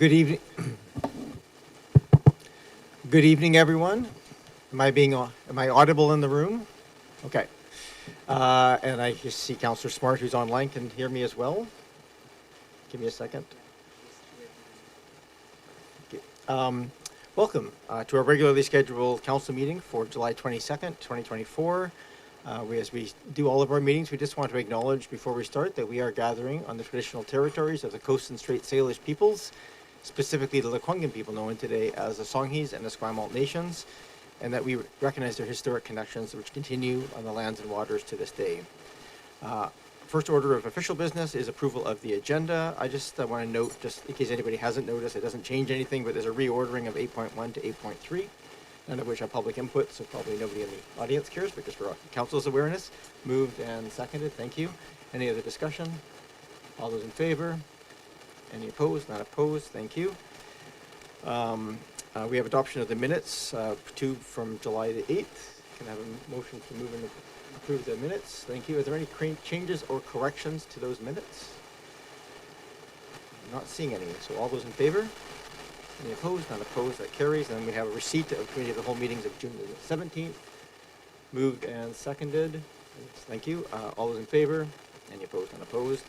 Good evening. Good evening, everyone. Am I audible in the room? Okay. And I just see Councillor Smart, who's online, can hear me as well. Give me a second. Okay. Welcome to our regularly scheduled council meeting for July 22nd, 2024. As we do all of our meetings, we just want to acknowledge before we start that we are gathering on the traditional territories of the Coast and Strait Salish peoples, specifically the Lekwungen people known today as the Songhees and the Esquimalt nations, and that we recognize their historic connections which continue on the lands and waters to this day. First order of official business is approval of the agenda. I just want to note, just in case anybody hasn't noticed, it doesn't change anything, but there's a reordering of 8.1 to 8.3, none of which have public input, so probably nobody in the audience cares, but just for council's awareness. Moved and seconded, thank you. Any other discussion? All those in favor? Any opposed? Not opposed, thank you. We have adoption of the minutes, from July the 8th. Can I have a motion to move and approve the minutes? Thank you. Are there any changes or corrections to those minutes? I'm not seeing any. So all those in favor? Any opposed? Not opposed. That carries. And then we have a receipt of committee of the whole meetings of June the 17th. Moved and seconded. Thank you. All those in favor? Any opposed? Not opposed.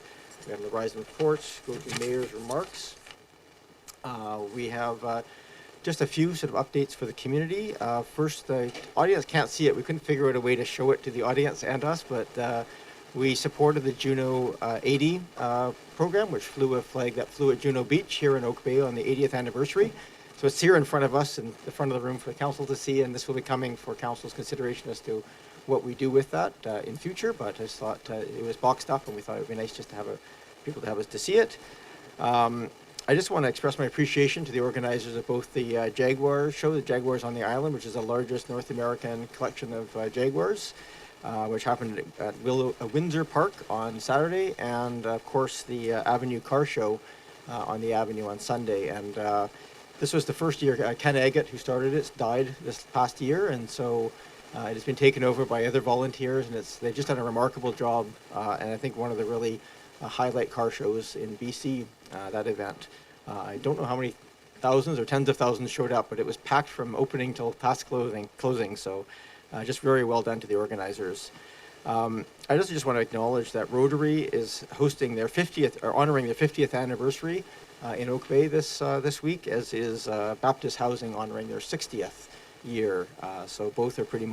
We have the rise in reports. Go to mayor's remarks. We have just a few sort of updates for the community. First, the audience can't see it. We couldn't figure out a way to show it to the audience and us, but we supported the Juno 80 program, which flew a flag that flew at Juno Beach here in Oak Bay on the 80th anniversary. So it's here in front of us in the front of the room for the council to see, and this will be coming for council's consideration as to what we do with that in future. But I just thought it was boxed up, and we thought it would be nice just to have people to have us to see it. I just want to express my appreciation to the organizers of both the Jaguar show, the Jaguars on the Island, which is the largest North American collection of Jaguars, which happened at Windsor Park on Saturday, and of course the Avenue Car Show on the Avenue on Sunday. And this was the first year. Ken Agate, who started it, died this past year, and so it has been taken over by other volunteers, and they've just done a remarkable job. And I think one of the really highlight car shows in BC, that event. I don't know how many thousands or tens of thousands showed up, but it was packed from opening till past closing. So just very well done to the organizers. I just want to acknowledge that Rotary is hosting their 50th, or honoring their 50th anniversary in Oak Bay this week, as is Baptist Housing honoring their 60th year. So both are pretty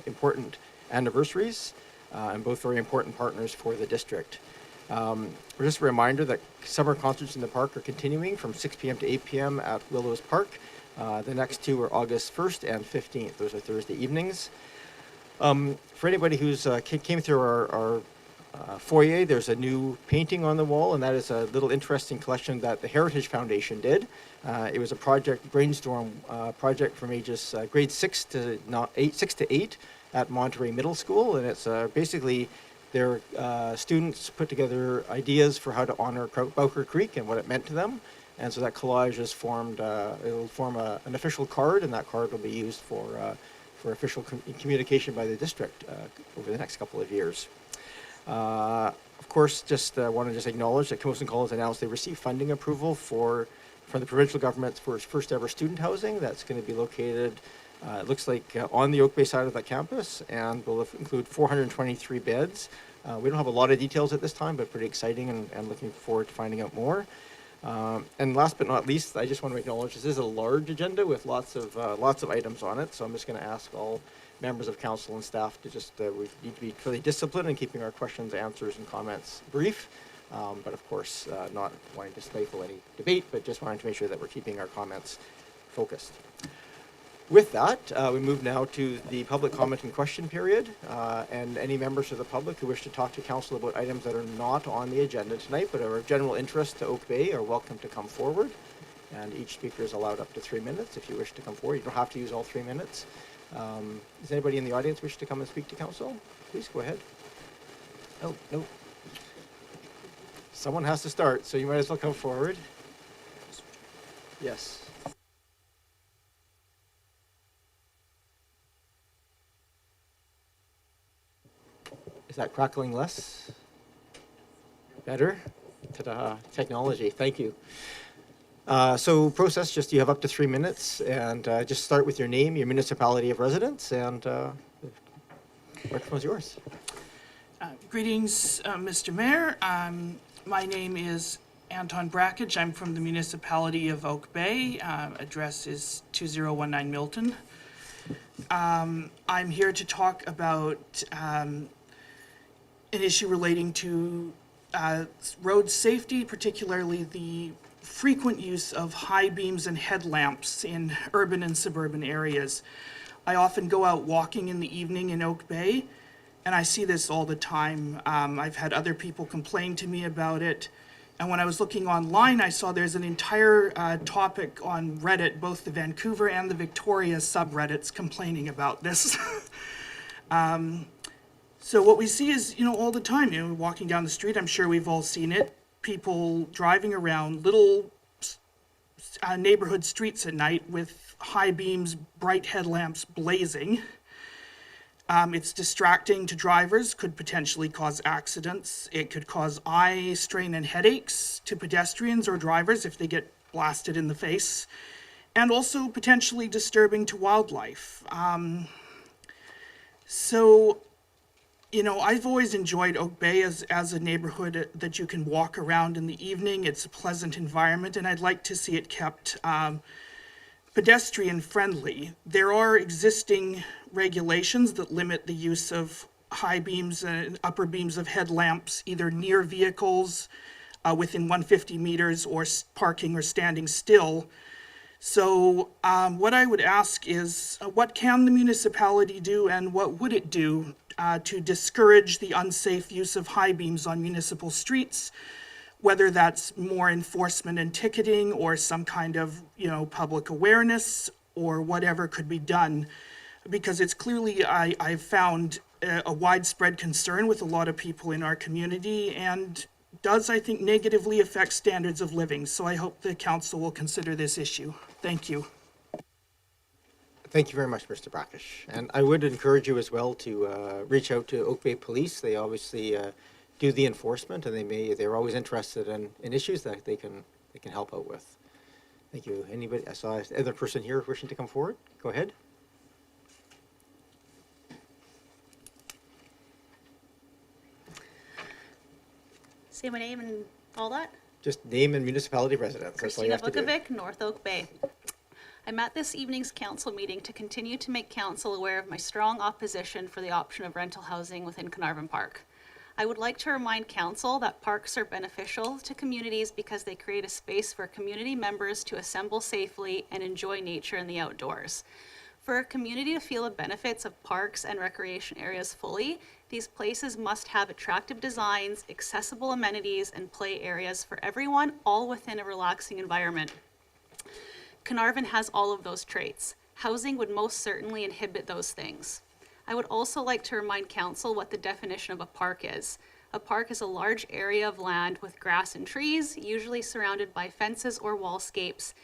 important anniversaries, and both very important partners for the district. Just a reminder that summer concerts in the park are continuing from 6 p.m. to 8 p.m. at Willows Park. The next two are August 1st and 15th. Those are Thursday evenings. For anybody who's came through our foyer, there's a new painting on the wall, and that is a little interesting collection that the Heritage Foundation did. It was a brainstorm project from ages grade 6 to 8 at Monterey Middle School, and it's basically their students put together ideas for how to honor Bowker Creek and what it meant to them. And so that collage is formed, it'll form an official card, and that card will be used for official communication by the district over the next couple of years. Of course, just want to acknowledge that Coast and Collins announced they received funding approval from the provincial government for its first ever student housing. That's going to be located, it looks like, on the Oak Bay side of the campus, and will include 423 beds. We don't have a lot of details at this time, but pretty exciting, and looking forward to finding out more. And last but not least, I just want to acknowledge this is a large agenda with lots of items on it. So I'm just going to ask all members of council and staff to we need to be really disciplined in keeping our questions, answers, and comments brief. But of course, not wanting to stifle any debate, but just wanting to make sure that we're keeping our comments focused. With that, we move now to the public comment and question period, and any members of the public who wish to talk to council about items that are not on the agenda tonight but are of general interest to Oak Bay are welcome to come forward, and each speaker is allowed up to 3 minutes if you wish to come forward. You don't have to use all 3 minutes. Does anybody in the audience wish to come and speak to council? Please go ahead. Oh, no. Someone has to start, so you might as well come forward. Yes. Is that crackling less? Better? Ta-da, technology, thank you. So process, just you have up to 3 minutes, and just start with your name, your municipality of residence, and the microphone's yours. Greetings, Mr. Mayor. My name is Anton Brackage. I'm from the municipality of Oak Bay. Address is 2019 Milton. I'm here to talk about an issue relating to road safety, particularly the frequent use of high beams and headlamps in urban and suburban areas. I often go out walking in the evening in Oak Bay, and I see this all the time. I've had other people complain to me about it. And when I was looking online, I saw there's an entire topic on Reddit, both the Vancouver and the Victoria subreddits complaining about this. So what we see is, all the time, walking down the street, I'm sure we've all seen it, people driving around little neighborhood streets at night with high beams, bright headlamps blazing. It's distracting to drivers, could potentially cause accidents. It could cause eye strain and headaches to pedestrians or drivers if they get blasted in the face, and also potentially disturbing to wildlife. I've always enjoyed Oak Bay as a neighborhood that you can walk around in the evening. It's a pleasant environment, and I'd like to see it kept pedestrian friendly. There are existing regulations that limit the use of high beams and upper beams of headlamps either near vehicles within 150 meters or parking or standing still. So what I would ask is what can the municipality do and what would it do to discourage the unsafe use of high beams on municipal streets, whether that's more enforcement and ticketing or some kind of, public awareness or whatever could be done. Because it's clearly, I've found a widespread concern with a lot of people in our community and does, I think, negatively affect standards of living. So I hope the council will consider this issue. Thank you. Thank you very much, Mr. Brackish. And I would encourage you as well to reach out to Oak Bay Police. They obviously do the enforcement, and they're always interested in issues that they can help out with. Thank you. Anybody? I saw another person here wishing to come forward. Go ahead. Say my name and all that. Just name and municipality residence. That's all you Christina have to do. Vukovic, North Oak Bay. I'm at this evening's council meeting to continue to make council aware of my strong opposition for the option of rental housing within Carnarvon Park. I would like to remind council that parks are beneficial to communities because they create a space for community members to assemble safely and enjoy nature in the outdoors. For a community to feel the benefits of parks and recreation areas fully, these places must have attractive designs, accessible amenities, and play areas for everyone, all within a relaxing environment. Carnarvon has all of those traits. Housing would most certainly inhibit those things. I would also like to remind council what the definition of a park is. A park is a large area of land with grass and trees, usually surrounded by fences or wallscapes,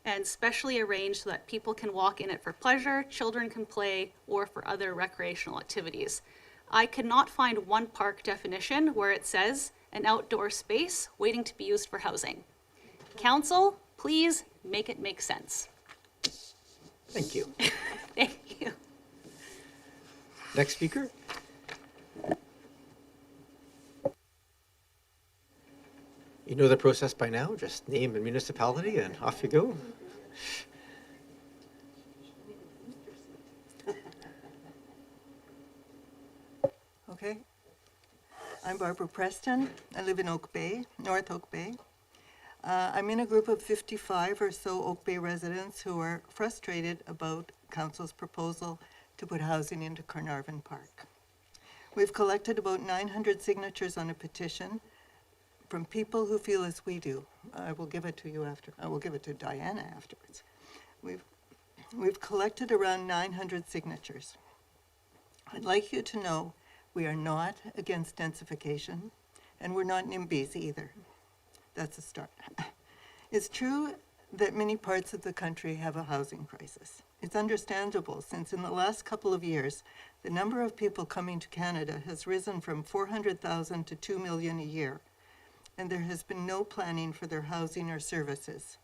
and specially arranged so that people can walk in it for pleasure, children can play, or for other recreational activities. I could not find one park definition where it says an outdoor space waiting to be used for housing. Council, please make it make sense. Thank you. Thank you. Next speaker. You know the process by now. Just name and municipality and off you go. Okay. I'm Barbara Preston. I live in Oak Bay, North Oak Bay. I'm in a group of 55 or so Oak Bay residents who are frustrated about council's proposal to put housing into Carnarvon Park. We've collected about 900 signatures on a petition from people who feel as we do. I will give it to you after. I will give it to Diana afterwards. We've collected around 900 signatures. I'd like you to know we are not against densification, and we're not NIMBYs either. That's a start. It's true that many parts of the country have a housing crisis. It's understandable, since in the last couple of years, the number of people coming to Canada has risen from 400,000 to 2 million a year, and there has been no planning for their housing or services.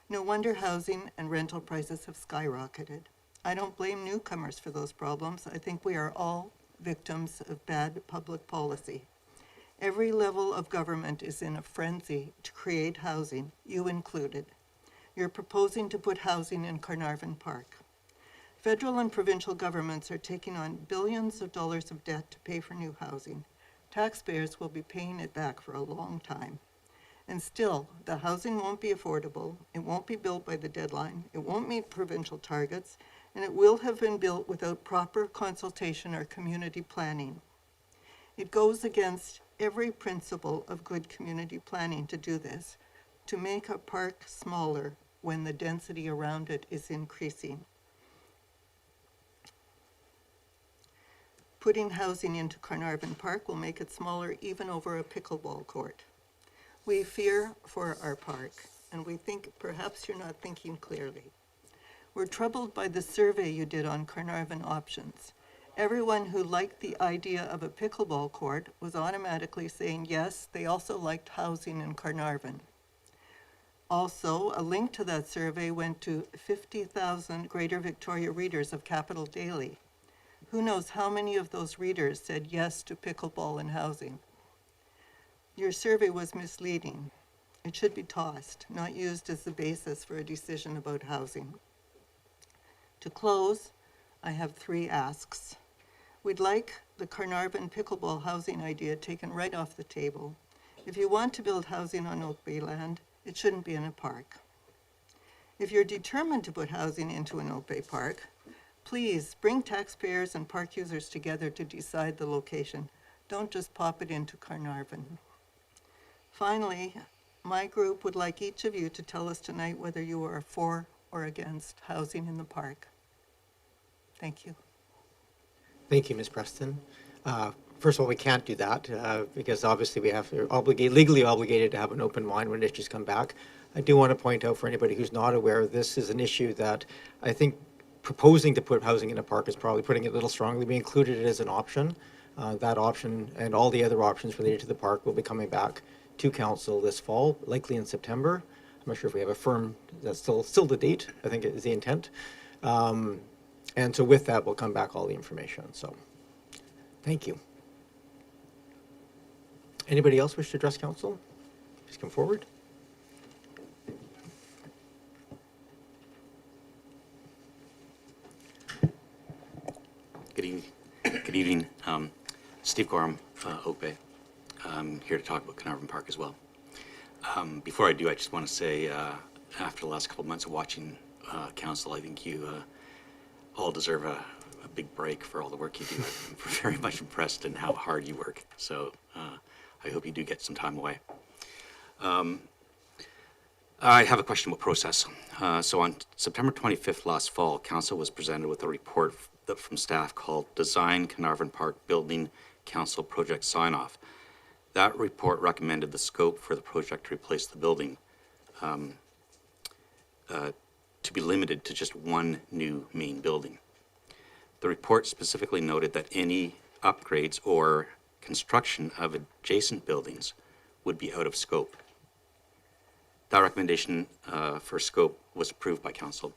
No wonder housing and rental prices have skyrocketed. I don't blame newcomers for those problems. I think we are all victims of bad public policy. Every level of government is in a frenzy to create housing, you included. You're proposing to put housing in Carnarvon Park. Federal and provincial governments are taking on billions of dollars of debt to pay for new housing. Taxpayers will be paying it back for a long time. And still, the housing won't be affordable, it won't be built by the deadline, it won't meet provincial targets, and it will have been built without proper consultation or community planning. It goes against every principle of good community planning to do this, to make a park smaller when the density around it is increasing. Putting housing into Carnarvon Park will make it smaller even over a pickleball court. We fear for our park, and we think perhaps you're not thinking clearly. We're troubled by the survey you did on Carnarvon options. Everyone who liked the idea of a pickleball court was automatically saying yes, they also liked housing in Carnarvon. Also, a link to that survey went to 50,000 Greater Victoria readers of Capital Daily. Who knows how many of those readers said yes to pickleball and housing? Your survey was misleading. It should be tossed, not used as the basis for a decision about housing. To close, I have 3 asks. We'd like the Carnarvon pickleball housing idea taken right off the table. If you want to build housing on Oak Bay land, it shouldn't be in a park. If you're determined to put housing into an Oak Bay park, please bring taxpayers and park users together to decide the location. Don't just pop it into Carnarvon. Finally, my group would like each of you to tell us tonight whether you are for or against housing in the park. Thank you. Thank you, Ms. Preston. First of all, we can't do that because obviously we have to legally obligated to have an open mind when issues come back. I do want to point out for anybody who's not aware, this is an issue that I think proposing to put housing in a park is probably putting it a little strongly. We included it as an option. That option and all the other options related to the park will be coming back to council this fall, likely in September. I'm not sure if we have a firm, that's still the date, I think is the intent. And so with that, we'll come back all the information. So thank you. Anybody else wish to address council? Please come forward. Good evening. Good evening. Steve Gorham, Oak Bay. I'm here to talk about Carnarvon Park as well. Before I do, I just want to say, after the last couple of months of watching council, I think you all deserve a big break for all the work you do. I'm very much impressed in how hard you work. So I hope you do get some time away. I have a question about process. So on September 25th last fall, council was presented with a report from staff called Design Carnarvon Park Building Council Project Sign-Off. That report recommended the scope for the project to replace the building to be limited to just one new main building. The report specifically noted that any upgrades or construction of adjacent buildings would be out of scope. That recommendation for scope was approved by council.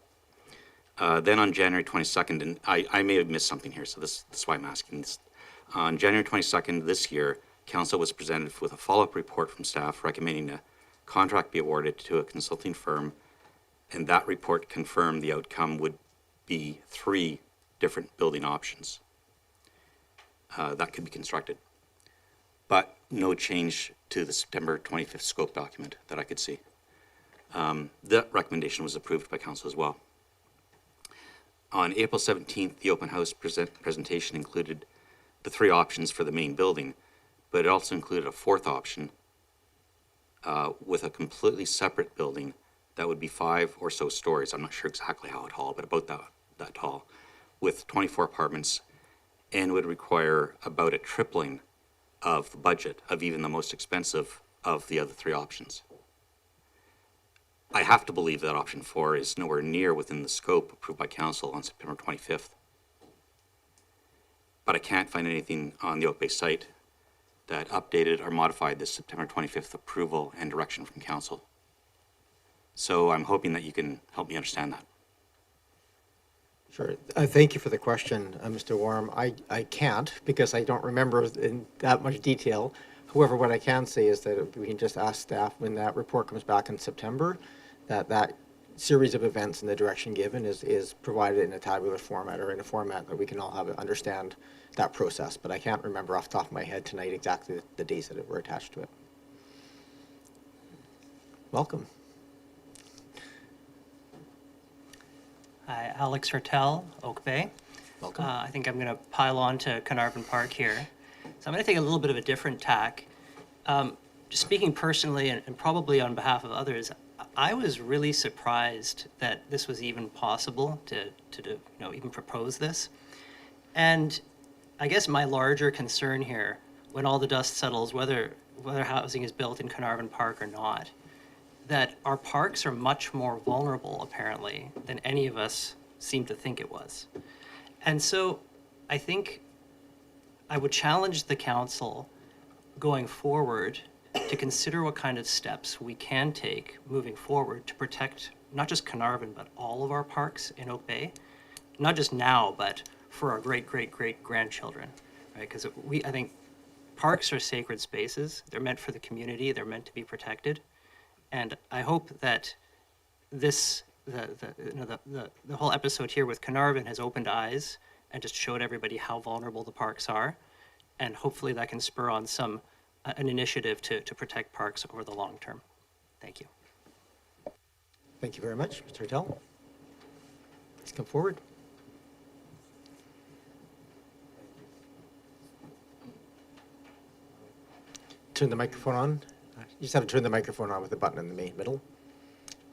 Then on January 22nd, and I may have missed something here, so this is why I'm asking this. On January 22nd this year, council was presented with a follow-up report from staff recommending a contract be awarded to a consulting firm, and that report confirmed the outcome would be 3 different building options that could be constructed, but no change to the September 25th scope document that I could see. That recommendation was approved by council as well. On April 17th, the open house presentation included the 3 options for the main building, but it also included a 4th option with a completely separate building that would be 5 or so stories. I'm not sure exactly how tall, but about that tall, with 24 apartments, and would require about a tripling of the budget of even the most expensive of the other 3 options. I have to believe that option 4 is nowhere near within the scope approved by council on September 25th. But I can't find anything on the Oak Bay site that updated or modified this September 25th approval and direction from council. So I'm hoping that you can help me understand that. Sure. Thank you for the question, Mr. Warm. I can't because I don't remember in that much detail. However, what I can say is that we can just ask staff when that report comes back in September, that series of events and the direction given is provided in a tabular format or in a format that we can all understand that process. But I can't remember off the top of my head tonight exactly the days that were attached to it. Welcome. Hi, Alex Hertel, Oak Bay. Welcome. I think I'm going to pile on to Carnarvon Park here. So I'm going to take a little bit of a different tack. Just speaking personally and probably on behalf of others, I was really surprised that this was even possible to even propose this. And I guess my larger concern here, when all the dust settles, whether housing is built in Carnarvon Park or not, that our parks are much more vulnerable, apparently, than any of us seem to think it was. And so I think I would challenge the council going forward to consider what kind of steps we can take moving forward to protect not just Carnarvon, but all of our parks in Oak Bay, not just now, but for our great-great-great-grandchildren, right? Because I think parks are sacred spaces. They're meant for the community. They're meant to be protected. And I hope that the whole episode here with Carnarvon has opened eyes and just showed everybody how vulnerable the parks are. And hopefully that can spur on an initiative to protect parks over the long term. Thank you. Thank you very much, Mr. Hertel. Please come forward. Turn the microphone on. You just have to turn the microphone on with the button in the middle.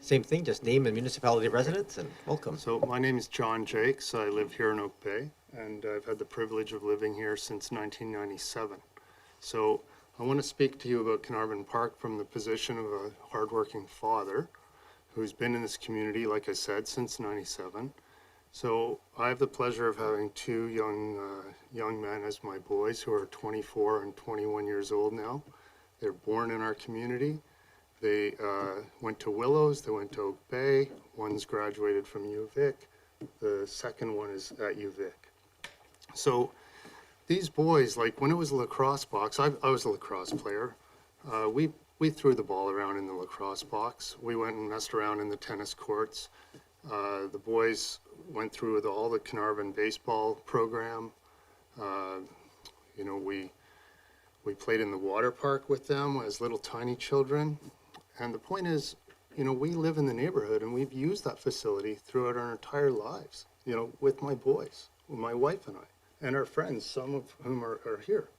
Same thing, just name and municipality of residence and welcome. So my name is John Jakes. I live here in Oak Bay, and I've had the privilege of living here since 1997. So I want to speak to you about Carnarvon Park from the position of a hardworking father who's been in this community, like I said, since 97. So I have the pleasure of having two young men as my boys who are 24 and 21 years old now. They're born in our community. They went to Willows, they went to Oak Bay. One's graduated from UVic. The second one is at UVic. So these boys, like when it was a lacrosse box, I was a lacrosse player. We threw the ball around in the lacrosse box. We went and messed around in the tennis courts. The boys went through with all the Carnarvon baseball program. We played in the water park with them as little tiny children. And the point is, we live in the neighborhood and we've used that facility throughout our entire lives, with my boys, with my wife and I, and our friends, some of whom are here,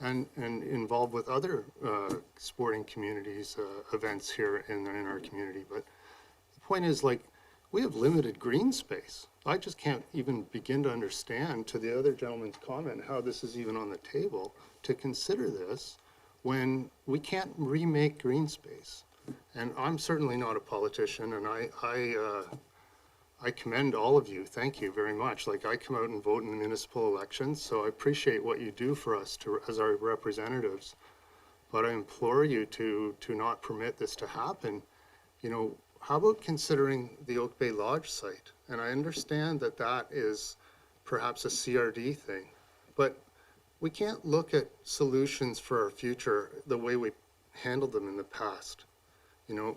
and involved with other sporting communities, events here in our community. But the point is, we have limited green space. I just can't even begin to understand, to the other gentleman's comment, how this is even on the table to consider this when we can't remake green space. And I'm certainly not a politician, and I commend all of you. Thank you very much. I come out and vote in the municipal elections, so I appreciate what you do for us as our representatives. But I implore you to not permit this to happen. How about considering the Oak Bay Lodge site? And I understand that is perhaps a CRD thing, but we can't look at solutions for our future the way we handled them in the past. The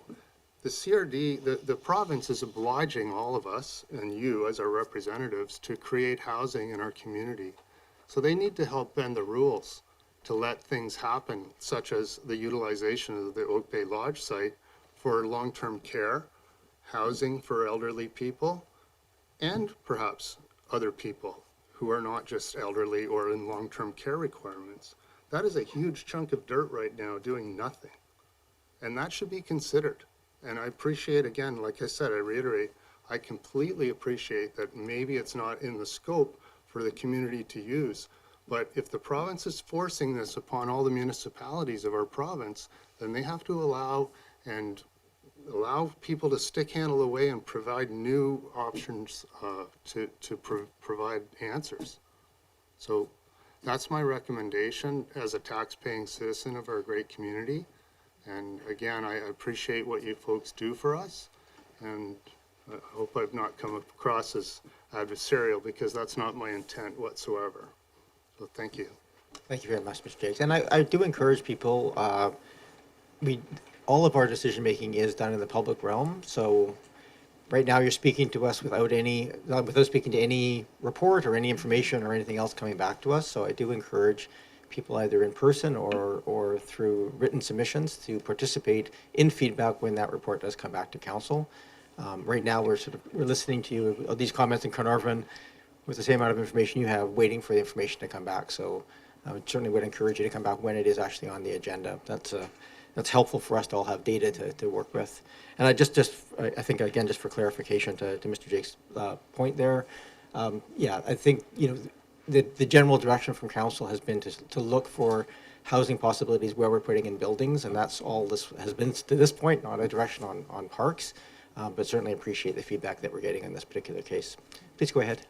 CRD, the province is obliging all of us and you as our representatives to create housing in our community. So they need to help bend the rules to let things happen, such as the utilization of the Oak Bay Lodge site for long-term care, housing for elderly people, and perhaps other people who are not just elderly or in long-term care requirements. That is a huge chunk of dirt right now doing nothing. And that should be considered. And I appreciate, again, like I said, I reiterate, I completely appreciate that maybe it's not in the scope for the community to use. But if the province is forcing this upon all the municipalities of our province, then they have to allow people to stick handle away and provide new options to provide answers. So that's my recommendation as a tax-paying citizen of our great community. And again, I appreciate what you folks do for us, and I hope I've not come across as adversarial, because that's not my intent whatsoever. So thank you. Thank you very much, Mr. Jakes. And I do encourage people, all of our decision-making is done in the public realm, so right now you're speaking to us without speaking to any report or any information or anything else coming back to us, so I do encourage people either in person or through written submissions to participate in feedback when that report does come back to council. Right now, we're listening to you, these comments in Carnarvon, with the same amount of information you have, waiting for the information to come back. So I certainly would encourage you to come back when it is actually on the agenda. That's helpful for us to all have data to work with. And I think, again, just for clarification to Mr. Jake's point there, yeah, I think, the general direction from council has been to look for housing possibilities where we're putting in buildings, and that's all this has been to this point, not a direction on parks, but certainly appreciate the feedback that we're getting in this particular case. Please go ahead.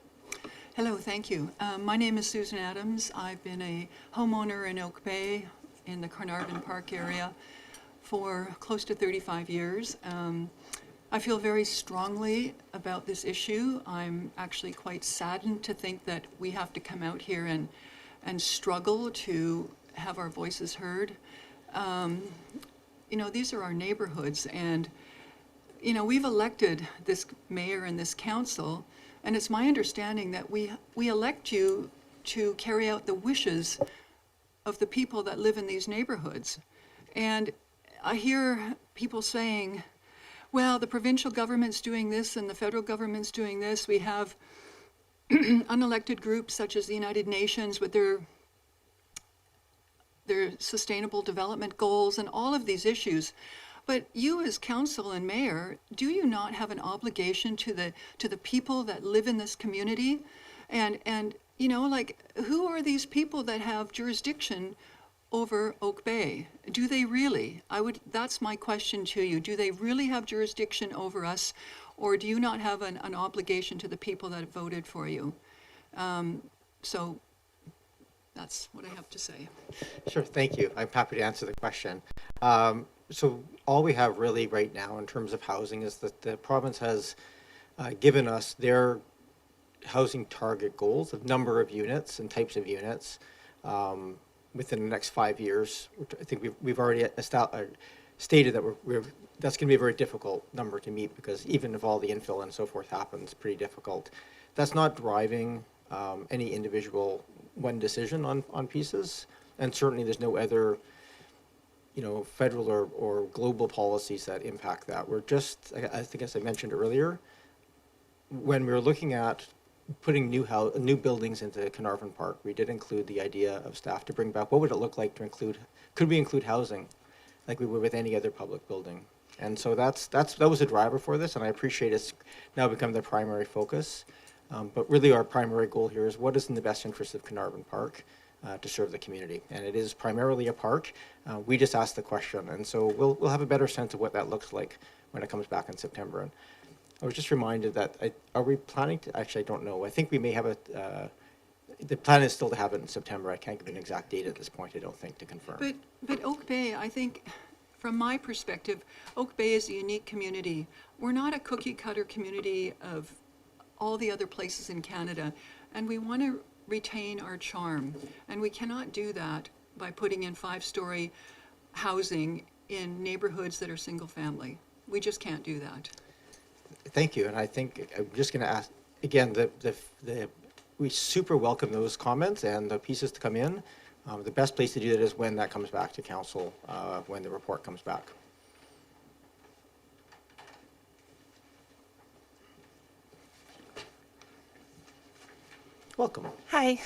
Hello, thank you. My name is Susan Adams. I've been a homeowner in Oak Bay in the Carnarvon Park area for close to 35 years. I feel very strongly about this issue. I'm actually quite saddened to think that we have to come out here and struggle to have our voices heard. These are our neighborhoods, and we've elected this mayor and this council, and it's my understanding that we elect you to carry out the wishes of the people that live in these neighborhoods. And I hear people saying, well, the provincial government's doing this and the federal government's doing this. We have unelected groups such as the United Nations with their sustainable development goals and all of these issues. But you as council and mayor, do you not have an obligation to the people that live in this community? And who are these people that have jurisdiction over Oak Bay? Do they really? That's my question to you. Do they really have jurisdiction over us, or do you not have an obligation to the people that have voted for you? So that's what I have to say. Sure, thank you. I'm happy to answer the question. So all we have really right now in terms of housing is that the province has given us their housing target goals of number of units and types of units within the next 5 years. I think we've already stated that that's going to be a very difficult number to meet, because even if all the infill and so forth happens, pretty difficult. That's not driving any individual one decision on pieces, and certainly there's no other federal or global policies that impact that. We're just, I think as I mentioned earlier, when we were looking at putting new buildings into Carnarvon Park, we did include the idea of staff to bring back, what would it look like to include, could we include housing like we would with any other public building? And so that was a driver for this, and I appreciate it's now become the primary focus. But really our primary goal here is what is in the best interest of Carnarvon Park to serve the community. And it is primarily a park. We just asked the question, and so we'll have a better sense of what that looks like when it comes back in September. And I was just reminded that, are we planning to, actually I don't know, I think we may have the plan is still to have it in September. I can't give an exact date at this point, I don't think, to confirm. But Oak Bay, I think, from my perspective, Oak Bay is a unique community. We're not a cookie-cutter community of all the other places in Canada, and we want to retain our charm. And we cannot do that by putting in 5-story housing in neighborhoods that are single-family. We just can't do that. Thank you, and I think I'm just going to ask, again, we super welcome those comments and the pieces to come in. The best place to do that is when that comes back to council, when the report comes back. Welcome. Hi,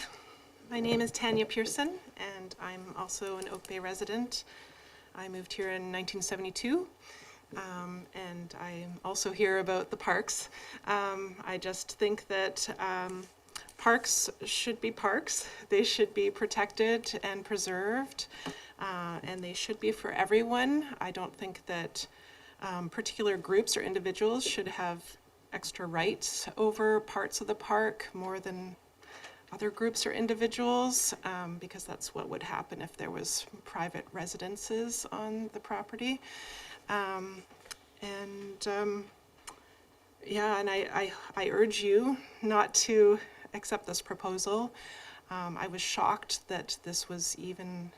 my name is Tanya Pearson, and I'm also an Oak Bay resident. I moved here in 1972, and I'm also here about the parks. I just think that parks should be parks. They should be protected and preserved, and they should be for everyone. I don't think that particular groups or individuals should have extra rights over parts of the park more than other groups or individuals, because that's what would happen if there was private residences on the property. Yeah, and I urge you not to accept this proposal. I was shocked that this was even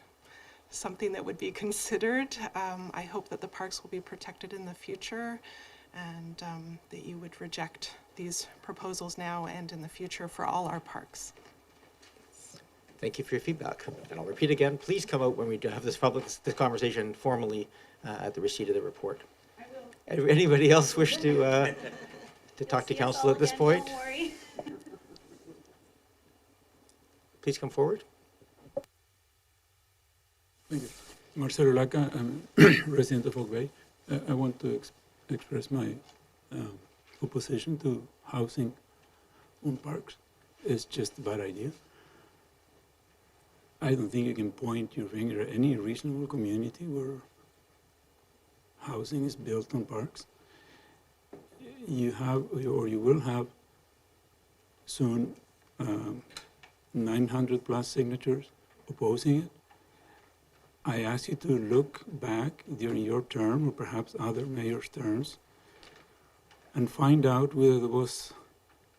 something that would be considered. I hope that the parks will be protected in the future, and that you would reject these proposals now and in the future for all our parks. Thank you for your feedback. And I'll repeat again, please come out when we do have this conversation formally at the receipt of the report. I will. Anybody else wish to talk to council at this point? Don't worry. Please come forward. Thank you. Marcelo Laca, I'm a resident of Oak Bay. I want to express my opposition to housing on parks. It's just a bad idea. I don't think you can point your finger at any reasonable community where housing is built on parks. You have, or you will have soon 900 plus signatures opposing it. I ask you to look back during your term, or perhaps other mayors' terms, and find out whether there was,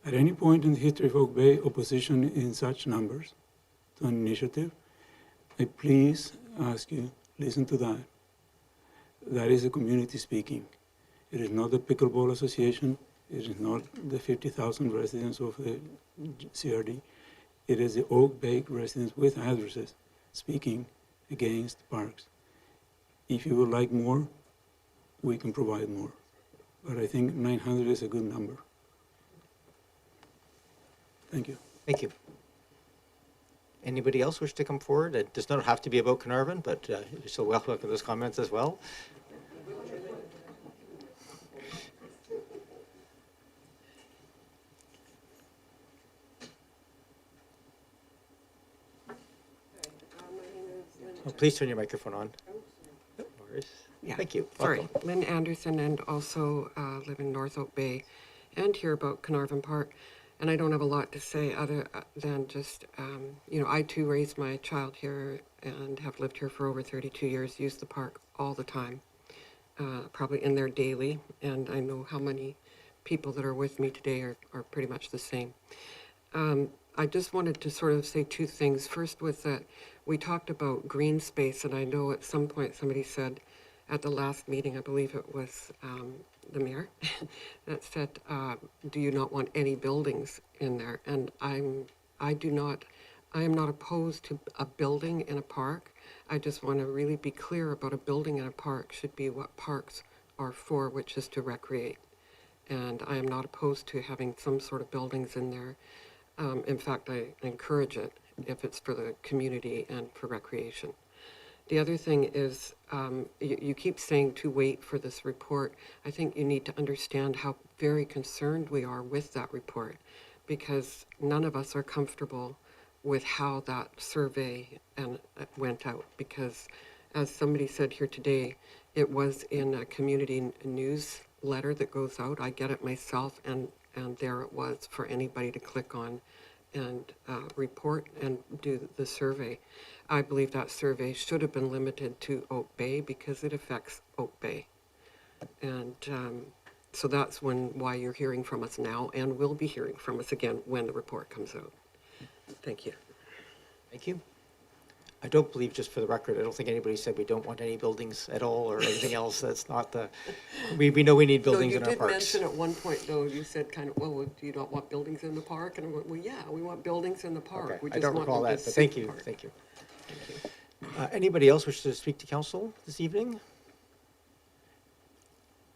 at any point in the history of Oak Bay, opposition in such numbers to an initiative. I please ask you, listen to that. That is a community speaking. It is not the Pickleball Association. It is not the 50,000 residents of the CRD. It is the Oak Bay residents with addresses speaking against parks. If you would like more, we can provide more. But I think 900 is a good number. Thank you. Thank you. Anybody else wish to come forward? It does not have to be about Carnarvon, but you're still welcome to those comments as well. Oh, please turn your microphone on. No worries. Yeah, Thank you. Sorry, Welcome. Lynn Anderson, and also live in North Oak Bay, and hear about Carnarvon Park. And I don't have a lot to say other than just, I too raised my child here and have lived here for over 32 years, use the park all the time, probably in there daily. And I know how many people that are with me today are pretty much the same. I just wanted to sort of say two things. First was that we talked about green space, and I know at some point somebody said at the last meeting, I believe it was the mayor, that said, do you not want any buildings in there? And I am not opposed to a building in a park. I just want to really be clear about a building in a park should be what parks are for, which is to recreate. And I am not opposed to having some sort of buildings in there. In fact, I encourage it if it's for the community and for recreation. The other thing is, you keep saying to wait for this report. I think you need to understand how very concerned we are with that report, because none of us are comfortable with how that survey went out. Because, as somebody said here today, it was in a community newsletter that goes out. I get it myself, and there it was for anybody to click on and report and do the survey. I believe that survey should have been limited to Oak Bay because it affects Oak Bay. And so that's why you're hearing from us now, and will be hearing from us again when the report comes out. Thank you. Thank you. I don't believe, just for the record, I don't think anybody said we don't want any buildings at all or anything else. That's not the, we know we need buildings in our You did parks. mention at one point, though, you said kind of, well, do you not want buildings in the park? And I went, well, yeah, we want buildings in the park. Okay, We I just don't want recall them to that, but see thank the you, park. thank you. Anybody else wish to speak to council this evening?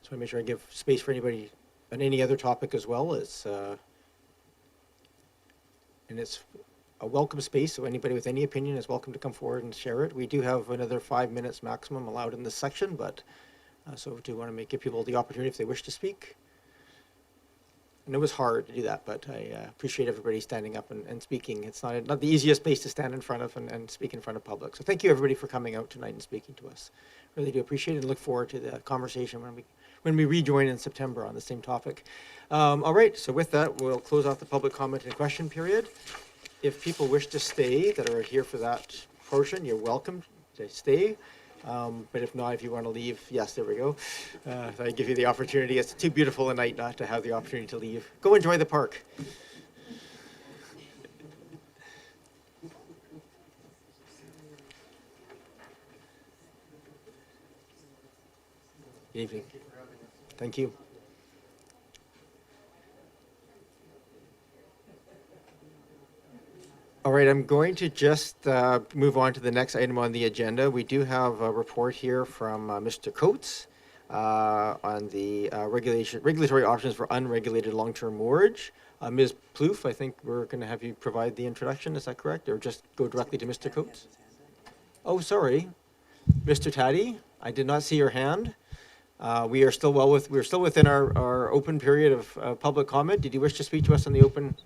Just want to make sure I give space for anybody on any other topic as well. And it's a welcome space, so anybody with any opinion is welcome to come forward and share it. We do have another 5 minutes maximum allowed in this section, but so we do want to give people the opportunity if they wish to speak. And it was hard to do that, but I appreciate everybody standing up and speaking. It's not the easiest place to stand in front of and speak in front of public. So thank you everybody for coming out tonight and speaking to us. Really do appreciate it and look forward to the conversation when we rejoin in September on the same topic. All right, so with that, we'll close off the public comment and question period. if people wish to stay that are here for that portion, you're welcome to stay. But if not, if you want to leave, yes, there we go. I give you the opportunity. It's too beautiful a night not to have the opportunity to leave. Go enjoy the park. Good evening. Thank you. All right, I'm going to just move on to the next item on the agenda. We do have a report here from Mr. Coates on the regulatory options for unregulated long-term moorage. Ms. Plouffe, I think we're going to have you provide the introduction. Is that correct? Or just go directly to Mr. Coates? Oh, sorry. Mr. Taddy, I did not see your hand. We are still within our open period of public comment. Did you wish to speak to us on the open?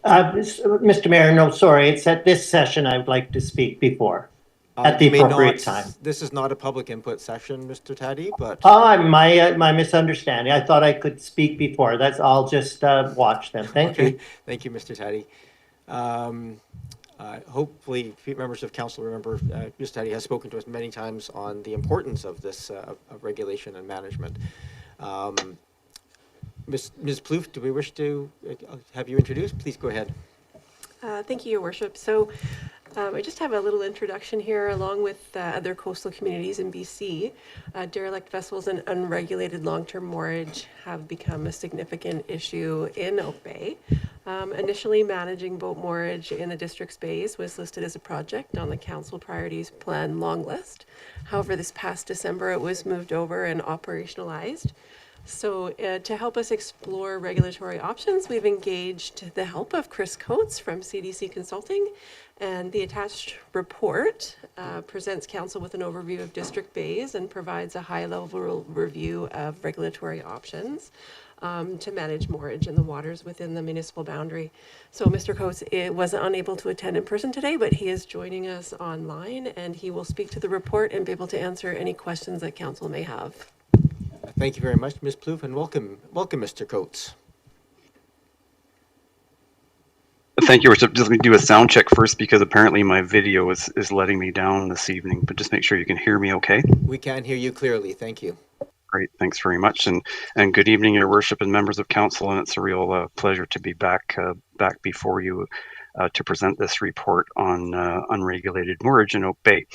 Mr. Mayor, no, sorry, it's at this session I would like to speak before, at the You may appropriate not- time. This is not a public input session, Mr. Taddy, but My misunderstanding. I thought I could speak before. I'll just watch them. Thank okay. you. Thank you, Mr. Taddy. Hopefully, members of council remember Mr. Taddy has spoken to us many times on the importance of this of regulation and management. Ms. Plouffe, do we wish to have you introduced? Please go ahead. Thank you, Your Worship. So I just have a little introduction here along with other coastal communities in BC. Derelict vessels and unregulated long-term moorage have become a significant issue in Oak Bay. Initially, managing boat moorage in the district's bays was listed as a project on the Council Priorities Plan long list. However, this past December, it was moved over and operationalized. So to help us explore regulatory options, we've engaged the help of Chris Coates from CDC Consulting, and the attached report presents council with an overview of district bays and provides a high-level review of regulatory options to manage moorage in the waters within the municipal boundary. So Mr. Coates was unable to attend in person today, but he is joining us online, and he will speak to the report and be able to answer any questions that council may have. Thank you very much, Ms. Plouffe, and welcome, Mr. Coates. Thank you, Richard. Just going to do a sound check first because apparently my video is letting me down this evening, but just make sure you can hear me okay. We can hear you clearly. Thank you. Great, thanks very much, and good evening, Your Worship and members of council, and it's a real pleasure to be back before you to present this report on unregulated moorage in Oak Bay.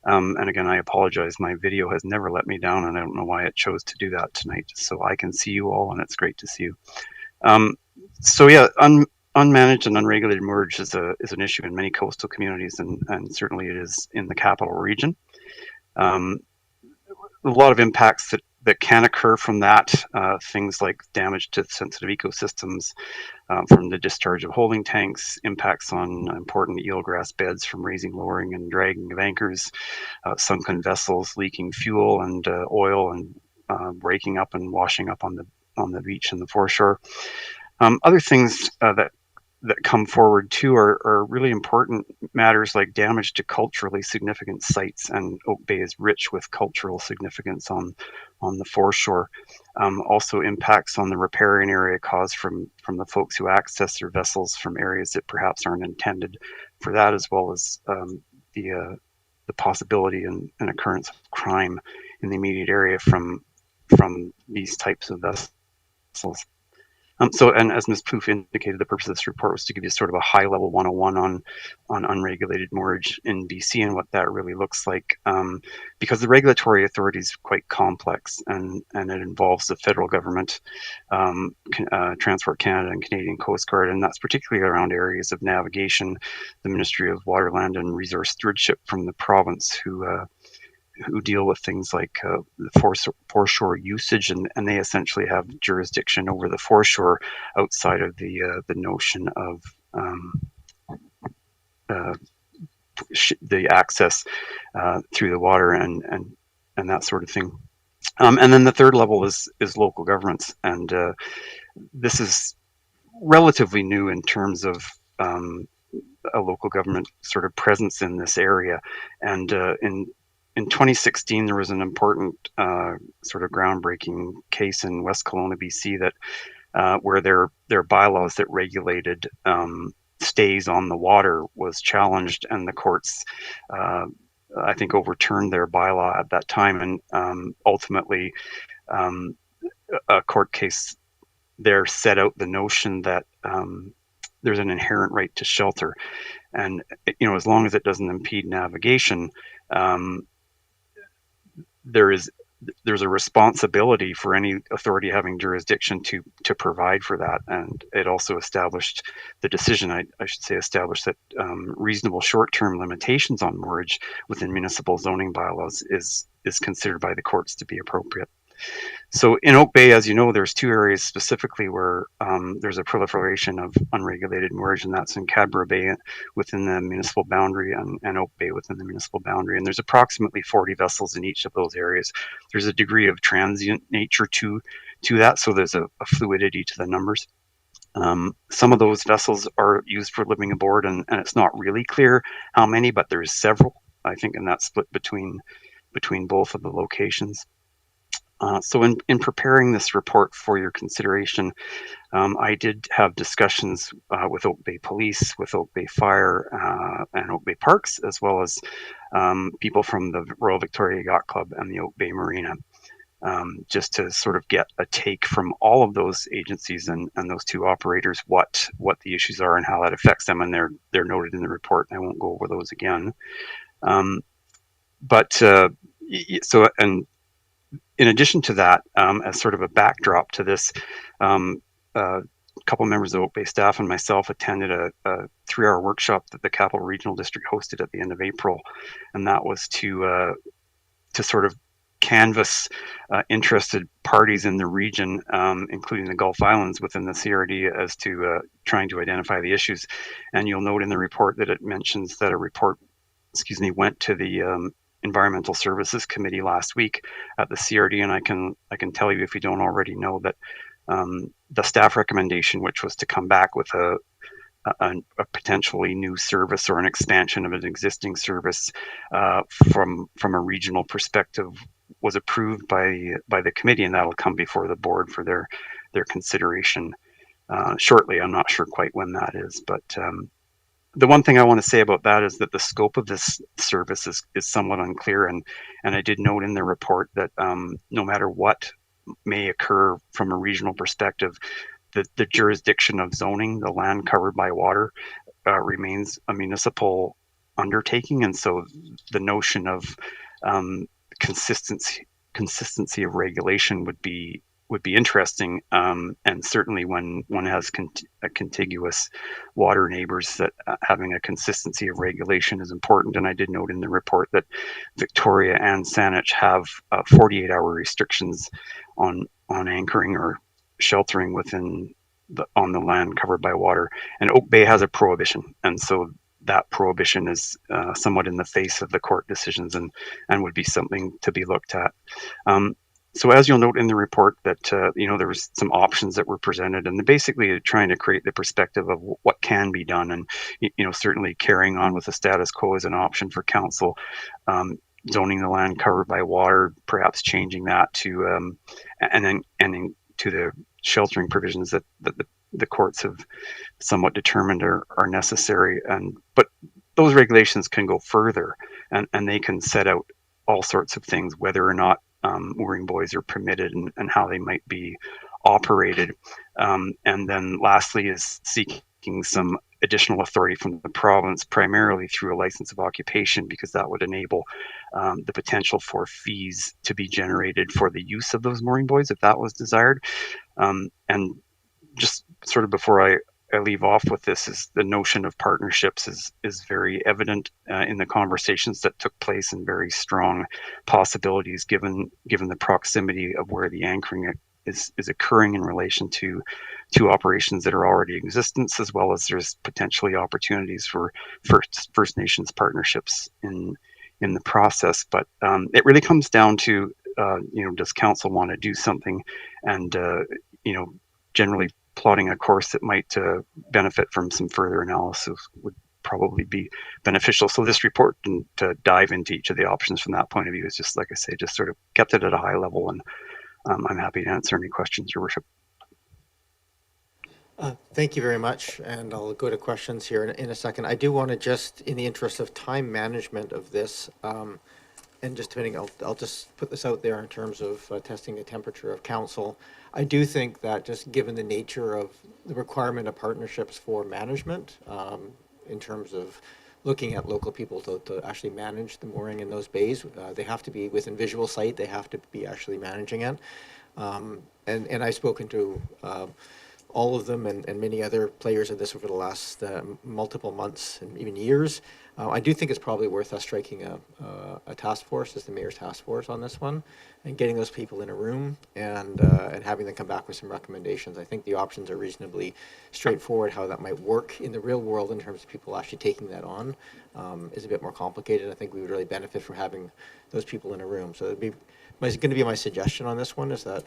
And again, I apologize, my video has never let me down, and I don't know why it chose to do that tonight, so I can see you all, and it's great to see you. So yeah, unmanaged and unregulated moorage is an issue in many coastal communities, and certainly it is in the capital region. A lot of impacts that can occur from that, things like damage to sensitive ecosystems from the discharge of holding tanks, impacts on important eelgrass beds from raising, lowering, and dragging of anchors, sunken vessels leaking fuel and oil and breaking up and washing up on the beach and the foreshore. Other things that come forward too are really important matters like damage to culturally significant sites, and Oak Bay is rich with cultural significance on the foreshore. Also impacts on the riparian area caused from the folks who access their vessels from areas that perhaps aren't intended for that, as well as the possibility and occurrence of crime in the immediate area from these types of vessels. So, and as Ms. Plouffe indicated, the purpose of this report was to give you sort of a high-level 101 on unregulated moorage in BC and what that really looks like, because the regulatory authority is quite complex, and it involves the federal government, Transport Canada, and Canadian Coast Guard, and that's particularly around areas of navigation, the Ministry of Water, Land and Resource Stewardship from the province, who deal with things like the foreshore usage, and they essentially have jurisdiction over the foreshore outside of the notion of the access through the water and that sort of thing. And then the third level is local governments, and this is relatively new in terms of a local government sort of presence in this area, and in 2016, there was an important sort of groundbreaking case in West Kelowna, BC, that where their bylaws that regulated stays on the water was challenged, and the courts, I think, overturned their bylaw at that time, and ultimately a court case there set out the notion that there's an inherent right to shelter, and as long as it doesn't impede navigation, there's a responsibility for any authority having jurisdiction to provide for that. And it also established the decision, I should say, established that reasonable short-term limitations on moorage within municipal zoning bylaws is considered by the courts to be appropriate. So in Oak Bay, as you know, there's two areas specifically where there's a proliferation of unregulated moorage, and that's in Cadborough Bay within the municipal boundary and Oak Bay within the municipal boundary. And there's approximately 40 vessels in each of those areas. There's a degree of transient nature to that, so there's a fluidity to the numbers. Some of those vessels are used for living aboard, and it's not really clear how many, but there's several, I think, and that's split between both of the locations. So in preparing this report for your consideration, I did have discussions with Oak Bay Police, with Oak Bay Fire, and Oak Bay Parks, as well as people from the Royal Victoria Yacht Club and the Oak Bay Marina, just to sort of get a take from all of those agencies and those two operators what the issues are and how that affects them, and they're noted in the report, and I won't go over those again. So in addition to that, as sort of a backdrop to this, a couple members of Oak Bay staff and myself attended a 3-hour workshop that the Capital Regional District hosted at the end of April, and that was to sort of canvass interested parties in the region, including the Gulf Islands within the CRD, as to trying to identify the issues. And you'll note in the report that it mentions that a report, went to the Environmental Services Committee last week at the CRD, and I can tell you, if you don't already know, that the staff recommendation, which was to come back with a potentially new service or an expansion of an existing service from a regional perspective, was approved by the committee, and that'll come before the board for their consideration shortly. I'm not sure quite when that is, but the one thing I want to say about that is that the scope of this service is somewhat unclear, and I did note in the report that no matter what may occur from a regional perspective, the jurisdiction of zoning, the land covered by water, remains a municipal undertaking, and so the notion of consistency of regulation would be interesting, and certainly when one has contiguous water neighbors, that having a consistency of regulation is important. And I did note in the report that Victoria and Saanich have 48-hour restrictions on anchoring or sheltering on the land covered by water, and Oak Bay has a prohibition, and so that prohibition is somewhat in the face of the court decisions, and would be something to be looked at. So as you'll note in the report, that there was some options that were presented, and basically trying to create the perspective of what can be done, and certainly carrying on with the status quo is an option for council. Zoning the land covered by water, perhaps changing that to and then to the sheltering provisions that the courts have somewhat determined are necessary, but those regulations can go further, and they can set out all sorts of things, whether or not mooring buoys are permitted, and how they might be operated. And then lastly is seeking some additional authority from the province, primarily through a license of occupation, because that would enable the potential for fees to be generated for the use of those mooring buoys if that was desired. And just sort of before I leave off with this, is the notion of partnerships is very evident in the conversations that took place, and very strong possibilities given the proximity of where the anchoring is occurring in relation to operations that are already in existence, as well as there's potentially opportunities for First Nations partnerships in the process. But it really comes down to does council want to do something, and generally plotting a course that might benefit from some further analysis would probably be beneficial. So this report, and to dive into each of the options from that point of view, is just, like I say, just sort of kept it at a high level, and I'm happy to answer any questions, Your Worship. Thank you very much, and I'll go to questions here in a second. I do want to just, in the interest of time management of this, and just depending, I'll just put this out there in terms of testing the temperature of council. I do think that just given the nature of the requirement of partnerships for management, in terms of looking at local people to actually manage the mooring in those bays, they have to be within visual sight, they have to be actually managing it. And I've spoken to all of them and many other players in this over the last multiple months and even years. I do think it's probably worth us striking a task force as the mayor's task force on this one and getting those people in a room and having them come back with some recommendations. I think the options are reasonably straightforward. How that might work in the real world in terms of people actually taking that on is a bit more complicated. I think we would really benefit from having those people in a room. So it'd be going to be my suggestion on this one is that,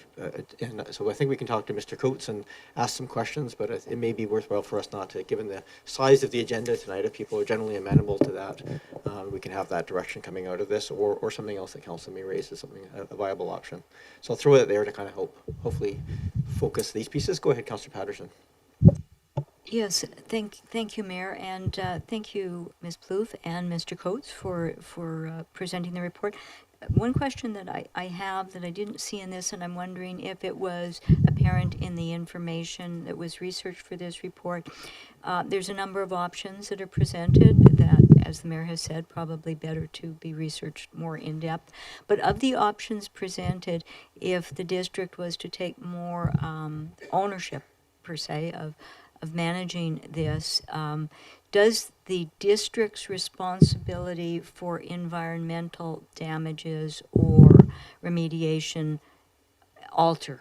and so I think we can talk to Mr. Coates and ask some questions, but it may be worthwhile for us not to, given the size of the agenda tonight, if people are generally amenable to that, we can have that direction coming out of this, or something else that council may raise as something, a viable option. So I'll throw it there to kind of hopefully focus these pieces. Go ahead, Councillor Patterson. Yes, thank you, Mayor, and thank you, Ms. Plouffe and Mr. Coates for presenting the report. One question that I have that I didn't see in this, and I'm wondering if it was apparent in the information that was researched for this report. There's a number of options that are presented that, as the Mayor has said, probably better to be researched more in depth. But of the options presented, if the district was to take more ownership, per se, of managing this, does the district's responsibility for environmental damages or remediation alter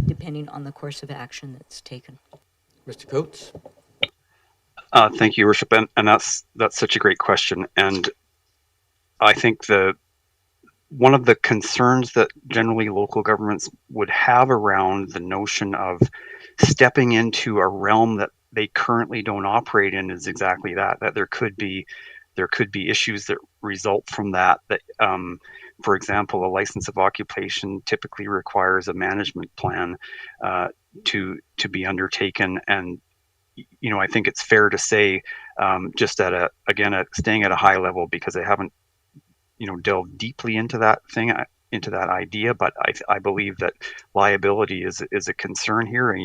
depending on the course of action that's taken? Mr. Coates? Thank you, Your Worship, and that's such a great question. And I think one of the concerns that generally local governments would have around the notion of stepping into a realm that they currently don't operate in is exactly that there could be issues that result from that, for example, a license of occupation typically requires a management plan to be undertaken. And I think it's fair to say, just staying at a high level, because I haven't delved deeply into that idea, but I believe that liability is a concern here, and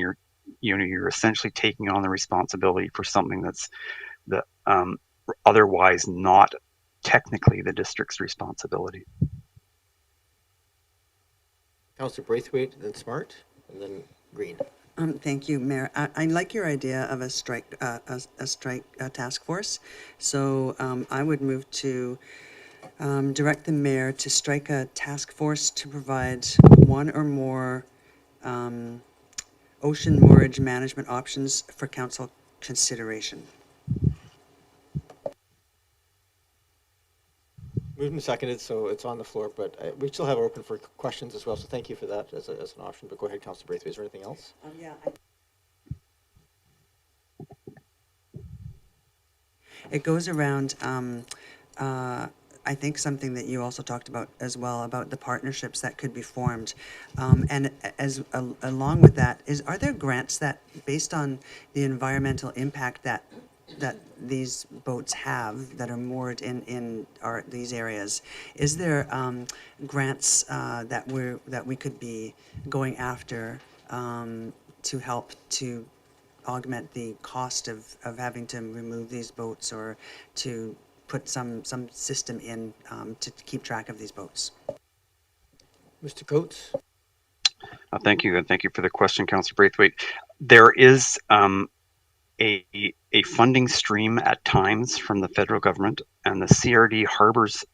you're essentially taking on the responsibility for something that's otherwise not technically the district's responsibility. Councillor Braithwaite, then Smart, and then Green. Thank you, Mayor. I like your idea of a strike task force. So I would move to direct the mayor to strike a task force to provide one or more ocean moorage management options for council consideration. Moved and seconded, so it's on the floor, but we still have it open for questions as well, so thank you for that as an option. But go ahead, Councillor Braithwaite. Is there anything else? It goes around, I think something that you also talked about as well, about the partnerships that could be formed. And along with that, are there grants that, based on the environmental impact that these boats have that are moored in these areas, is there grants that we could be going after to help to augment the cost of having to remove these boats, or to put some system in to keep track of these boats? Mr. Coates? Thank you, and thank you for the question, Councillor Braithwaite. There is a funding stream at times from the federal government, and the CRD Harbors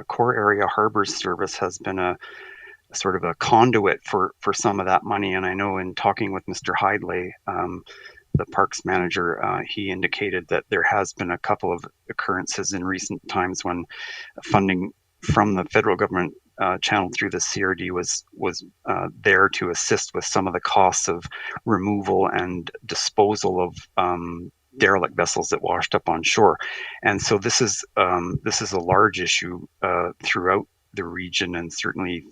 Core Area Harbors Service has been a sort of a conduit for some of that money. And I know in talking with Mr. Hidlay, the parks manager, he indicated that there has been a couple of occurrences in recent times when funding from the federal government channeled through the CRD was there to assist with some of the costs of removal and disposal of derelict vessels that washed up on shore. And so this is a large issue throughout the region, and certainly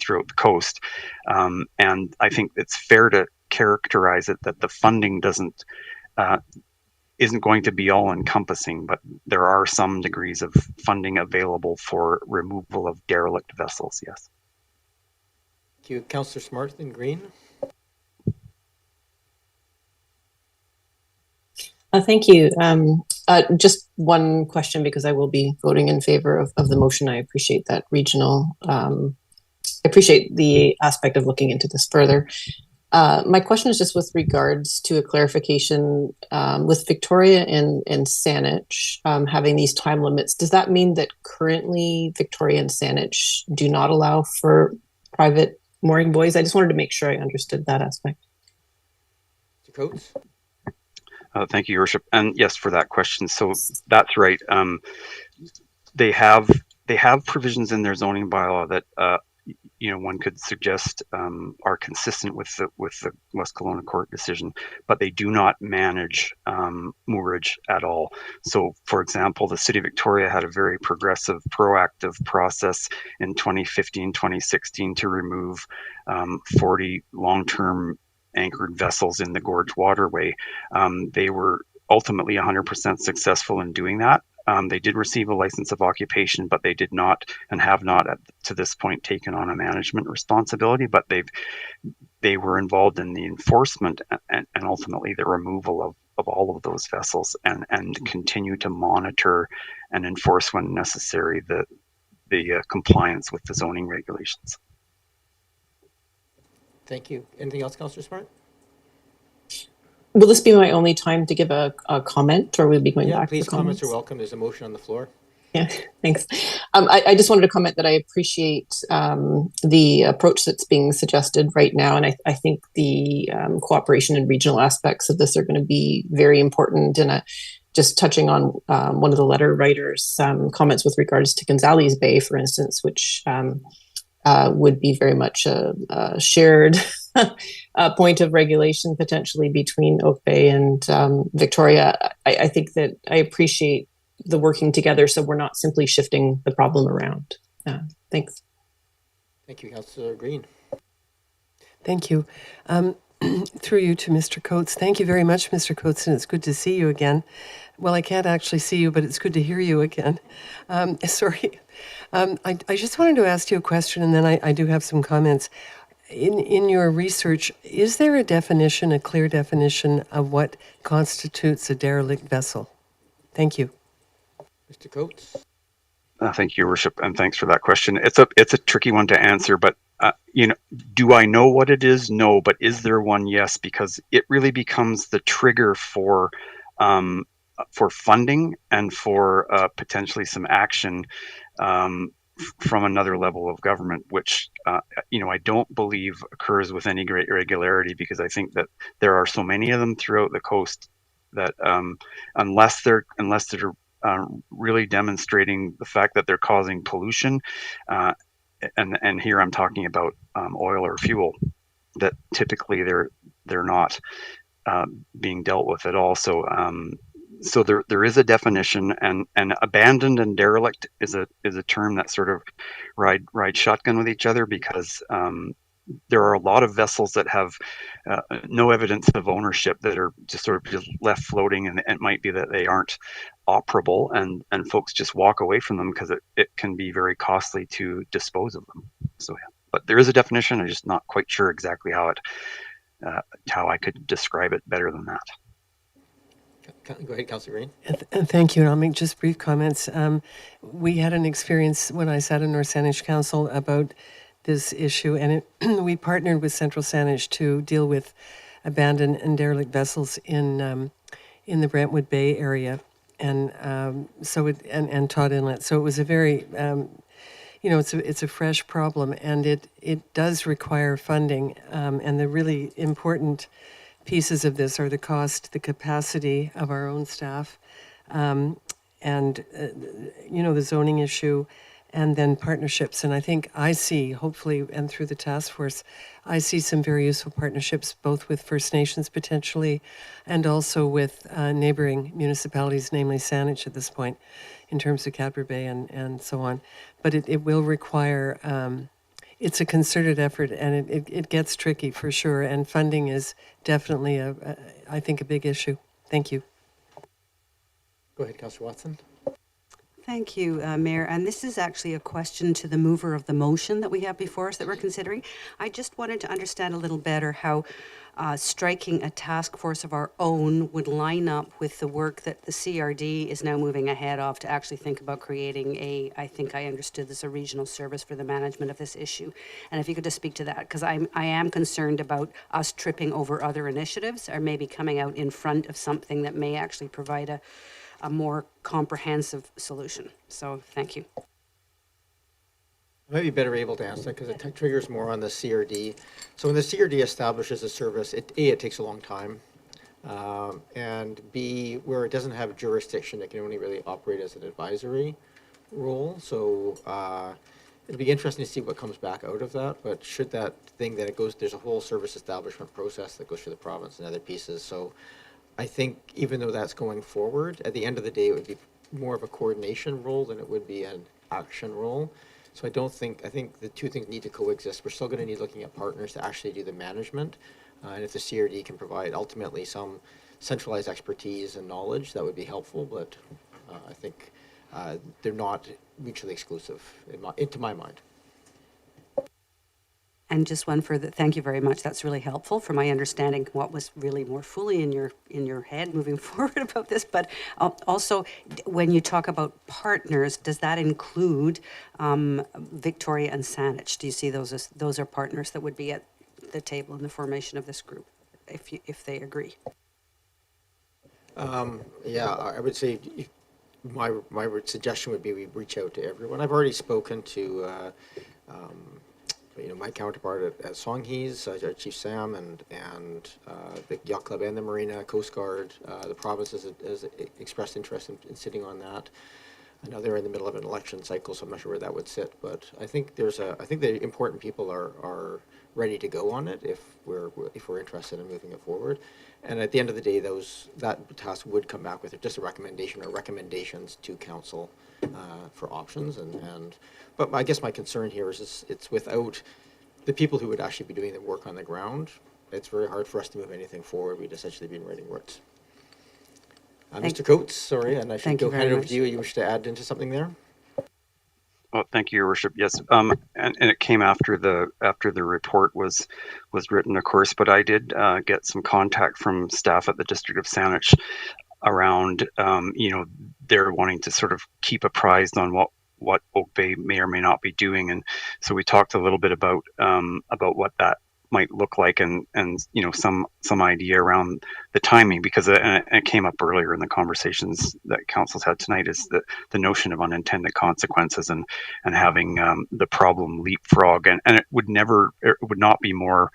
throughout the coast. And I think it's fair to characterize it that the funding isn't going to be all encompassing, but there are some degrees of funding available for removal of derelict vessels, yes. Thank you. Councillor Smart, then Green. Thank you. Just one question, because I will be voting in favor of the motion. I appreciate that regional, appreciate the aspect of looking into this further. My question is just with regards to a clarification with Victoria and Saanich having these time limits. Does that mean that currently Victoria and Saanich do not allow for private mooring buoys? I just wanted to make sure I understood that aspect. Mr. Coates? Thank you, Your Worship. And yes, for that question. So that's right. They have provisions in their zoning bylaw that one could suggest are consistent with the West Kelowna Court decision, but they do not manage moorage at all. So, for example, the City of Victoria had a very progressive, proactive process in 2015, 2016 to remove 40 long-term anchored vessels in the Gorge Waterway. They were ultimately 100% successful in doing that. They did receive a license of occupation, but they did not and have not to this point taken on a management responsibility, but they were involved in the enforcement and ultimately the removal of all of those vessels and continue to monitor and enforce when necessary the compliance with the zoning regulations. Thank you. Anything else, Councillor Smart? Will this be my only time to give a comment, or will we be going back Please, for comments? comments are welcome. There's a motion on the floor. Yeah, thanks. I just wanted to comment that I appreciate the approach that's being suggested right now, and I think the cooperation and regional aspects of this are going to be very important. And just touching on one of the letter writers' comments with regards to Gonzales Bay, for instance, which would be very much a shared point of regulation potentially between Oak Bay and Victoria. I think that I appreciate the working together, so we're not simply shifting the problem around. Thanks. Thank you, Councillor Green. Thank you. Through you to Mr. Coates. Thank you very much, Mr. Coates, and it's good to see you again. Well, I can't actually see you, but it's good to hear you again. Sorry. I just wanted to ask you a question, and then I do have some comments. In your research, is there a definition, a clear definition of what constitutes a derelict vessel? Thank you. Mr. Coates? Thank you, Your Worship, and thanks for that question. It's a tricky one to answer, but do I know what it is? No, but is there one? Yes, because it really becomes the trigger for funding and for potentially some action from another level of government, which I don't believe occurs with any great regularity, because I think that there are so many of them throughout the coast that unless they're really demonstrating the fact that they're causing pollution, and here I'm talking about oil or fuel, that typically they're not being dealt with at all. So there is a definition, and abandoned and derelict is a term that sort of ride shotgun with each other, because there are a lot of vessels that have no evidence of ownership that are just sort of just left floating, and it might be that they aren't operable, and folks just walk away from them because it can be very costly to dispose of them. So yeah, but there is a definition. I'm just not quite sure exactly how I could describe it better than that. Go ahead, Councillor Green. And thank you. And I'll make just brief comments. We had an experience when I sat in North Saanich Council about this issue, and we partnered with Central Saanich to deal with abandoned and derelict vessels in the Brentwood Bay area, and and Todd Inlet. So it was a very it's a fresh problem, and it does require funding, and the really important pieces of this are the cost, the capacity of our own staff, and the zoning issue, and then partnerships. And I think I see, hopefully, and through the task force, I see some very useful partnerships, both with First Nations potentially, and also with neighboring municipalities, namely Saanich at this point, in terms of Cadbury Bay and so on. But it will require it's a concerted effort, and it gets tricky for sure. And funding is definitely I think, a big issue. Thank you. Go ahead, Councillor Watson. Thank you, Mayor. And this is actually a question to the mover of the motion that we have before us that we're considering. I just wanted to understand a little better how striking a task force of our own would line up with the work that the CRD is now moving ahead of to actually think about creating I think I understood this, a regional service for the management of this issue. And if you could just speak to that, because I am concerned about us tripping over other initiatives or maybe coming out in front of something that may actually provide a more comprehensive solution. So thank you. I might be better able to answer that because it triggers more on the CRD. So when the CRD establishes a service, it takes a long time. And B, where it doesn't have jurisdiction, it can only really operate as an advisory role. So it'll be interesting to see what comes back out of that. But should that thing that it goes, there's a whole service establishment process that goes through the province and other pieces. So I think even though that's going forward, at the end of the day, it would be more of a coordination role than it would be an action role. So I think the two things need to coexist. We're still going to need looking at partners to actually do the management. And if the CRD can provide ultimately some centralized expertise and knowledge, that would be helpful. But I think they're not mutually exclusive, to my mind. And just one further, thank you very much. That's really helpful for my understanding what was really more fully in your head moving forward about this. But also, when you talk about partners, does that include Victoria and Saanich? Do you see those are partners that would be at the table in the formation of this group, if they agree? Yeah, I would say my suggestion would be we reach out to everyone. I've already spoken to my counterpart at Songhees, our Chief Sam, and the Yacht Club and the Marina, Coast Guard. The province has expressed interest in sitting on that. I know they're in the middle of an election cycle, so I'm not sure where that would sit. But I think I think the important people are ready to go on it if we're interested in moving it forward. And at the end of the day, that task would come back with just a recommendation or recommendations to council for options. But I guess my concern here is it's without the people who would actually be doing the work on the ground. It's very hard for us to move anything forward. We'd essentially be writing words. Mr. Coates, sorry, and I should go hand it over to you. You wish to add into something there? Oh, thank you, Your Worship. Yes, and it came after the report was written, of course. But I did get some contact from staff at the District of Saanich around, they're wanting to sort of keep apprised on what Oak Bay may or may not be doing, and so we talked a little bit about what that might look like, and some idea around the timing, because it came up earlier in the conversations that council's had tonight, is the notion of unintended consequences and having the problem leapfrog, and it would not be more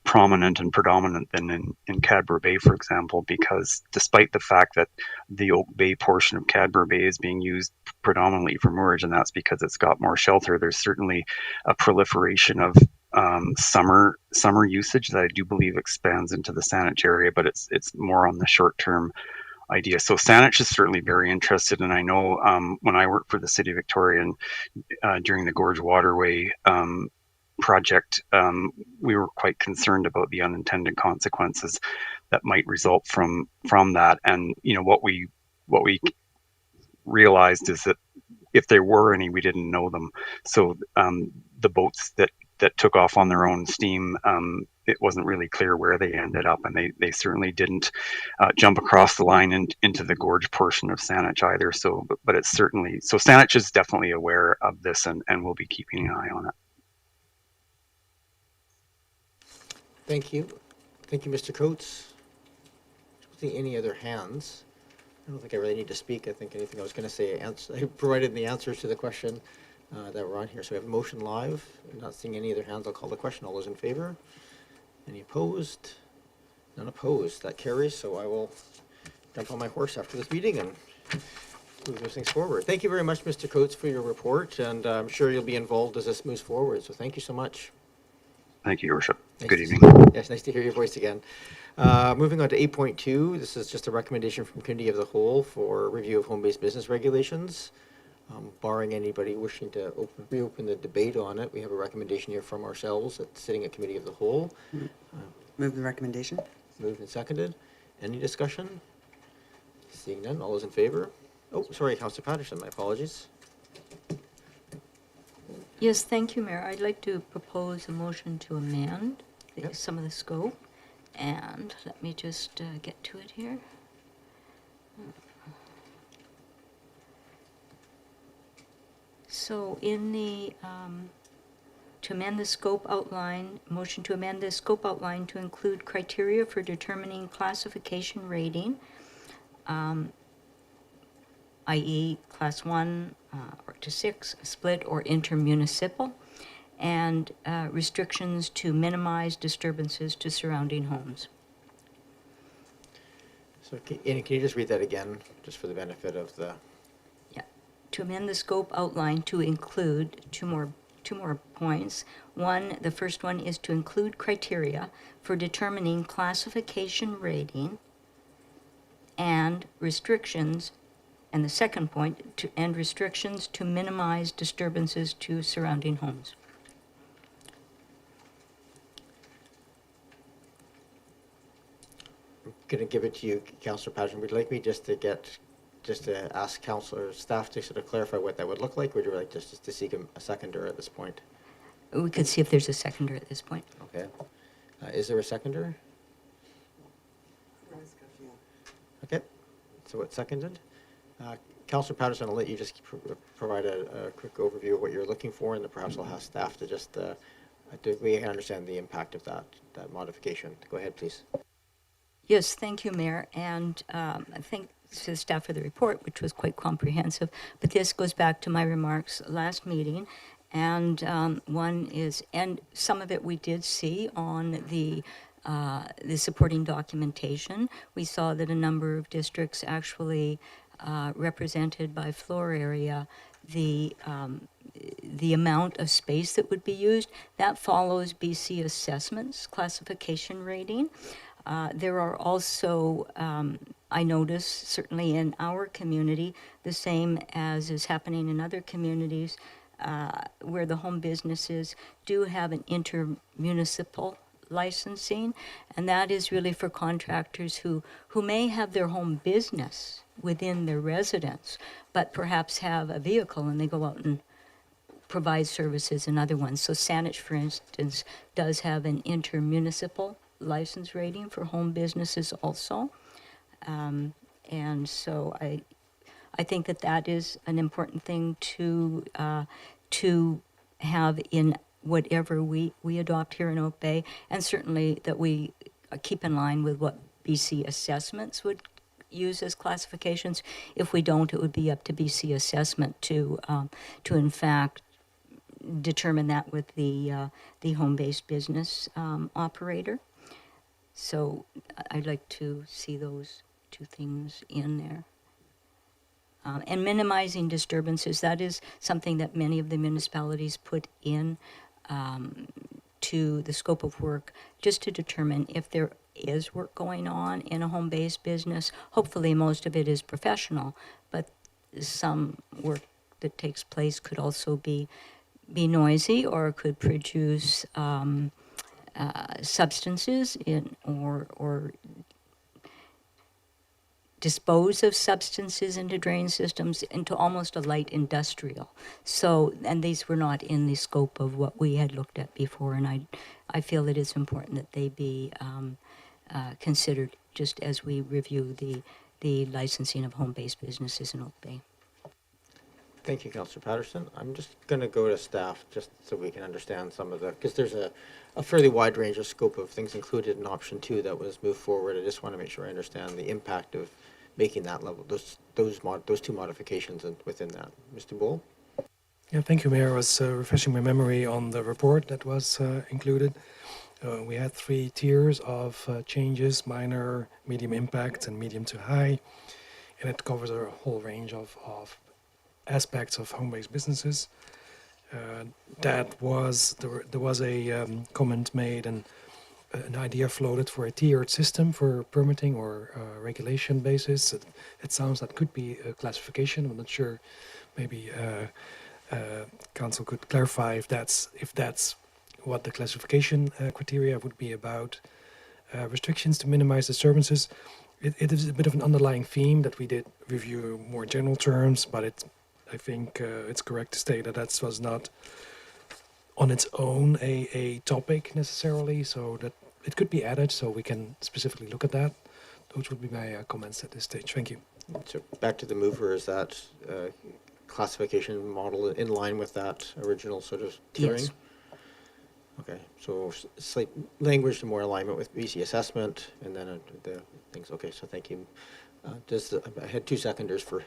prominent and predominant than in Cadbury Bay, for example, because despite the fact that the Oak Bay portion of Cadbury Bay is being used predominantly for moorage, and that's because it's got more shelter, there's certainly a proliferation of summer usage that I do believe expands into the Saanich area, but it's more on the short term idea. So Saanich is certainly very interested, and I know when I worked for the City of Victoria and during the Gorge Waterway project, we were quite concerned about the unintended consequences that might result from that. And what we realized is that if there were any, we didn't know them. So the boats that took off on their own steam, it wasn't really clear where they ended up, and they certainly didn't jump across the line into the gorge portion of Saanich either. So, but it's certainly, so Saanich is definitely aware of this, and we'll be keeping an eye on it. Thank you. Thank you, Mr. Coates. I don't see any other hands. I don't think I really need to speak. I think anything I was going to say, I provided the answers to the question that were on here. So we have a motion live. I'm not seeing any other hands. I'll call the question. All those in favor? Any opposed? None opposed. That carries. So I will jump on my horse after this meeting and move those things forward. Thank you very much, Mr. Coates, for your report. And I'm sure you'll be involved as this moves forward. So thank you so much. Thank you, Your Worship. Good evening. Yes, nice to hear your voice again. Moving on to 8.2, this is just a recommendation from Committee of the Whole for review of home-based business regulations. Barring anybody wishing to reopen the debate on it, we have a recommendation here from ourselves at sitting at Committee of the Whole. Move the recommendation. Moved and seconded. Any discussion? Seeing none, all those in favor? Oh, sorry, Councillor Patterson, my apologies. Yes, thank you, Mayor. I'd like to propose a motion to amend some of the scope. And let me just get to it here. So in the, to amend the scope outline, motion to amend the scope outline to include criteria for determining classification rating, i.e. Class 1 or to 6, split or intermunicipal, and restrictions to minimize disturbances to surrounding homes. So Annie, can you just read that again, just for the benefit of the... To amend the scope outline to include two more points. One, the first one is to include criteria for determining classification rating and restrictions, and the second point, to end restrictions to minimize disturbances to surrounding homes. I'm going to give it to you, Councillor Patterson. Would you like me just to ask councillor staff to sort of clarify what that would look like, or would you like just to seek a seconder at this point? We could see if there's a seconder at this point. Okay. Is there a seconder? Okay. So it's seconded. Councillor Patterson, I'll let you just provide a quick overview of what you're looking for, and then perhaps I'll have staff to just we understand the impact of that modification. Go ahead, please. Yes, thank you, Mayor, and thanks to the staff for the report, which was quite comprehensive. But this goes back to my remarks last meeting, and one is, and some of it we did see on the supporting documentation. We saw that a number of districts actually represented by floor area, the amount of space that would be used. That follows BC assessments classification rating. There are also, I notice, certainly in our community, the same as is happening in other communities, where the home businesses do have an intermunicipal licensing, and that is really for contractors who may have their home business within their residence, but perhaps have a vehicle and they go out and provide services in other ones. So Saanich, for instance, does have an intermunicipal license rating for home businesses also. And so I think that is an important thing to have in whatever we adopt here in Oak Bay, and certainly that we keep in line with what BC assessments would use as classifications. If we don't, it would be up to BC assessment to in fact determine that with the home-based business operator. So I'd like to see those two things in there. And minimizing disturbances, that is something that many of the municipalities put in to the scope of work, just to determine if there is work going on in a home-based business. Hopefully most of it is professional, but some work that takes place could also be noisy or could produce substances in or dispose of substances into drain systems, into almost a light industrial. So, and these were not in the scope of what we had looked at before, and I feel it is important that they be considered just as we review the licensing of home-based businesses in Oak Bay. Thank you, Councillor Patterson. I'm just going to go to staff just so we can understand some of the, because there's a fairly wide range of scope of things included in option 2 that was moved forward. I just want to make sure I understand the impact of making that level, those two modifications within that. Mr. Bull? Yeah, thank you, Mayor. I was refreshing my memory on the report that was included. We had 3 tiers of changes: minor, medium impact, and medium to high. And it covers a whole range of aspects of home-based businesses. There was a comment made, and an idea floated for a tiered system for permitting or regulation basis. It sounds that could be a classification. I'm not sure. Maybe council could clarify if that's what the classification criteria would be about. Restrictions to minimize disturbances. It is a bit of an underlying theme that we did review more general terms, but I think it's correct to state that that was not on its own a topic necessarily, so that it could be added so we can specifically look at that. Those would be my comments at this stage. Thank you. So back to the mover, is that classification model in line with that original sort of tiering? Yes. Okay, so slight language to more alignment with BC assessment, and then the things. Okay, so thank you. I had 2 seconders for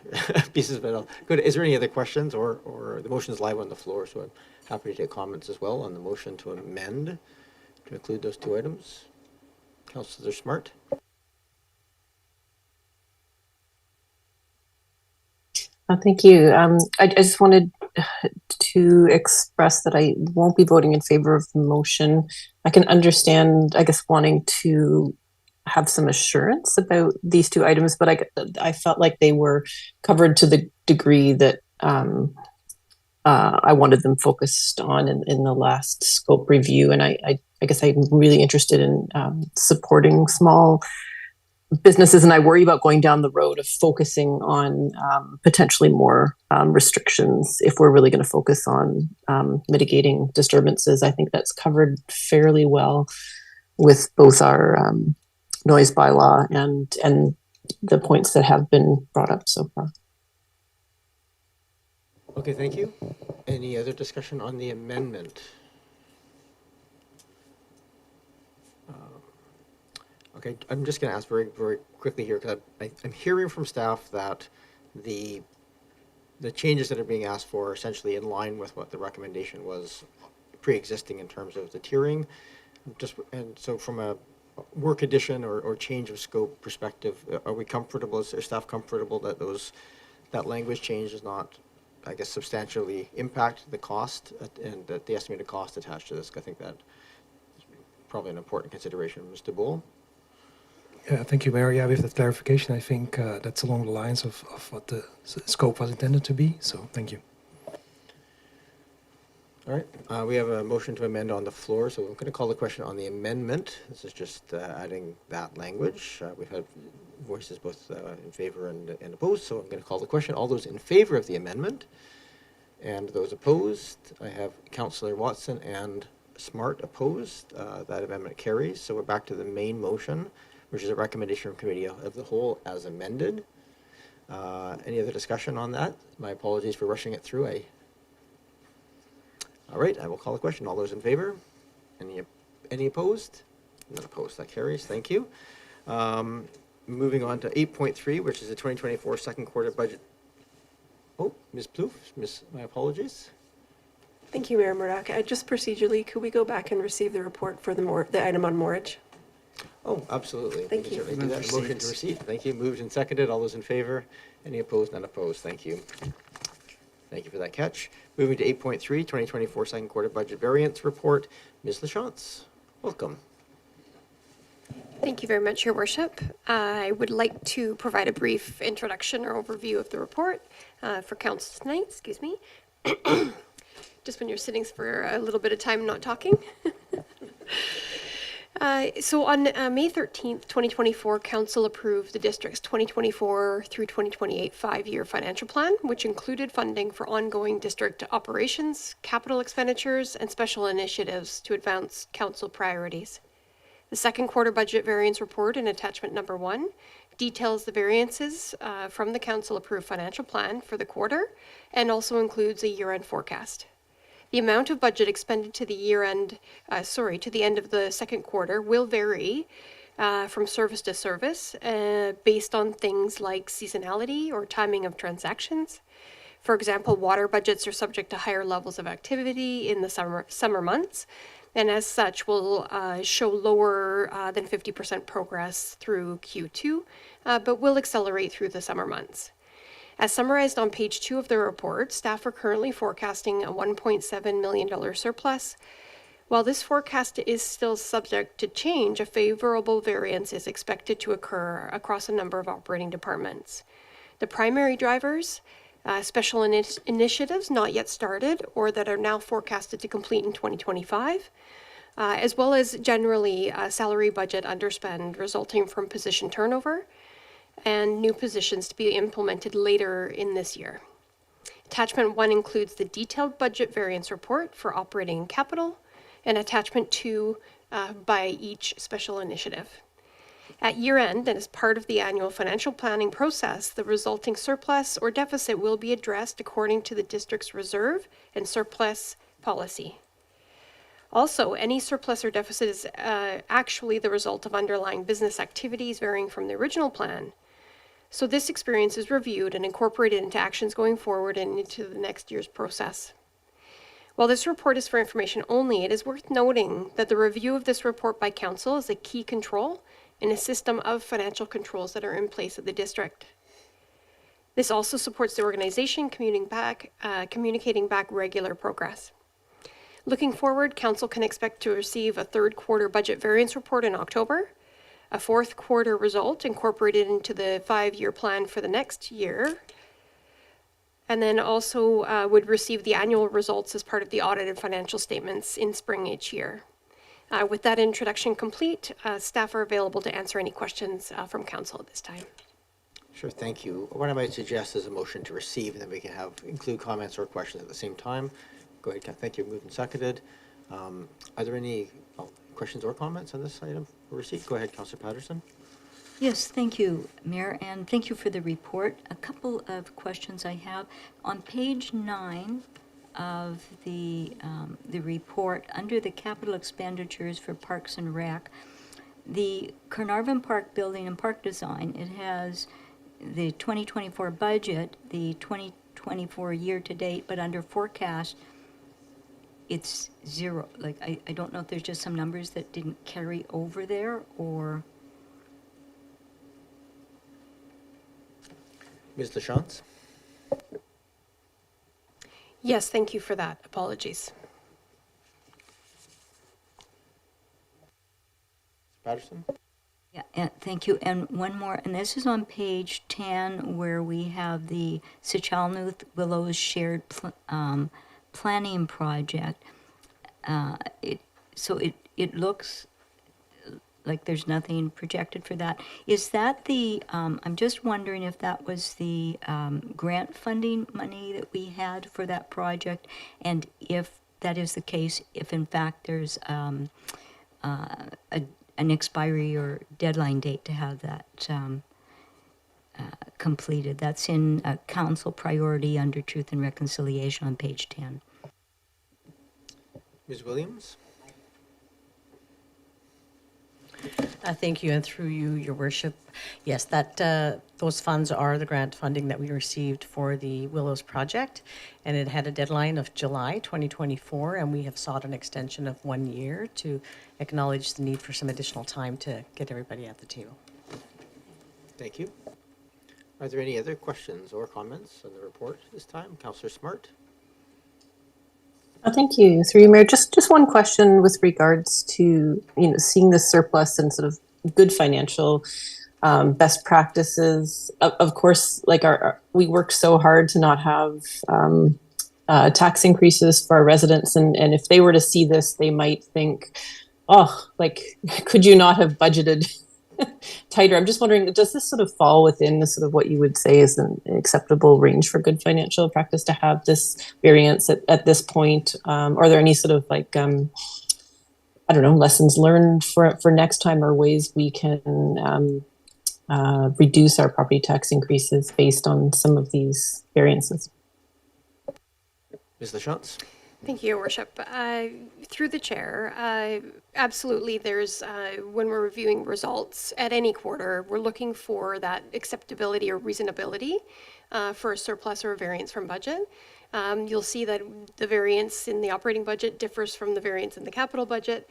pieces, but good. Is there any other questions, or the motion is live on the floor, so I'm happy to take comments as well on the motion to amend to include those 2 items. Councillor Smart. Thank you. I just wanted to express that I won't be voting in favor of the motion. I can understand, I guess, wanting to have some assurance about these 2 items, but I felt like they were covered to the degree that I wanted them focused on in the last scope review. And I guess I'm really interested in supporting small businesses, and I worry about going down the road of focusing on potentially more restrictions if we're really going to focus on mitigating disturbances. I think that's covered fairly well with both our noise bylaw and the points that have been brought up so far. Okay, thank you. Any other discussion on the amendment? Okay, I'm just going to ask very, very quickly here, because I'm hearing from staff that the changes that are being asked for are essentially in line with what the recommendation was pre-existing in terms of the tiering. And so from a work addition or change of scope perspective, are we comfortable, is staff comfortable that that language change does not, I guess, substantially impact the cost and that the estimated cost attached to this? I think that is probably an important consideration. Mr. Bull? Yeah, thank you, Mayor. Yeah, with that clarification, I think that's along the lines of what the scope was intended to be. So thank you. All right, we have a motion to amend on the floor, so I'm going to call the question on the amendment. This is just adding that language. We've had voices both in favor and opposed, so I'm going to call the question. All those in favor of the amendment and those opposed, I have Councillor Watson and Smart opposed. That amendment carries. So we're back to the main motion, which is a recommendation from Committee of the Whole as amended. Any other discussion on that? My apologies for rushing it through. All right, I will call the question. All those in favor? Any opposed? None opposed. That carries. Thank you. Moving on to 8.3, which is the 2024 second quarter budget. Oh, Ms. Plouffe, my apologies. Thank you, Mayor Murdoch. Just procedurally, could we go back and receive the report for the item on moorage? Oh, absolutely. Thank We can you. certainly do that. Motion to receive. Thank you. Moved and seconded. All those in favor? Any opposed? None opposed. Thank you. Thank you for that catch. Moving to 8.3, 2024 second quarter budget variance report. Ms. Lachance, welcome. Thank you very much, Your Worship. I would like to provide a brief introduction or overview of the report for Council tonight. Excuse me. Just when you're sitting for a little bit of time not talking. So on May 13th, 2024, Council approved the District's 2024 through 2028 5-year financial plan, which included funding for ongoing district operations, capital expenditures, and special initiatives to advance Council priorities. The second quarter budget variance report in attachment number 1 details the variances from the Council approved financial plan for the quarter and also includes a year-end forecast. The amount of budget expended to the to the end of the second quarter will vary from service to service based on things like seasonality or timing of transactions. For example, water budgets are subject to higher levels of activity in the summer months, and as such will show lower than 50% progress through Q2, but will accelerate through the summer months. As summarized on page 2 of the report, staff are currently forecasting a $1.7 million surplus, While this forecast is still subject to change, a favorable variance is expected to occur across a number of operating departments. The primary drivers, special initiatives not yet started or that are now forecasted to complete in 2025, as well as generally salary budget underspend resulting from position turnover and new positions to be implemented later in this year. Attachment 1 includes the detailed budget variance report for operating and capital, and Attachment 2 by each special initiative. At year end, and as part of the annual financial planning process, the resulting surplus or deficit will be addressed according to the district's reserve and surplus policy. Also, any surplus or deficit is actually the result of underlying business activities varying from the original plan. So this experience is reviewed and incorporated into actions going forward and into the next year's process. While this report is for information only, it is worth noting that the review of this report by council is a key control in a system of financial controls that are in place at the district. This also supports the organization communicating back regular progress. Looking forward, council can expect to receive a third quarter budget variance report in October, a fourth quarter result incorporated into the 5-year plan for the next year, and then also would receive the annual results as part of the audited financial statements in spring each year. With that introduction complete, staff are available to answer any questions from council at this time. Sure, thank you. What I might suggest is a motion to receive, and then we can include comments or questions at the same time. Go ahead, Ken. Thank you. Moved and seconded. Are there any questions or comments on this item for receipt? Go ahead, Councillor Patterson. Yes, thank you, Mayor, and thank you for the report. A couple of questions I have. On page 9 of the report, under the capital expenditures for Parks and Rec, the Carnarvon Park Building and Park Design, it has the 2024 budget, the 2024 year-to-date, but under forecast, it's zero. Like, I don't know if there's just some numbers that didn't carry over there, or... Ms. Lachance? Yes, thank you for that. Apologies. Patterson? Yeah, and thank you. And one more, and this is on page 10, where we have the Sichalnuth Willows Shared Planning Project. It looks like there's nothing projected for that. Is that the, I'm just wondering if that was the grant funding money that we had for that project, and if that is the case, if in fact there's an expiry or deadline date to have that completed. That's in council priority under Truth and Reconciliation on page 10. Ms. Williams? Thank you, and through you, Your Worship. Yes, that those funds are the grant funding that we received for the Willows project, and it had a deadline of July 2024, and we have sought an extension of 1 year to acknowledge the need for some additional time to get everybody at the table. Thank you. Are there any other questions or comments on the report this time? Councillor Smart? Thank you, through you, Mayor. Just one question with regards to seeing the surplus and sort of good financial best practices. Of course, like we work so hard to not have tax increases for our residents, and if they were to see this, they might think, oh, like, could you not have budgeted tighter? I'm just wondering, does this sort of fall within the sort of what you would say is an acceptable range for good financial practice to have this variance at this point? Are there any sort of like, I don't know, lessons learned for next time, or ways we can reduce our property tax increases based on some of these variances? Ms. Lachance? Thank you, Your Worship. Through the chair, absolutely, there's, when we're reviewing results at any quarter, we're looking for that acceptability or reasonability for a surplus or a variance from budget. You'll see that the variance in the operating budget differs from the variance in the capital budget.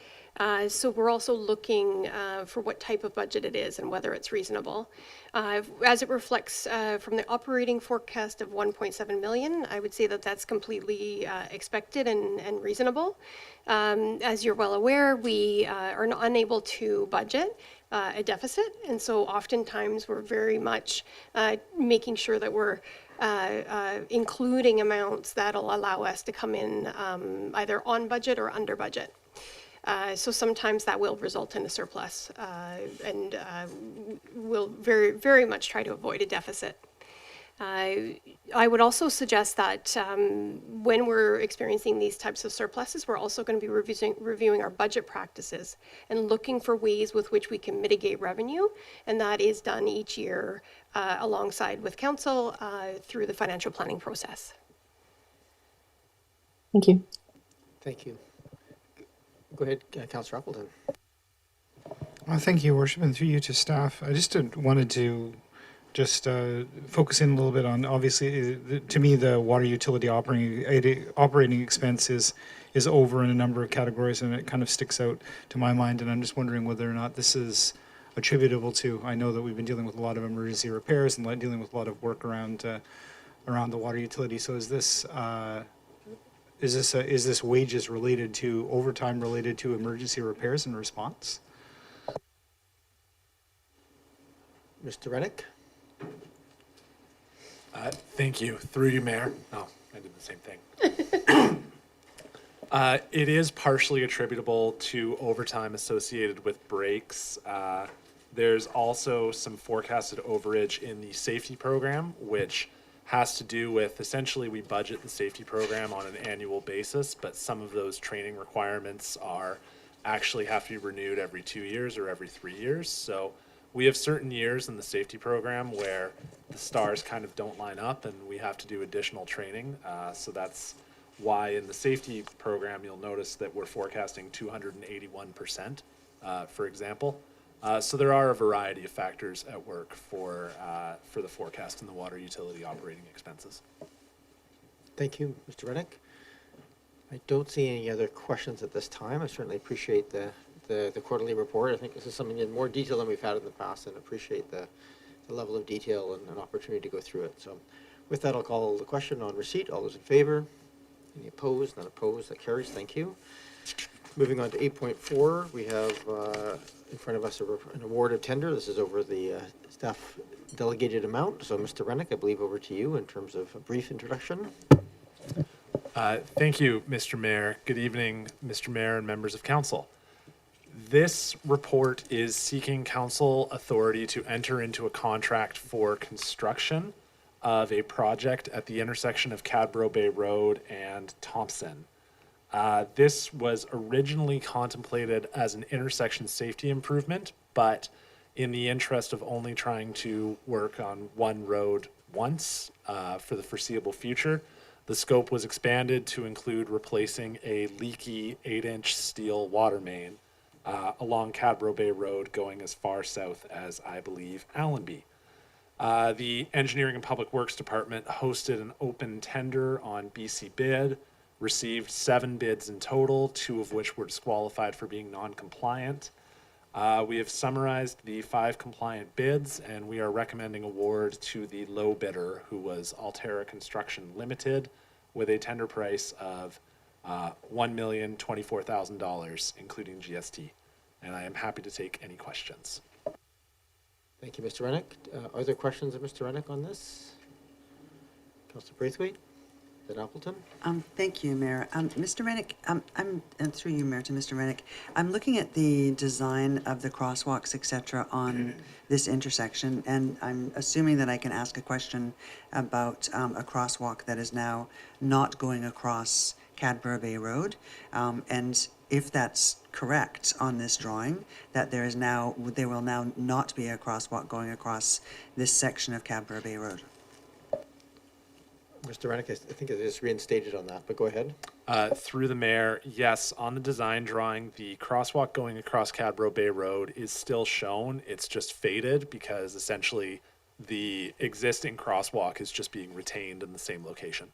So we're also looking for what type of budget it is and whether it's reasonable. As it reflects from the operating forecast of 1.7 million, I would say that that's completely expected and reasonable. As you're well aware, we are unable to budget a deficit, and so oftentimes we're very much making sure that we're including amounts that'll allow us to come in either on budget or under budget. So sometimes that will result in a surplus, and we'll very much try to avoid a deficit. I would also suggest that when we're experiencing these types of surpluses, we're also going to be reviewing our budget practices and looking for ways with which we can mitigate revenue, and that is done each year alongside with council through the financial planning process. Thank you. Thank you. Go ahead, Councillor Appleton. Thank you, Your Worship, and through you to staff. I just wanted to just focus in a little bit on, obviously, to me, the water utility operating expense is over in a number of categories, and it kind of sticks out to my mind, and I'm just wondering whether or not this is attributable to, I know that we've been dealing with a lot of emergency repairs and dealing with a lot of work around the water utility, so is this wages related to, overtime related to emergency repairs and response? Mr. Rennick? Thank you. Through you, Mayor. Oh, I did the same thing. It is partially attributable to overtime associated with breaks. There's also some forecasted overage in the safety program, which has to do with, essentially, we budget the safety program on an annual basis, but some of those training requirements actually have to be renewed every 2 years or every 3 years. So we have certain years in the safety program where the stars kind of don't line up and we have to do additional training. So that's why in the safety program, you'll notice that we're forecasting 281%, for example. So there are a variety of factors at work for the forecast in the water utility operating expenses. Thank you, Mr. Rennick. I don't see any other questions at this time. I certainly appreciate the quarterly report. I think this is something in more detail than we've had in the past, and appreciate the level of detail and an opportunity to go through it. So with that, I'll call the question on receipt. All those in favor? Any opposed? None opposed. That carries. Thank you. Moving on to 8.4, we have in front of us an award of tender. This is over the staff delegated amount. So Mr. Rennick, I believe over to you in terms of a brief introduction. Thank you, Mr. Mayor. Good evening, Mr. Mayor and members of council. This report is seeking council authority to enter into a contract for construction of a project at the intersection of Cadbro Bay Road and Thompson. This was originally contemplated as an intersection safety improvement, but in the interest of only trying to work on one road once for the foreseeable future, the scope was expanded to include replacing a leaky 8-inch steel water main along Cadbro Bay Road going as far south as, I believe, Allenby. The Engineering and Public Works Department hosted an open tender on BC Bid, received 7 bids in total, 2 of which were disqualified for being non-compliant. We have summarized the 5 compliant bids, and we are recommending award to the low bidder, who was Altera Construction Limited, with a tender price of $1,024,000, including GST. And I am happy to take any questions. Thank you, Mr. Rennick. Are there questions of Mr. Rennick on this? Councillor Braithwaite, then Appleton. Thank you, Mayor. Mr. Rennick, and through you, Mayor, to Mr. Rennick, I'm looking at the design of the crosswalks, etc., on this intersection, and I'm assuming that I can ask a question about a crosswalk that is now not going across Cadbro Bay Road, and if that's correct on this drawing, that there will now not be a crosswalk going across this section of Cadbro Bay Road. Mr. Rennick, I think it is reinstated on that, but go ahead. Through the mayor, yes, on the design drawing, the crosswalk going across Cadbro Bay Road is still shown. It's just faded because essentially the existing crosswalk is just being retained in the same location.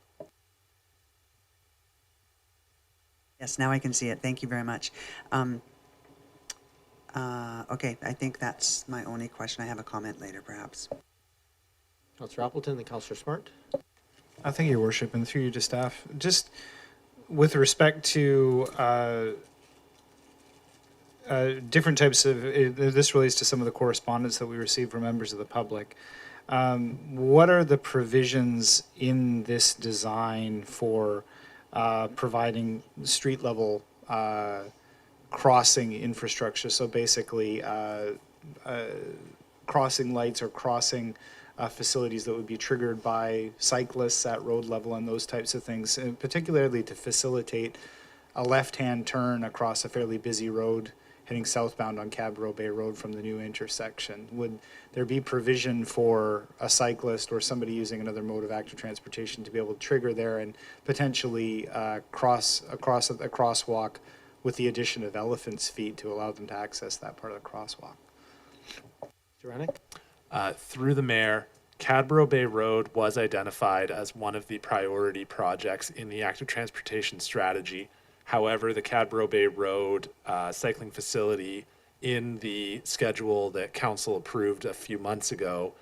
Yes, now I can see it. Thank you very much. Okay, I think that's my only question. I have a comment later, perhaps. Councillor Appleton, then Councillor Smart. Thank you, Your Worship, and through you to staff. Just with respect to different types of, this relates to some of the correspondence that we received from members of the public. What are the provisions in this design for providing street level crossing infrastructure? So basically crossing lights or crossing facilities that would be triggered by cyclists at road level and those types of things, and particularly to facilitate a left-hand turn across a fairly busy road heading southbound on Cadboro Bay Road from the new intersection. Would there be provision for a cyclist or somebody using another mode of active transportation to be able to trigger there and potentially cross across a crosswalk with the addition of elephant's feet to allow them to access that part of the crosswalk? Mr. Rennick? Through the mayor, Cadboro Bay Road was identified as one of the priority projects in the active transportation strategy. However, the Cadboro Bay Road cycling facility in the schedule that council approved a few months ago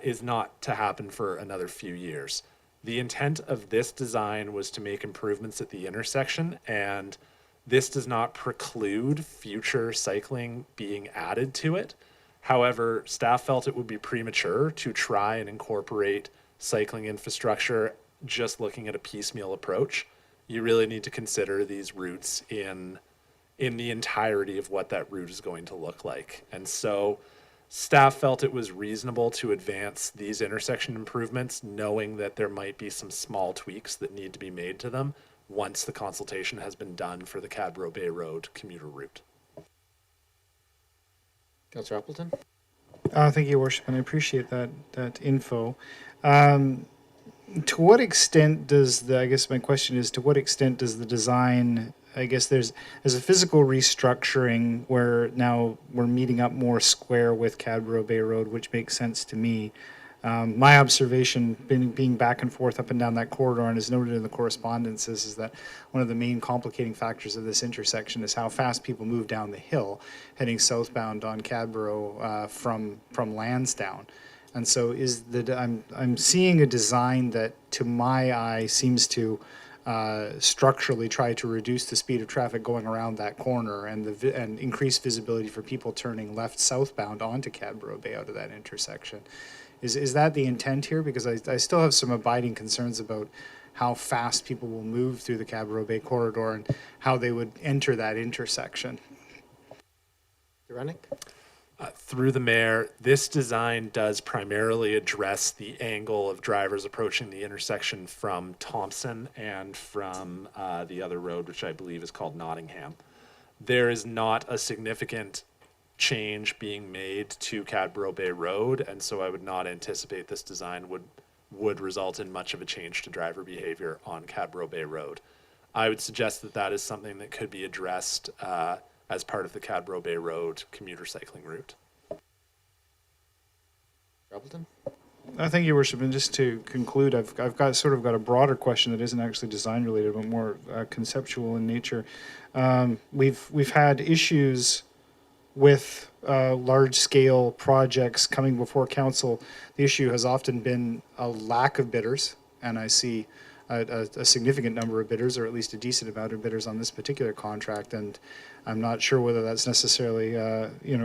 is not to happen for another few years. The intent of this design was to make improvements at the intersection, and this does not preclude future cycling being added to it. However, staff felt it would be premature to try and incorporate cycling infrastructure just looking at a piecemeal approach. You really need to consider these routes in the entirety of what that route is going to look like. And so staff felt it was reasonable to advance these intersection improvements, knowing that there might be some small tweaks that need to be made to them once the consultation has been done for the Cadboro Bay Road commuter route. Councillor Appleton? Thank you, Your Worship, and I appreciate that info. To what extent does the, I guess my question is, to what extent does the design, I guess there's a physical restructuring where now we're meeting up more square with Cadboro Bay Road, which makes sense to me. My observation, being back and forth up and down that corridor, and as noted in the correspondences, is that one of the main complicating factors of this intersection is how fast people move down the hill, heading southbound on Cadboro from Lansdowne. And so I'm seeing a design that, to my eye, seems to structurally try to reduce the speed of traffic going around that corner and increase visibility for people turning left southbound onto Cadboro Bay out of that intersection. Is that the intent here? Because I still have some abiding concerns about how fast people will move through the Cadboro Bay corridor and how they would enter that intersection. Mr. Rennick? Through the mayor, this design does primarily address the angle of drivers approaching the intersection from Thompson and from the other road, which I believe is called Nottingham. There is not a significant change being made to Cadboro Bay Road, and so I would not anticipate this design would result in much of a change to driver behavior on Cadboro Bay Road. I would suggest that is something that could be addressed as part of the Cadboro Bay Road commuter cycling route. Appleton? Thank you, Your Worship. And just to conclude, I've got a broader question that isn't actually design related, but more conceptual in nature. We've had issues with large-scale projects coming before council. The issue has often been a lack of bidders, and I see a significant number of bidders, or at least a decent amount of bidders on this particular contract, and I'm not sure whether that's necessarily,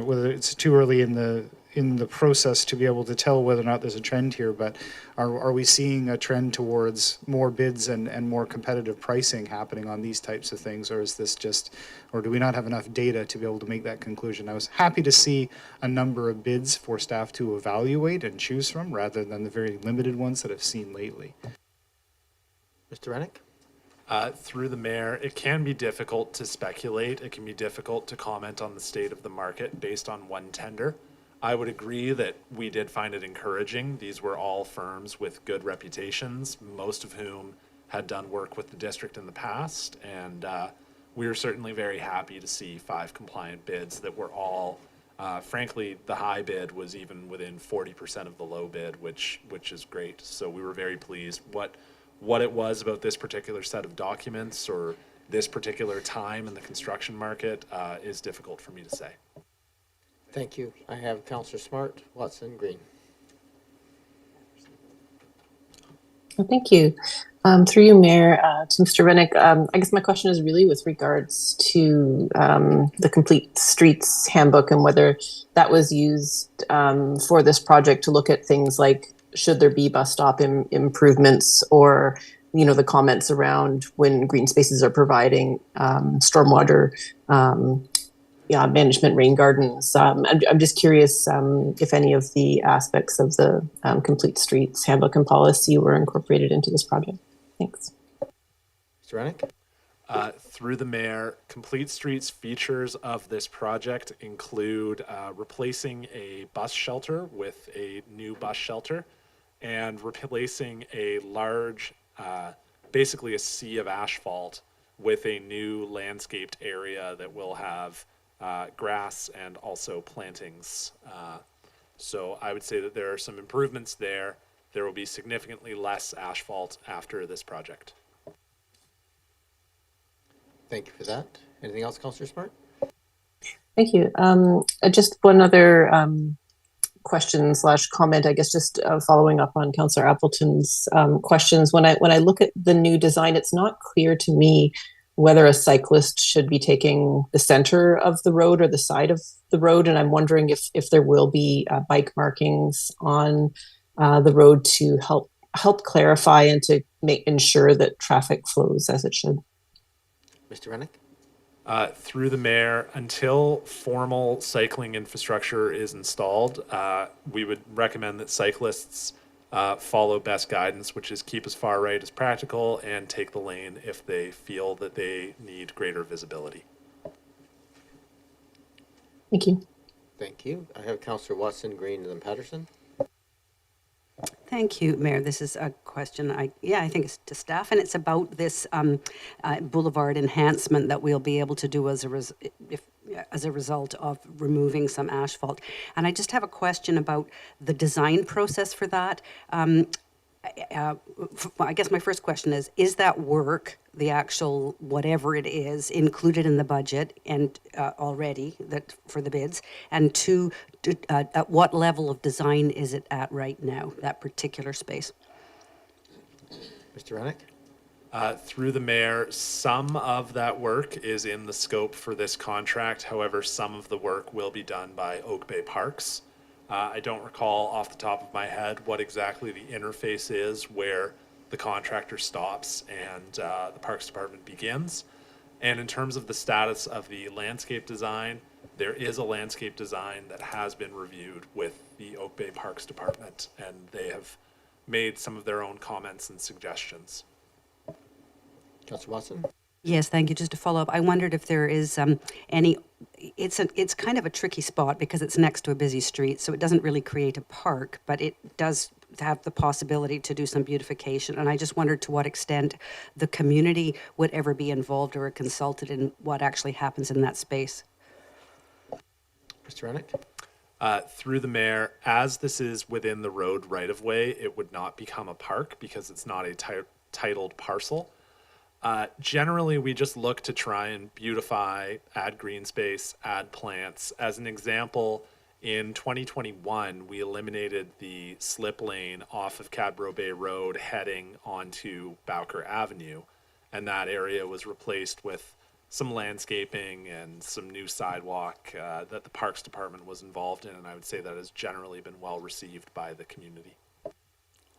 whether it's too early in the process to be able to tell whether or not there's a trend here, but are we seeing a trend towards more bids and more competitive pricing happening on these types of things, or is this just, or do we not have enough data to be able to make that conclusion? I was happy to see a number of bids for staff to evaluate and choose from, rather than the very limited ones that I've seen lately. Mr. Rennick? Through the mayor, it can be difficult to speculate. It can be difficult to comment on the state of the market based on one tender. I would agree that we did find it encouraging. These were all firms with good reputations, most of whom had done work with the district in the past, and we were certainly very happy to see 5 compliant bids that were all, frankly, the high bid was even within 40% of the low bid, which is great. So we were very pleased. What it was about this particular set of documents or this particular time in the construction market is difficult for me to say. Thank you. I have Councillor Smart, Watson, Green. Well, thank you. Through you, Mayor, to Mr. Rennick, I guess my question is really with regards to the Complete Streets Handbook and whether that was used for this project to look at things like should there be bus stop improvements, or the comments around when green spaces are providing stormwater management, rain gardens. I'm just curious if any of the aspects of the Complete Streets Handbook and policy were incorporated into this project. Thanks. Mr. Rennick? Through the mayor, Complete Streets features of this project include replacing a bus shelter with a new bus shelter and replacing a large, basically a sea of asphalt with a new landscaped area that will have grass and also plantings. So I would say that there are some improvements there. There will be significantly less asphalt after this project. Thank you for that. Anything else, Councillor Smart? Thank you. Just one other question / comment, I guess, just following up on Councillor Appleton's questions. When I look at the new design, it's not clear to me whether a cyclist should be taking the center of the road or the side of the road, and I'm wondering if there will be bike markings on the road to help clarify and to ensure that traffic flows as it should. Mr. Rennick? Through the mayor, until formal cycling infrastructure is installed, we would recommend that cyclists follow best guidance, which is keep as far right as practical and take the lane if they feel that they need greater visibility. Thank you. Thank you. I have Councillor Watson, Green, and then Patterson. Thank you, Mayor. This is a question I think it's to staff, and it's about this boulevard enhancement that we'll be able to do as a result of removing some asphalt. And I just have a question about the design process for that. I guess my first question is that work, the actual whatever it is, included in the budget and already that for the bids? And two, at what level of design is it at right now, that particular space? Mr. Rennick? Through the mayor, some of that work is in the scope for this contract. However, some of the work will be done by Oak Bay Parks. I don't recall off the top of my head what exactly the interface is where the contractor stops and the Parks Department begins. And in terms of the status of the landscape design, there is a landscape design that has been reviewed with the Oak Bay Parks Department, and they have made some of their own comments and suggestions. Councillor Watson? Yes, thank you. Just to follow up, I wondered if there is any. It's kind of a tricky spot because it's next to a busy street, so it doesn't really create a park, but it does have the possibility to do some beautification. And I just wondered to what extent the community would ever be involved or consulted in what actually happens in that space. Mr. Rennick? Through the mayor, as this is within the road right-of-way, it would not become a park because it's not a titled parcel. Generally, we just look to try and beautify, add green space, add plants. As an example, in 2021, we eliminated the slip lane off of Cadbro Bay Road heading onto Bowker Avenue, and that area was replaced with some landscaping and some new sidewalk that the Parks Department was involved in, and I would say that has generally been well received by the community.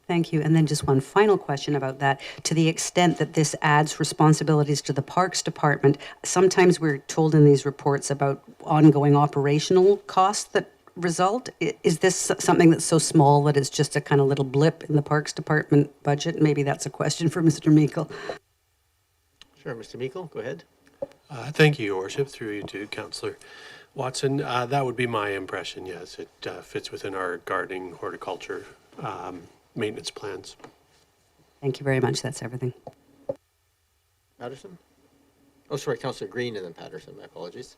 Thank you. And then just one final question about that. To the extent that this adds responsibilities to the Parks Department, sometimes we're told in these reports about ongoing operational costs that result. Is this something that's so small that it's just a kind of little blip in the Parks Department budget? Maybe that's a question for Mr. Meikle. Sure, Mr. Meikle, go ahead. Thank you, Your Worship. Through you too, Councillor Watson. That would be my impression, yes. It fits within our gardening, horticulture, maintenance plans. Thank you very much. That's everything. Patterson? Oh, sorry, Councillor Green and then Patterson. My apologies.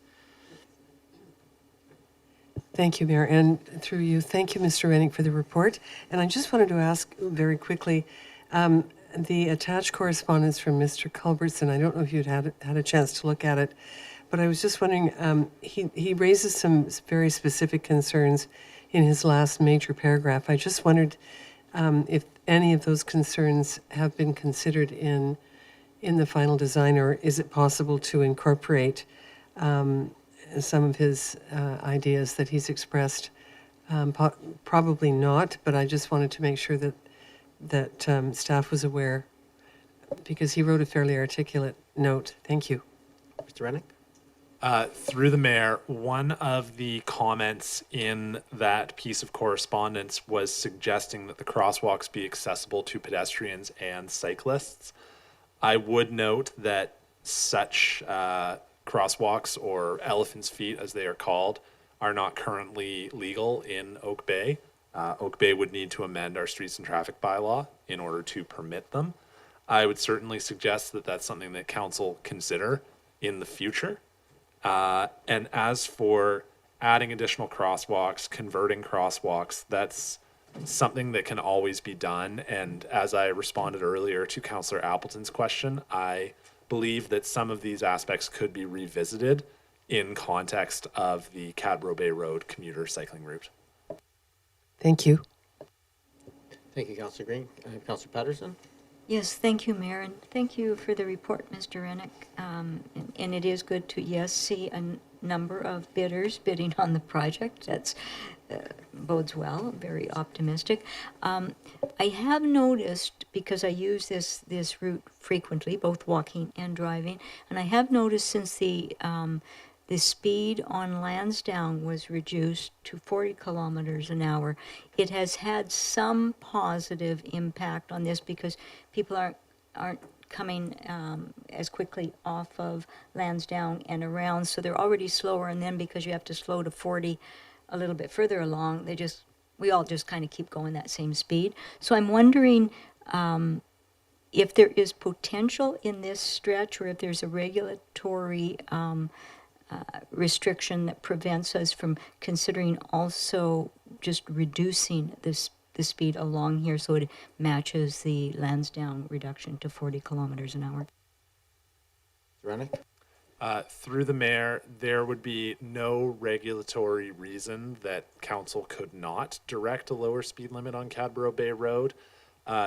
Thank you, Mayor. And through you, thank you, Mr. Rennick, for the report. And I just wanted to ask very quickly, The attached correspondence from Mr. Culbertson, I don't know if you'd had a chance to look at it, but I was just wondering, he raises some very specific concerns in his last major paragraph. I just wondered if any of those concerns have been considered in the final design, or is it possible to incorporate some of his ideas that he's expressed? Probably not, but I just wanted to make sure that staff was aware, because he wrote a fairly articulate note. Thank you. Mr. Rennick? Through the mayor, one of the comments in that piece of correspondence was suggesting that the crosswalks be accessible to pedestrians and cyclists. I would note that such crosswalks, or elephant's feet as they are called, are not currently legal in Oak Bay. Oak Bay would need to amend our streets and traffic bylaw in order to permit them. I would certainly suggest that that's something that council consider in the future. And as for adding additional crosswalks, converting crosswalks, that's something that can always be done. And as I responded earlier to Councillor Appleton's question, I believe that some of these aspects could be revisited in context of the Cadbro Bay Road commuter cycling route. Thank you. Thank you, Councillor Green. Councillor Patterson? Yes, thank you, Mayor, and thank you for the report, Mr. Rennick. And it is good to, yes, see a number of bidders bidding on the project. That's bodes well, very optimistic. I have noticed, because I use this route frequently, both walking and driving, and I have noticed since the speed on Lansdowne was reduced to 40 kilometers an hour, it has had some positive impact on this, because people aren't coming as quickly off of Lansdowne and around, so they're already slower, and then because you have to slow to 40 a little bit further along, we all just kind of keep going that same speed. So I'm wondering if there is potential in this stretch, or if there's a regulatory restriction that prevents us from considering also just reducing the speed along here so it matches the Lansdowne reduction to 40 kilometers an hour. Rennick? Through the mayor, there would be no regulatory reason that council could not direct a lower speed limit on Cadbro Bay Road.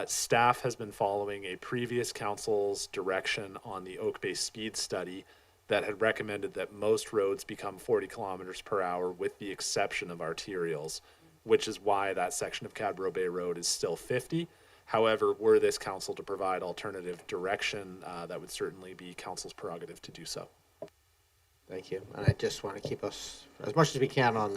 Staff has been following a previous council's direction on the Oak Bay speed study that had recommended that most roads become 40 kilometers per hour with the exception of arterials, which is why that section of Cadbro Bay Road is still 50. However, were this council to provide alternative direction, that would certainly be council's prerogative to do so. Thank you. And I just want to keep us as much as we can on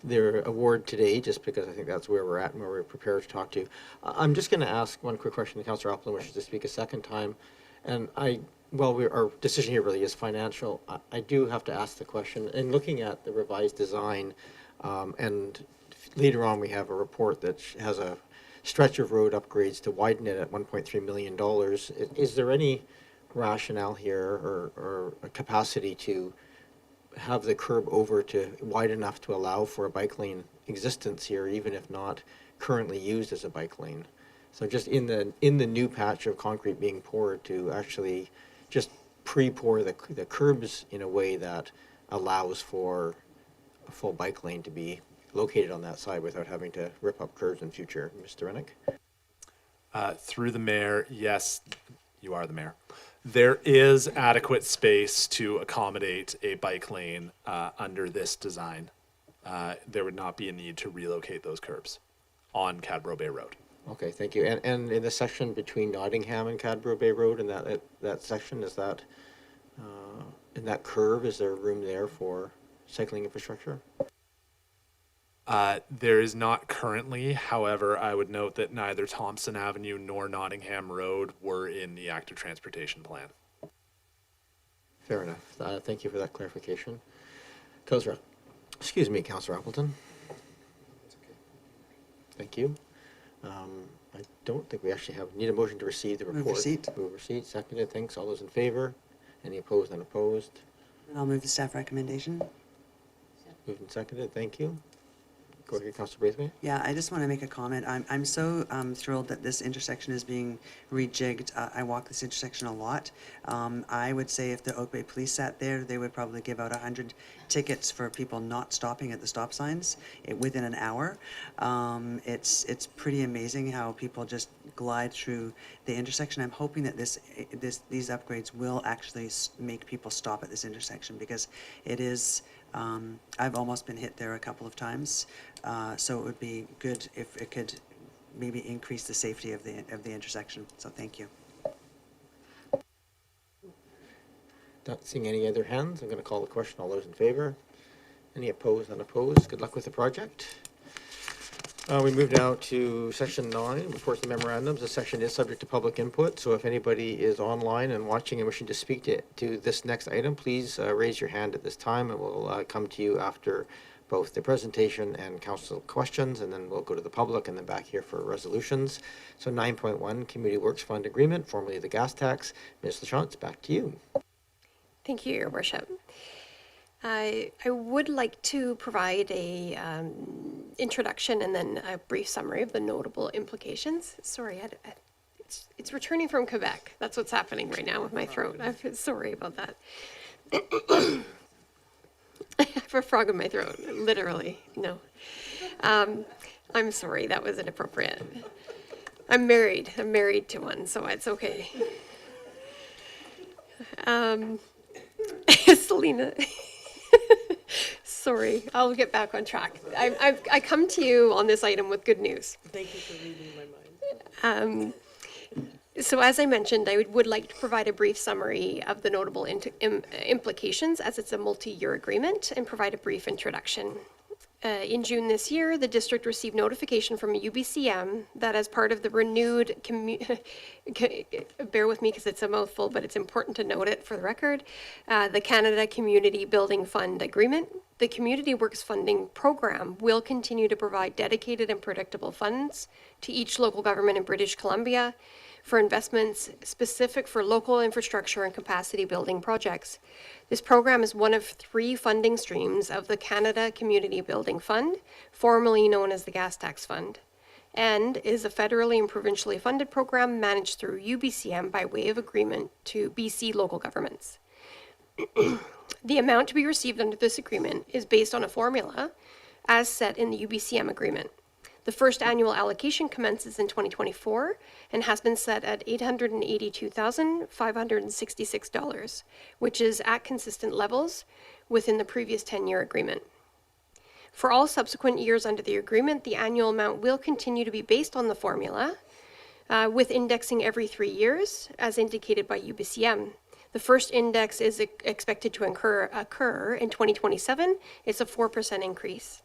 their award today, just because I think that's where we're at and where we're prepared to talk to. I'm just going to ask one quick question to Councillor Appleton, wishes to speak a second time. And our decision here really is financial. I do have to ask the question, in looking at the revised design, and later on we have a report that has a stretch of road upgrades to widen it at $1.3 million. Is there any rationale here or a capacity to have the curb over to wide enough to allow for a bike lane existence here, even if not currently used as a bike lane? So just in the new patch of concrete being poured, to actually just pre-pour the curbs in a way that allows for a full bike lane to be located on that side without having to rip up curbs in future. Mr. Rennick? Through the mayor, yes, you are the mayor. There is adequate space to accommodate a bike lane under this design. There would not be a need to relocate those curbs on Cadbro Bay Road. Okay, thank you. And in the section between Nottingham and Cadbro Bay Road, and that section, is that in that curve, is there room there for cycling infrastructure? There is not currently. However, I would note that neither Thompson Avenue nor Nottingham Road were in the active transportation plan. Fair enough. Thank you for that clarification. Councillor Appleton. Thank you. I don't think we actually need a motion to receive the report. Move receipt. Move receipt. Seconded. Thanks. All those in favor? Any opposed? Unopposed? I'll move the staff recommendation. Moved and seconded. Thank you. Go ahead, Councillor Braithwaite. Yeah, I just want to make a comment. I'm so thrilled that this intersection is being rejigged. I walk this intersection a lot. I would say if the Oak Bay Police sat there, they would probably give out 100 tickets for people not stopping at the stop signs within an hour. It's pretty amazing how people just glide through the intersection. I'm hoping that these upgrades will actually make people stop at this intersection, because it is. I've almost been hit there a couple of times, so it would be good if it could maybe increase the safety of the intersection. So thank you. Not seeing any other hands, I'm going to call the question. All those in favor? Any opposed, unopposed? Good luck with the project. We move now to section 9, reports and memorandums. This section is subject to public input, so if anybody is online and watching and wishing to speak to this next item, please raise your hand at this time, and we'll come to you after both the presentation and council questions, and then we'll go to the public and then back here for resolutions. So 9.1, Community Works Fund Agreement, formerly the gas tax. Ms. Lachance, back to you. Thank you, Your Worship. I would like to provide a introduction and then a brief summary of the notable implications. Sorry, it's returning from Quebec. That's what's happening right now with my throat. I'm sorry about that. I have a frog in my throat, literally. No. I'm sorry, that was inappropriate. I'm married to one, so it's okay. Selena. Sorry, I'll get back on track. I come to you on this item with good news. Thank you for reading my mind. So as I mentioned, I would like to provide a brief summary of the notable implications, as it's a multi-year agreement, and provide a brief introduction. In June this year, the district received notification from UBCM that as part of the renewed, bear with me because it's a mouthful, but it's important to note it for the record, the Canada Community Building Fund Agreement. The Community Works Funding Program will continue to provide dedicated and predictable funds to each local government in British Columbia for investments specific for local infrastructure and capacity building projects. This program is one of 3 funding streams of the Canada Community Building Fund, formerly known as the Gas Tax Fund, and is a federally and provincially funded program managed through UBCM by way of agreement to BC local governments. The amount to be received under this agreement is based on a formula as set in the UBCM agreement. The first annual allocation commences in 2024 and has been set at $882,566, which is at consistent levels within the previous 10-year agreement. For all subsequent years under the agreement, the annual amount will continue to be based on the formula, with indexing every 3 years, as indicated by UBCM. The first index is expected to occur in 2027. It's a 4% increase.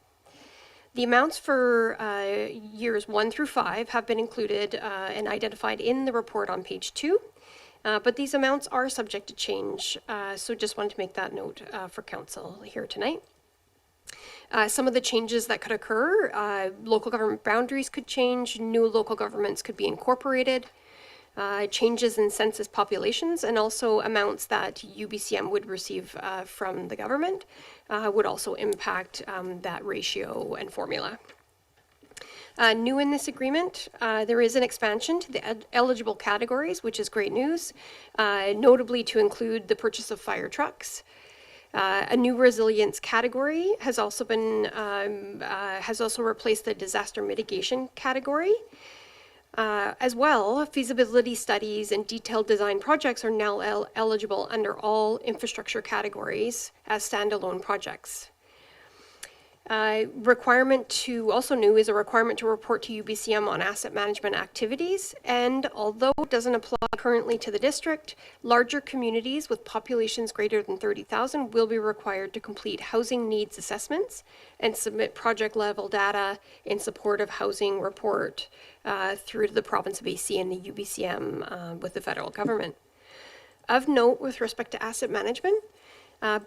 The amounts for years 1 through 5 have been included and identified in the report on page 2, but these amounts are subject to change, so just wanted to make that note for council here tonight. Some of the changes that could occur, local government boundaries could change, new local governments could be incorporated, changes in census populations, and also amounts that UBCM would receive from the government would also impact that ratio and formula. New in this agreement, there is an expansion to the eligible categories, which is great news, notably to include the purchase of fire trucks. A new resilience category has also been replaced the disaster mitigation category. As well, feasibility studies and detailed design projects are now eligible under all infrastructure categories as standalone projects. Requirement to, also new, is a requirement to report to UBCM on asset management activities, and although it doesn't apply currently to the district, larger communities with populations greater than 30,000 will be required to complete housing needs assessments and submit project level data in support of housing report through to the province of BC and the UBCM with the federal government. Of note with respect to asset management,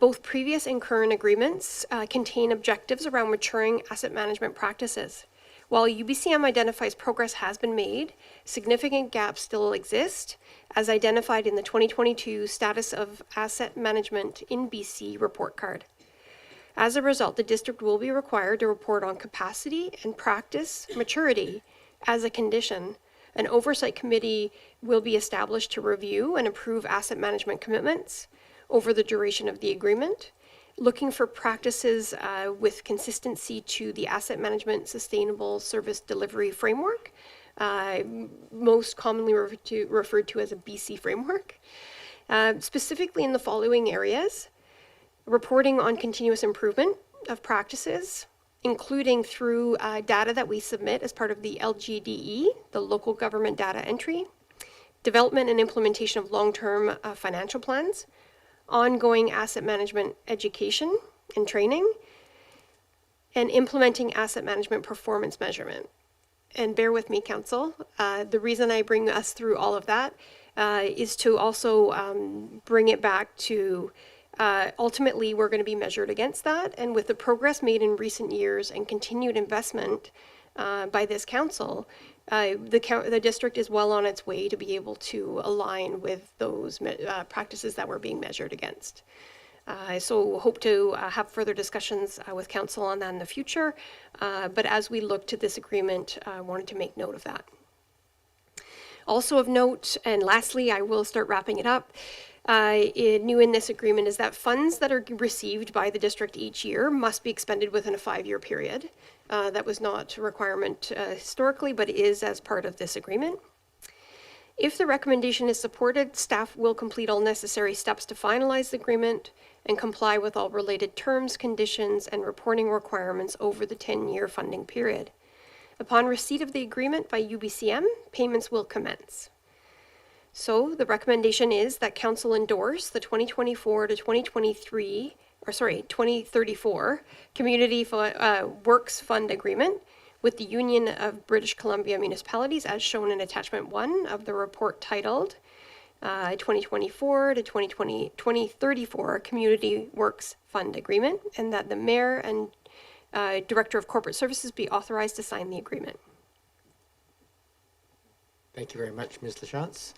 both previous and current agreements contain objectives around maturing asset management practices. While UBCM identifies progress has been made, significant gaps still exist, as identified in the 2022 Status of Asset Management in BC report card. As a result, the district will be required to report on capacity and practice maturity as a condition. An oversight committee will be established to review and approve asset management commitments over the duration of the agreement, looking for practices with consistency to the Asset Management Sustainable Service Delivery Framework, most commonly referred to as a BC framework, specifically in the following areas: reporting on continuous improvement of practices, including through data that we submit as part of the LGDE, the Local Government Data Entry, development and implementation of long-term financial plans, ongoing asset management education and training, and implementing asset management performance measurement. And bear with me, Council. The reason I bring us through all of that is to also bring it back to ultimately we're going to be measured against that. And with the progress made in recent years and continued investment by this council, the district is well on its way to be able to align with those practices that we're being measured against. So hope to have further discussions with council on that in the future. But as we look to this agreement, I wanted to make note of that. Also of note, and lastly, I will start wrapping it up, new in this agreement is that funds that are received by the district each year must be expended within a 5-year period. That was not a requirement historically, but is as part of this agreement. If the recommendation is supported, staff will complete all necessary steps to finalize the agreement and comply with all related terms, conditions, and reporting requirements over the 10-year funding period. Upon receipt of the agreement by UBCM, payments will commence. So the recommendation is that council endorse the 2024 to 2034 Community Works Fund Agreement with the Union of British Columbia Municipalities as shown in attachment 1 of the report titled 2024 to 2034 Community Works Fund Agreement, and that the Mayor and Director of Corporate Services be authorized to sign the agreement. Thank you very much, Ms. Lachance.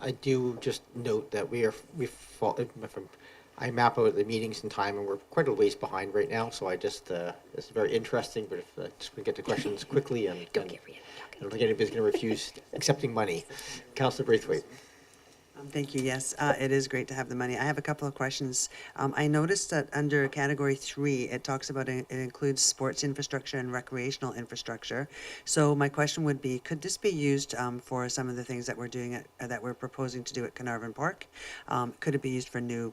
I do just note that I map out the meetings in time, and we're quite a ways behind right now. So I just it's very interesting, but if just we get to questions quickly, and don't think anybody's going to refuse accepting money. Councillor Braithwaite. Thank you. Yes, it is great to have the money. I have a couple of questions. I noticed that under category 3, it talks about it includes sports infrastructure and recreational infrastructure. So my question would be, could this be used for some of the things that we're doing that we're proposing to do at Carnarvon Park? Could it be used for new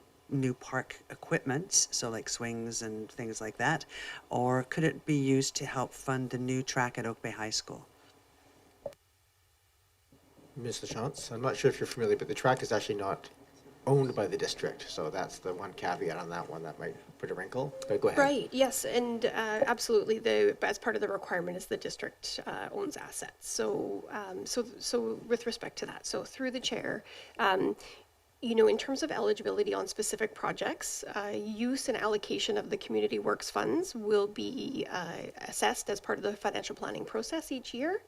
park equipment, so like swings and things like that? Or could it be used to help fund the new track at Oak Bay High School? Ms. Lachance, I'm not sure if you're familiar, but the track is actually not owned by the district, so that's the one caveat on that one that might put a wrinkle. But go ahead. Right, yes, and absolutely, as part of the requirement is the district owns assets. So, so with respect to that, so through the chair, you know, in terms of eligibility on specific projects, use and allocation of the community works funds will be assessed as part of the financial planning process each year.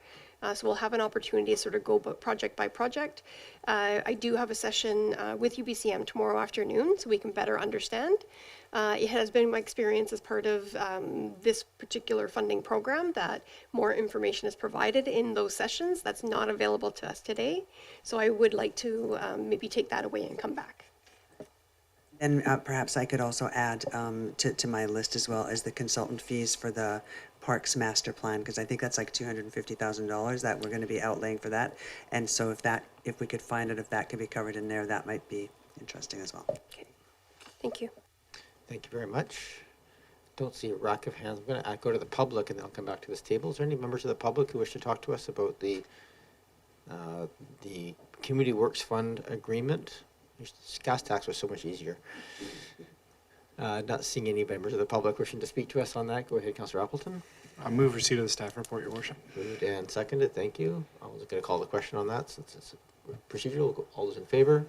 So we'll have an opportunity to sort of go project by project. I do have a session with UBCM tomorrow afternoon so we can better understand. It has been my experience as part of this particular funding program that more information is provided in those sessions that's not available to us today. So I would like to maybe take that away and come back. And perhaps I could also add to my list as well as the consultant fees for the Parks Master Plan, because I think that's like $250,000 that we're going to be outlaying for that. And so if we could find out if that could be covered in there, that might be interesting as well. Okay, thank you. Thank you very much. Don't see a rack of hands. I'm going to go to the public, and then I'll come back to this table. Is there any members of the public who wish to talk to us about the Community Works Fund agreement? Gas tax was so much easier. Not seeing any members of the public wishing to speak to us on that. Go ahead, Councillor Appleton. I move receipt of the staff report, Your Worship. Moved and seconded. Thank you. I was going to call the question on that since it's procedural. All those in favor?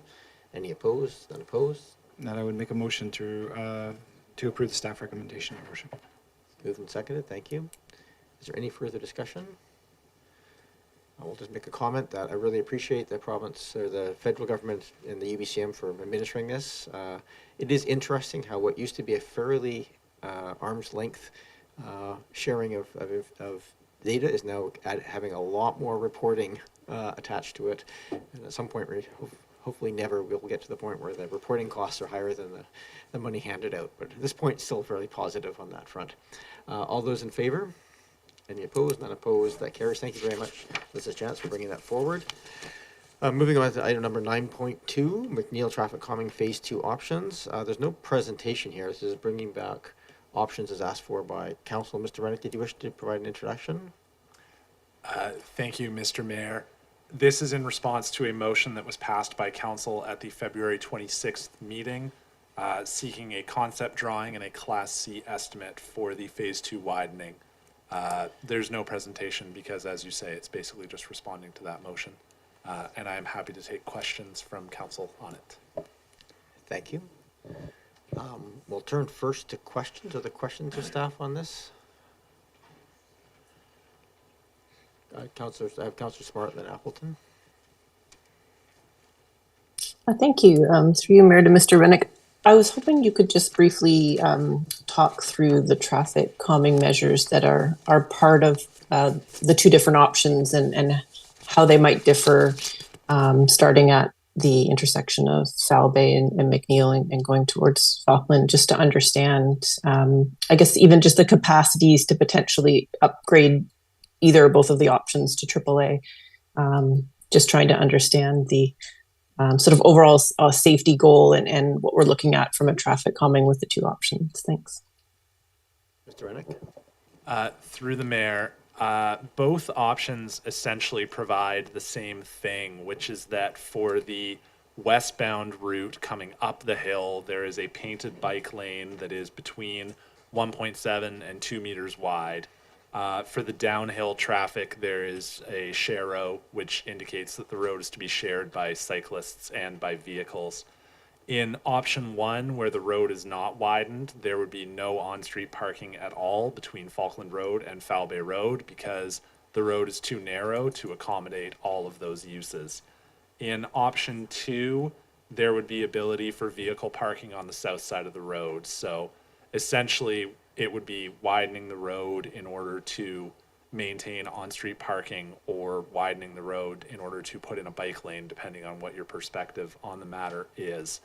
Any opposed? None opposed? That I would make a motion to approve the staff recommendation, Your Worship. Moved and seconded. Thank you. Is there any further discussion? I will just make a comment that I really appreciate the province or the federal government and the UBCM for administering this. It is interesting how what used to be a fairly arm's length sharing of data is now having a lot more reporting attached to it. And at some point, hopefully never we'll get to the point where the reporting costs are higher than the money handed out. But at this point, still fairly positive on that front. All those in favor? Any opposed? None opposed? That carries. Thank you very much, Mrs. Chance, for bringing that forward. Moving on to item number 9.2, McNeil Traffic Calming Phase 2 options. There's no presentation here. This is bringing back options as asked for by council. Mr. Rennick, did you wish to provide an introduction? Thank you, Mr. Mayor. This is in response to a motion that was passed by council at the February 26th meeting, seeking a concept drawing and a Class C estimate for the Phase 2 widening. There's no presentation because, as you say, it's basically just responding to that motion. And I am happy to take questions from council on it. Thank you. We'll turn first to questions. Are there questions of staff on this? Councillors, I have Councillor Smart and then Appleton. Thank you. Through you, Mayor, to Mr. Rennick. I was hoping you could just briefly talk through the traffic calming measures that are part of the two different options and how they might differ, starting at the intersection of Foul Bay and McNeil and going towards Falkland, just to understand, I guess, even just the capacities to potentially upgrade either or both of the options to AAA. Just trying to understand the sort of overall safety goal and what we're looking at from a traffic calming with the two options. Thanks. Mr. Rennick? Through the mayor, both options essentially provide the same thing, which is that for the westbound route coming up the hill, there is a painted bike lane that is between 1.7 and 2 meters wide. For the downhill traffic, there is a share-o, which indicates that the road is to be shared by cyclists and by vehicles. In option 1, where the road is not widened, there would be no on-street parking at all between Falkland Road and Foul Bay Road because the road is too narrow to accommodate all of those uses. In option 2, there would be ability for vehicle parking on the south side of the road. So essentially, it would be widening the road in order to maintain on-street parking or widening the road in order to put in a bike lane, depending on what your perspective on the matter is.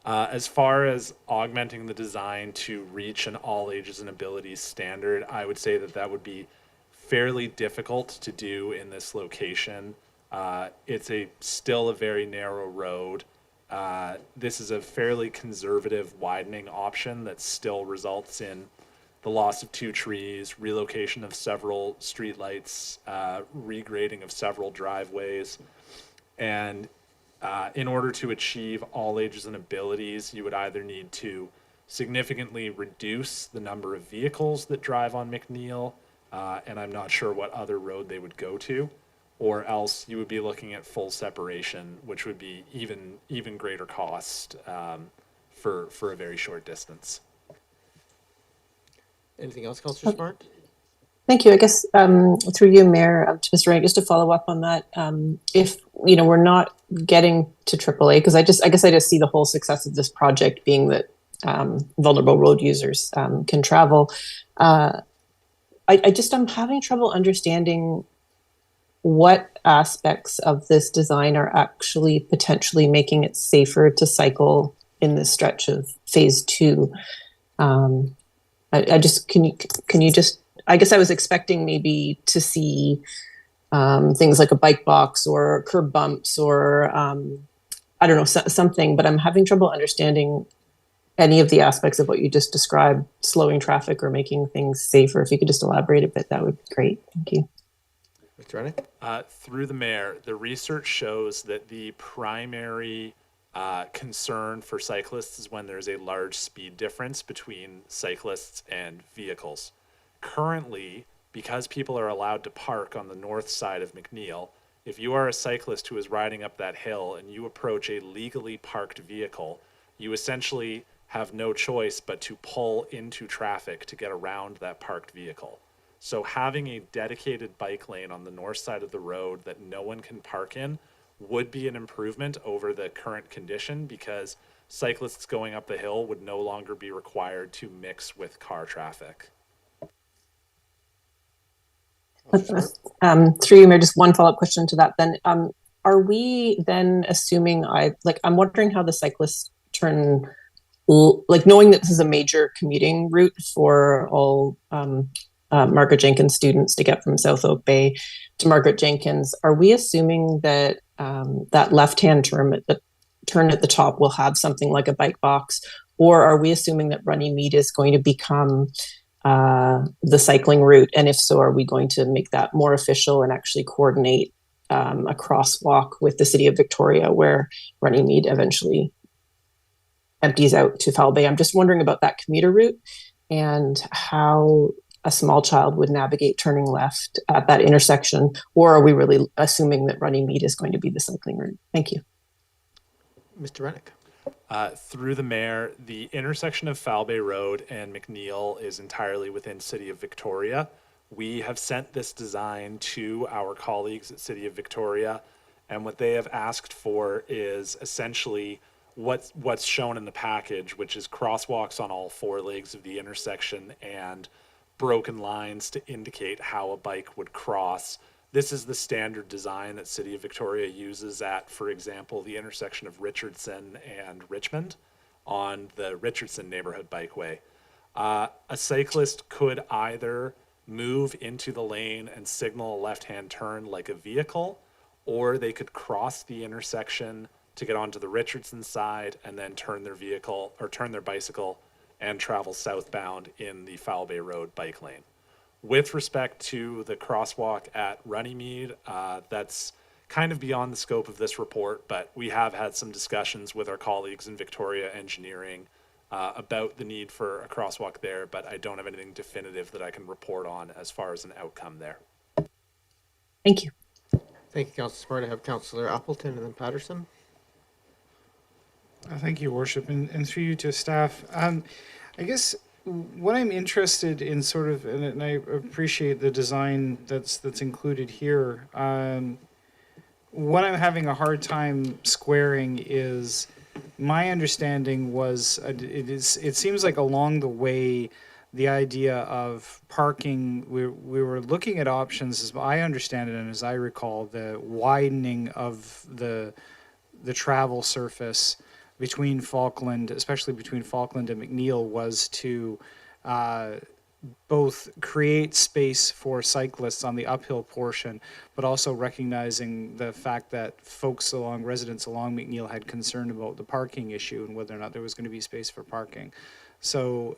As far as augmenting the design to reach an all ages and abilities standard, I would say that that would be fairly difficult to do in this location. It's still a very narrow road. This is a fairly conservative widening option that still results in the loss of 2 trees, relocation of several streetlights, regrading of several driveways. And in order to achieve all ages and abilities, you would either need to significantly reduce the number of vehicles that drive on McNeil, and I'm not sure what other road they would go to, or else you would be looking at full separation, which would be even greater cost for a very short distance. Anything else, Councillor Smart? Thank you. I guess through you, Mayor, to Mr. Wright, just to follow up on that, if we're not getting to AAA, because I guess I just see the whole success of this project being that vulnerable road users can travel. I'm having trouble understanding what aspects of this design are actually potentially making it safer to cycle in this stretch of Phase 2. Can you just, I guess I was expecting maybe to see things like a bike box or curb bumps or I don't know, something, but I'm having trouble understanding any of the aspects of what you just described, slowing traffic or making things safer. If you could just elaborate a bit, that would be great. Thank you. Mr. Rennick? Through the mayor, the research shows that the primary concern for cyclists is when there's a large speed difference between cyclists and vehicles. Currently, because people are allowed to park on the north side of McNeil, if you are a cyclist who is riding up that hill and you approach a legally parked vehicle, you essentially have no choice but to pull into traffic to get around that parked vehicle. So having a dedicated bike lane on the north side of the road that no one can park in would be an improvement over the current condition because cyclists going up the hill would no longer be required to mix with car traffic. Through you, Mayor, just one follow-up question to that then. Are we then assuming, I'm wondering how the cyclists turn, like knowing that this is a major commuting route for all Margaret Jenkins students to get from South Oak Bay to Margaret Jenkins, are we assuming that that left-hand turn at the top will have something like a bike box, or are we assuming that Runnymede is going to become the cycling route? And if so, are we going to make that more official and actually coordinate a crosswalk with the City of Victoria where Runnymede eventually empties out to Foul Bay? I'm just wondering about that commuter route and how a small child would navigate turning left at that intersection, or are we really assuming that Runnymede is going to be the cycling route? Thank you. Mr. Rennick. Through the mayor, the intersection of Foul Bay Road and McNeil is entirely within City of Victoria. We have sent this design to our colleagues at City of Victoria, and what they have asked for is essentially what's shown in the package, which is crosswalks on all four legs of the intersection and broken lines to indicate how a bike would cross. This is the standard design that City of Victoria uses at, for example, the intersection of Richardson and Richmond on the Richardson neighborhood bikeway. A cyclist could either move into the lane and signal a left-hand turn like a vehicle, or they could cross the intersection to get onto the Richardson side and then turn their vehicle or turn their bicycle and travel southbound in the Foul Bay Road bike lane. With respect to the crosswalk at Runnymede, that's kind of beyond the scope of this report, but we have had some discussions with our colleagues in Victoria Engineering about the need for a crosswalk there, but I don't have anything definitive that I can report on as far as an outcome there. Thank you. Thank you, Councillor Smart. I have Councillor Appleton and then Patterson. Thank you, Worship, and through you to staff. I guess what I'm interested in sort of, and I appreciate the design that's included here, what I'm having a hard time squaring is my understanding was it seems like along the way the idea of parking, we were looking at options, as I understand it and as I recall, the widening of the travel surface between Falkland, especially between Falkland and McNeil, was to both create space for cyclists on the uphill portion, but also recognizing the fact that residents along McNeil had concern about the parking issue and whether or not there was going to be space for parking. So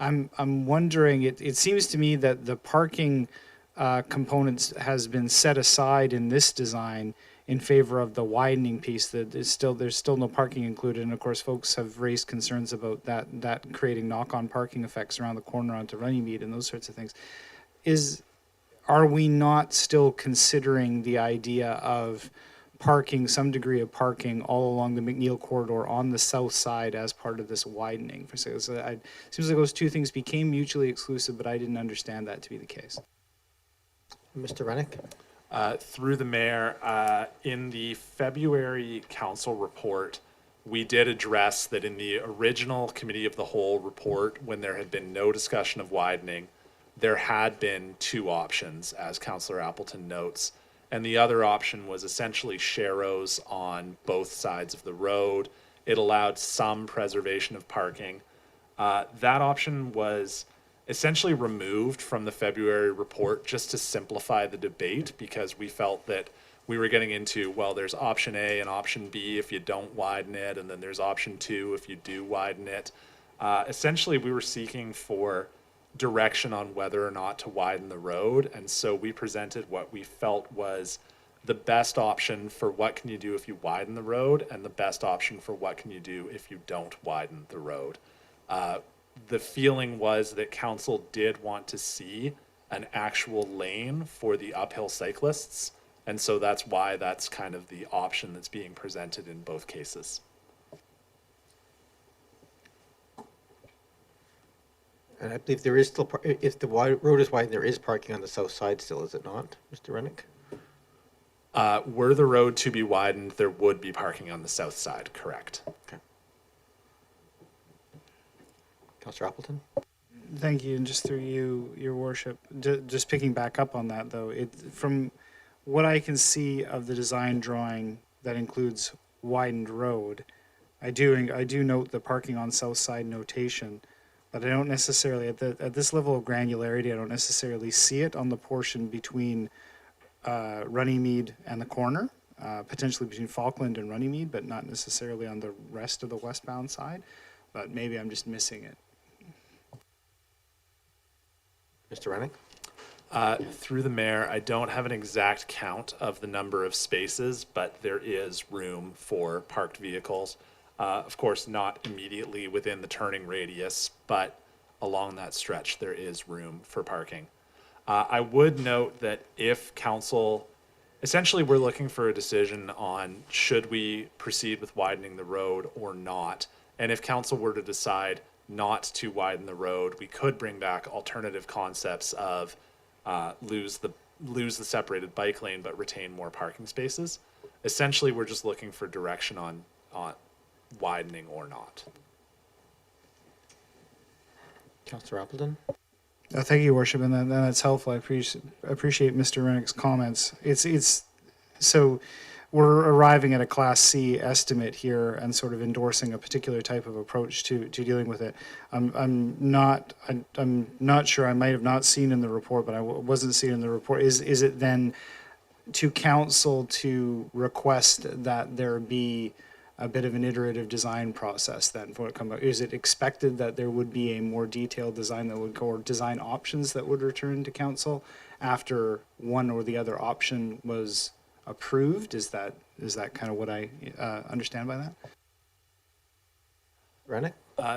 I'm wondering, it seems to me that the parking components has been set aside in this design in favor of the widening piece. That there's still no parking included, and of course folks have raised concerns about that creating knock-on parking effects around the corner onto Runnymede and those sorts of things. Are we not still considering the idea of parking, some degree of parking all along the McNeil corridor on the south side as part of this widening? So it seems like those two things became mutually exclusive, but I didn't understand that to be the case. Mr. Rennick. Through the mayor, in the February council report, we did address that in the original committee of the whole report, when there had been no discussion of widening, there had been two options, as Councillor Appleton notes, and the other option was essentially sharrows on both sides of the road. It allowed some preservation of parking. That option was essentially removed from the February report just to simplify the debate, because we felt that we were getting into, well, there's option A and option B if you don't widen it, and then there's option 2 if you do widen it. Essentially, we were seeking for direction on whether or not to widen the road, and so we presented what we felt was the best option for what can you do if you widen the road, and the best option for what can you do if you don't widen the road. The feeling was that council did want to see an actual lane for the uphill cyclists, and so that's why that's kind of the option that's being presented in both cases. And I believe there is still, if the road is wide, there is parking on the south side still, is it not, Mr. Rennick? Were the road to be widened, there would be parking on the south side, correct? Okay. Councillor Appleton? Thank you, and just through you, Your Worship, just picking back up on that though, from what I can see of the design drawing that includes widened road, I do note the parking on south side notation, but I don't necessarily, at this level of granularity, I don't necessarily see it on the portion between Runnymede and the corner, potentially between Falkland and Runnymede, but not necessarily on the rest of the westbound side, but maybe I'm just missing it. Mr. Rennick? Through the mayor, I don't have an exact count of the number of spaces, but there is room for parked vehicles. Of course, not immediately within the turning radius, but along that stretch, there is room for parking. I would note that if council, essentially we're looking for a decision on should we proceed with widening the road or not. And if council were to decide not to widen the road, we could bring back alternative concepts of lose the separated bike lane but retain more parking spaces. Essentially, we're just looking for direction on widening or not. Councillor Appleton? Thank you, Your Worship, and that's helpful. I appreciate Mr. Rennick's comments. It's so we're arriving at a Class C estimate here and sort of endorsing a particular type of approach to dealing with it. I'm not sure. I might have not seen in the report, but I wasn't seeing in the report. Is it then to council to request that there be a bit of an iterative design process then for it come out? Is it expected that there would be a more detailed design that would go, or design options that would return to council after one or the other option was approved? Is that kind of what I understand by that? Rennick?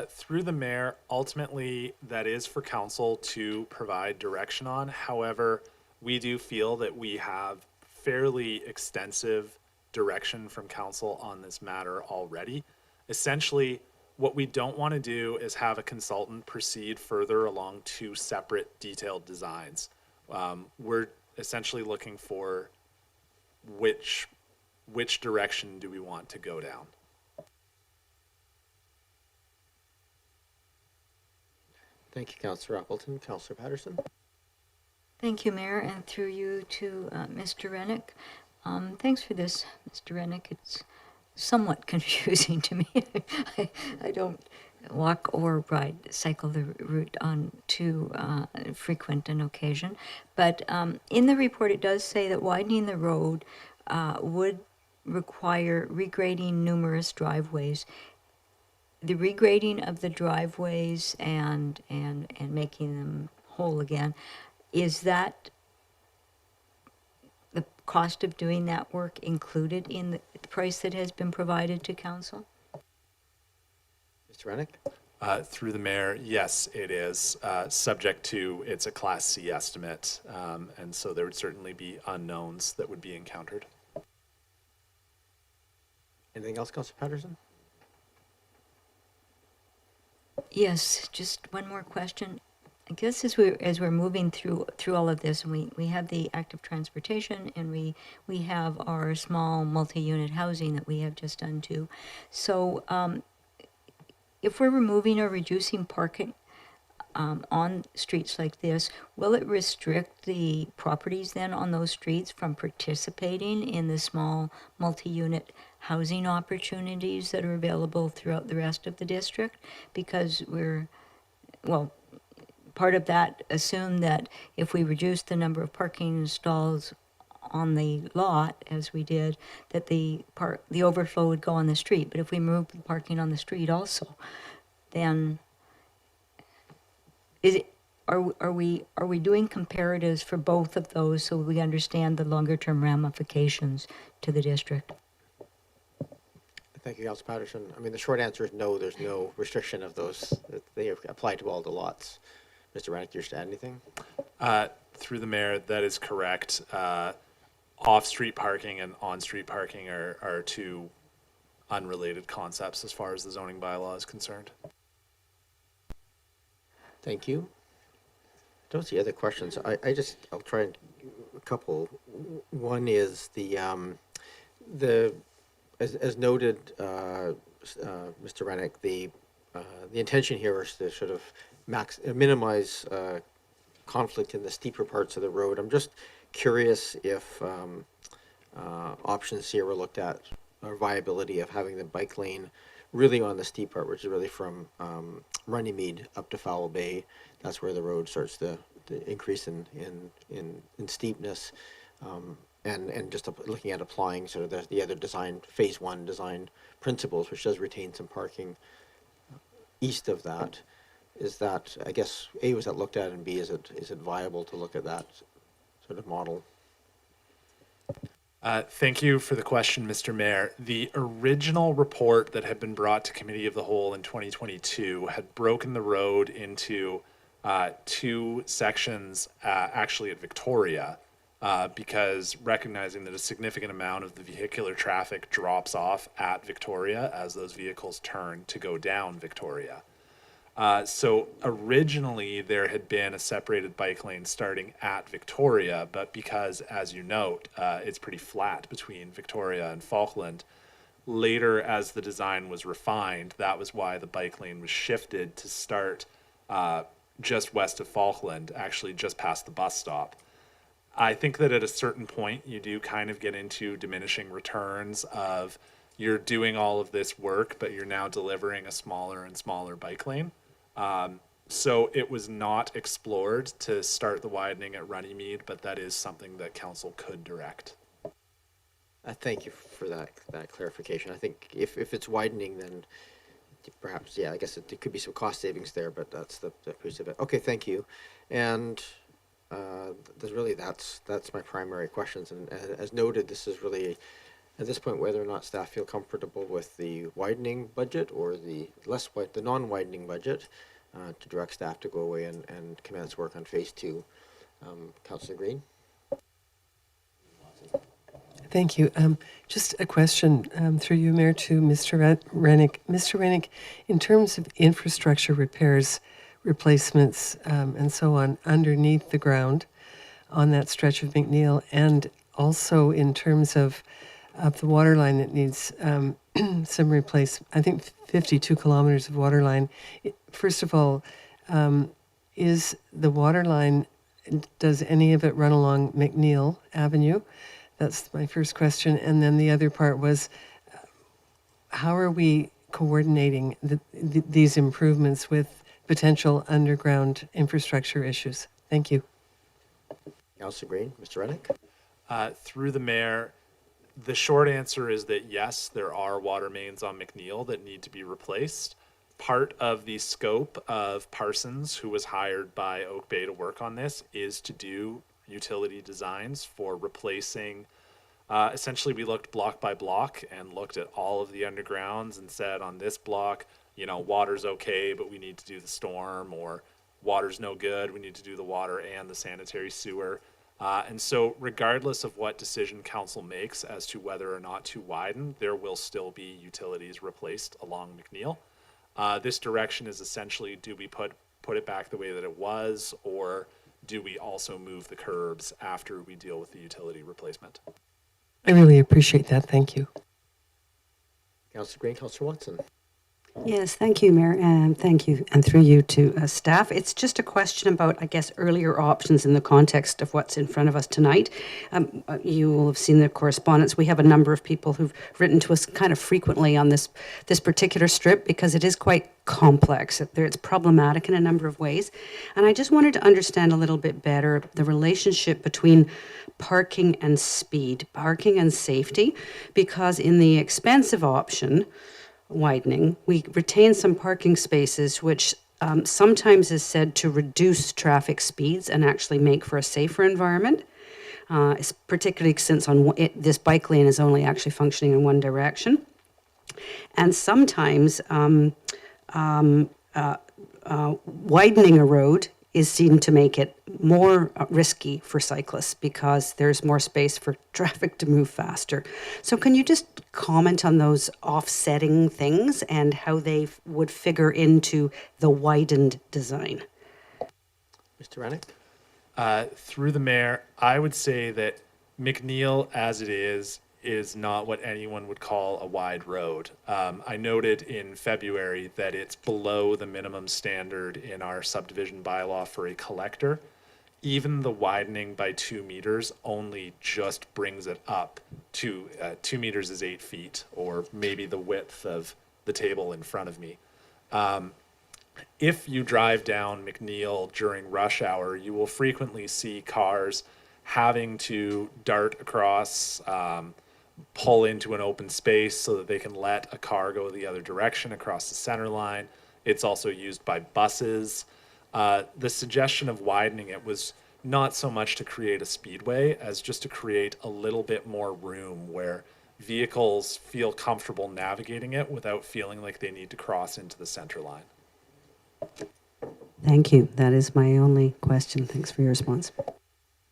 Through the mayor, ultimately that is for council to provide direction on. However, we do feel that we have fairly extensive direction from council on this matter already. Essentially, what we don't want to do is have a consultant proceed further along two separate detailed designs. We're essentially looking for which direction do we want to go down. Thank you, Councillor Appleton. Councillor Patterson? Thank you, Mayor, and through you to Mr. Rennick. Thanks for this, Mr. Rennick. It's somewhat confusing to me. I don't walk or cycle the route on too frequent an occasion. But in the report, it does say that widening the road would require regrading numerous driveways. The regrading of the driveways and making them whole again, is that the cost of doing that work included in the price that has been provided to council? Mr. Rennick? Through the mayor, yes, it is subject to, it's a Class C estimate, and so there would certainly be unknowns that would be encountered. Anything else, Councillor Patterson? Yes, just one more question. I guess as we're moving through all of this, and we have the active transportation, and we have our small multi-unit housing that we have just done too. So if we're removing or reducing parking on streets like this, will it restrict the properties then on those streets from participating in the small multi-unit housing opportunities that are available throughout the rest of the district? Because part of that assumed that if we reduce the number of parking stalls on the lot, as we did, that the overflow would go on the street. But if we move the parking on the street also, then are we doing comparatives for both of those so we understand the longer term ramifications to the district? Thank you, Councillor Patterson. I mean, the short answer is no, there's no restriction of those. They apply to all the lots. Mr. Rennick, you wish to add anything? Through the mayor, that is correct. Off-street parking and on-street parking are two unrelated concepts as far as the zoning bylaw is concerned. Thank you. Don't see other questions. I'll try a couple. One is as noted, Mr. Rennick, the intention here is to sort of minimize conflict in the steeper parts of the road. I'm just curious if options here were looked at, or viability of having the bike lane really on the steep part, which is really from Runnymede up to Foul Bay. That's where the road starts to increase in steepness, and just looking at applying sort of the other design, phase one design principles, which does retain some parking east of that. Is that, I guess, A, was that looked at, and B, is it viable to look at that sort of model? Thank you for the question, Mr. Mayor. The original report that had been brought to Committee of the Whole in 2022 had broken the road into two sections, actually at Victoria, because recognizing that a significant amount of the vehicular traffic drops off at Victoria as those vehicles turn to go down Victoria. So originally there had been a separated bike lane starting at Victoria, but because, as you note, it's pretty flat between Victoria and Falkland, later as the design was refined, that was why the bike lane was shifted to start just west of Falkland, actually just past the bus stop. I think that at a certain point you do kind of get into diminishing returns of you're doing all of this work, but you're now delivering a smaller and smaller bike lane. So it was not explored to start the widening at Runnymede, but that is something that council could direct. Thank you for that clarification. I think if it's widening, then perhaps, yeah, I guess there could be some cost savings there, but that's the piece of it. Okay, thank you. And that's my primary questions. And as noted, this is really, at this point, whether or not staff feel comfortable with the widening budget or the non-widening budget, to direct staff to go away and commence work on phase two. Councillor Green. Thank you. Just a question through you, Mayor, to Mr. Rennick. Mr. Rennick, in terms of infrastructure repairs, replacements, and so on underneath the ground on that stretch of McNeil, and also in terms of the water line that needs some replacement, I think 52 kilometers of water line. First of all, is the water line, does any of it run along McNeil Avenue? That's my first question. And then the other part was, how are we coordinating these improvements with potential underground infrastructure issues? Thank you. Councillor Green, Mr. Rennick. Through the mayor, the short answer is that yes, there are water mains on McNeil that need to be replaced. Part of the scope of Parsons, who was hired by Oak Bay to work on this, is to do utility designs for replacing. Essentially, we looked block by block and looked at all of the undergrounds and said, on this block, water's okay, but we need to do the storm, or water's no good, we need to do the water and the sanitary sewer. And so regardless of what decision council makes as to whether or not to widen, there will still be utilities replaced along McNeil. This direction is essentially, do we put it back the way that it was, or do we also move the curbs after we deal with the utility replacement? I really appreciate that. Thank you. Councillor Green, Councillor Watson. Yes, thank you, Mayor, and thank you, and through you to staff. It's just a question about, I guess, earlier options in the context of what's in front of us tonight. You will have seen the correspondence. We have a number of people who've written to us kind of frequently on this particular strip because it is quite complex. It's problematic in a number of ways. And I just wanted to understand a little bit better the relationship between parking and speed, parking and safety, because in the expensive option, widening, we retain some parking spaces, which sometimes is said to reduce traffic speeds and actually make for a safer environment, particularly since this bike lane is only actually functioning in one direction. And sometimes widening a road is seen to make it more risky for cyclists because there's more space for traffic to move faster. So can you just comment on those offsetting things and how they would figure into the widened design? Mr. Rennick? Through the mayor, I would say that McNeil, as it is not what anyone would call a wide road. I noted in February that it's below the minimum standard in our subdivision bylaw for a collector. Even the widening by 2 meters only just brings it up to 2 meters is 8 feet, or maybe the width of the table in front of me. If you drive down McNeil during rush hour, you will frequently see cars having to dart across, pull into an open space so that they can let a car go the other direction across the center line. It's also used by buses. The suggestion of widening it was not so much to create a speedway as just to create a little bit more room where vehicles feel comfortable navigating it without feeling like they need to cross into the center line. Thank you. That is my only question. Thanks for your response.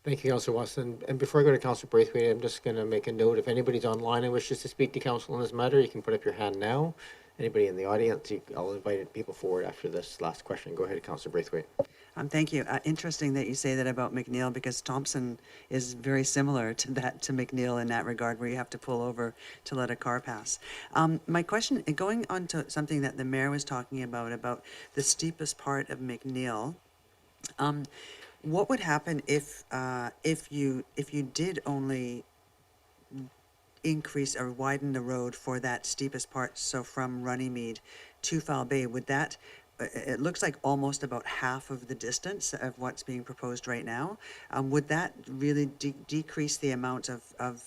Thank you, Councillor Watson. And before I go to Councillor Braithwaite, I'm just going to make a note. If anybody's online and wishes to speak to council on this matter, you can put up your hand now. Anybody in the audience, I'll invite people forward after this last question. Go ahead, Councillor Braithwaite. Thank you. Interesting that you say that about McNeil, because Thompson is very similar to McNeil in that regard, where you have to pull over to let a car pass. My question, going on to something that the mayor was talking about the steepest part of McNeil, what would happen if you did only increase or widen the road for that steepest part, so from Runnymede to Foul Bay? Would that, it looks like almost about half of the distance of what's being proposed right now. Would that really decrease the amount of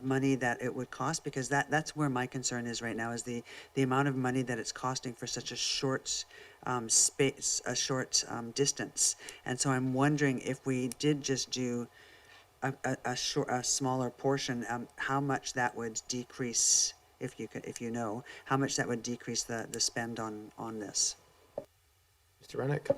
money that it would cost? Because that's where my concern is right now, is the amount of money that it's costing for such a short distance. And so I'm wondering, if we did just do a smaller portion, how much that would decrease, if you know, how much that would decrease the spend on this. Mr. Rennick?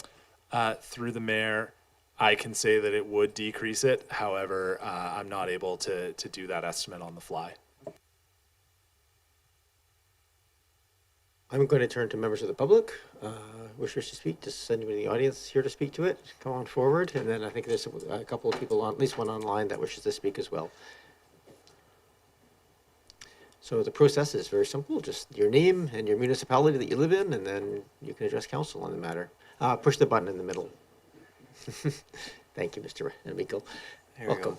Through the mayor, I can say that it would decrease it. However, I'm not able to do that estimate on the fly. I'm going to turn to members of the public. Wishers to speak, just anybody in the audience here to speak to it, come on forward. And then I think there's a couple of people, at least one online, that wishes to speak as well. So the process is very simple. Just your name and your municipality that you live in, and then you can address council on the matter. Push the button in the middle. Thank you, Mr. Amico. Welcome.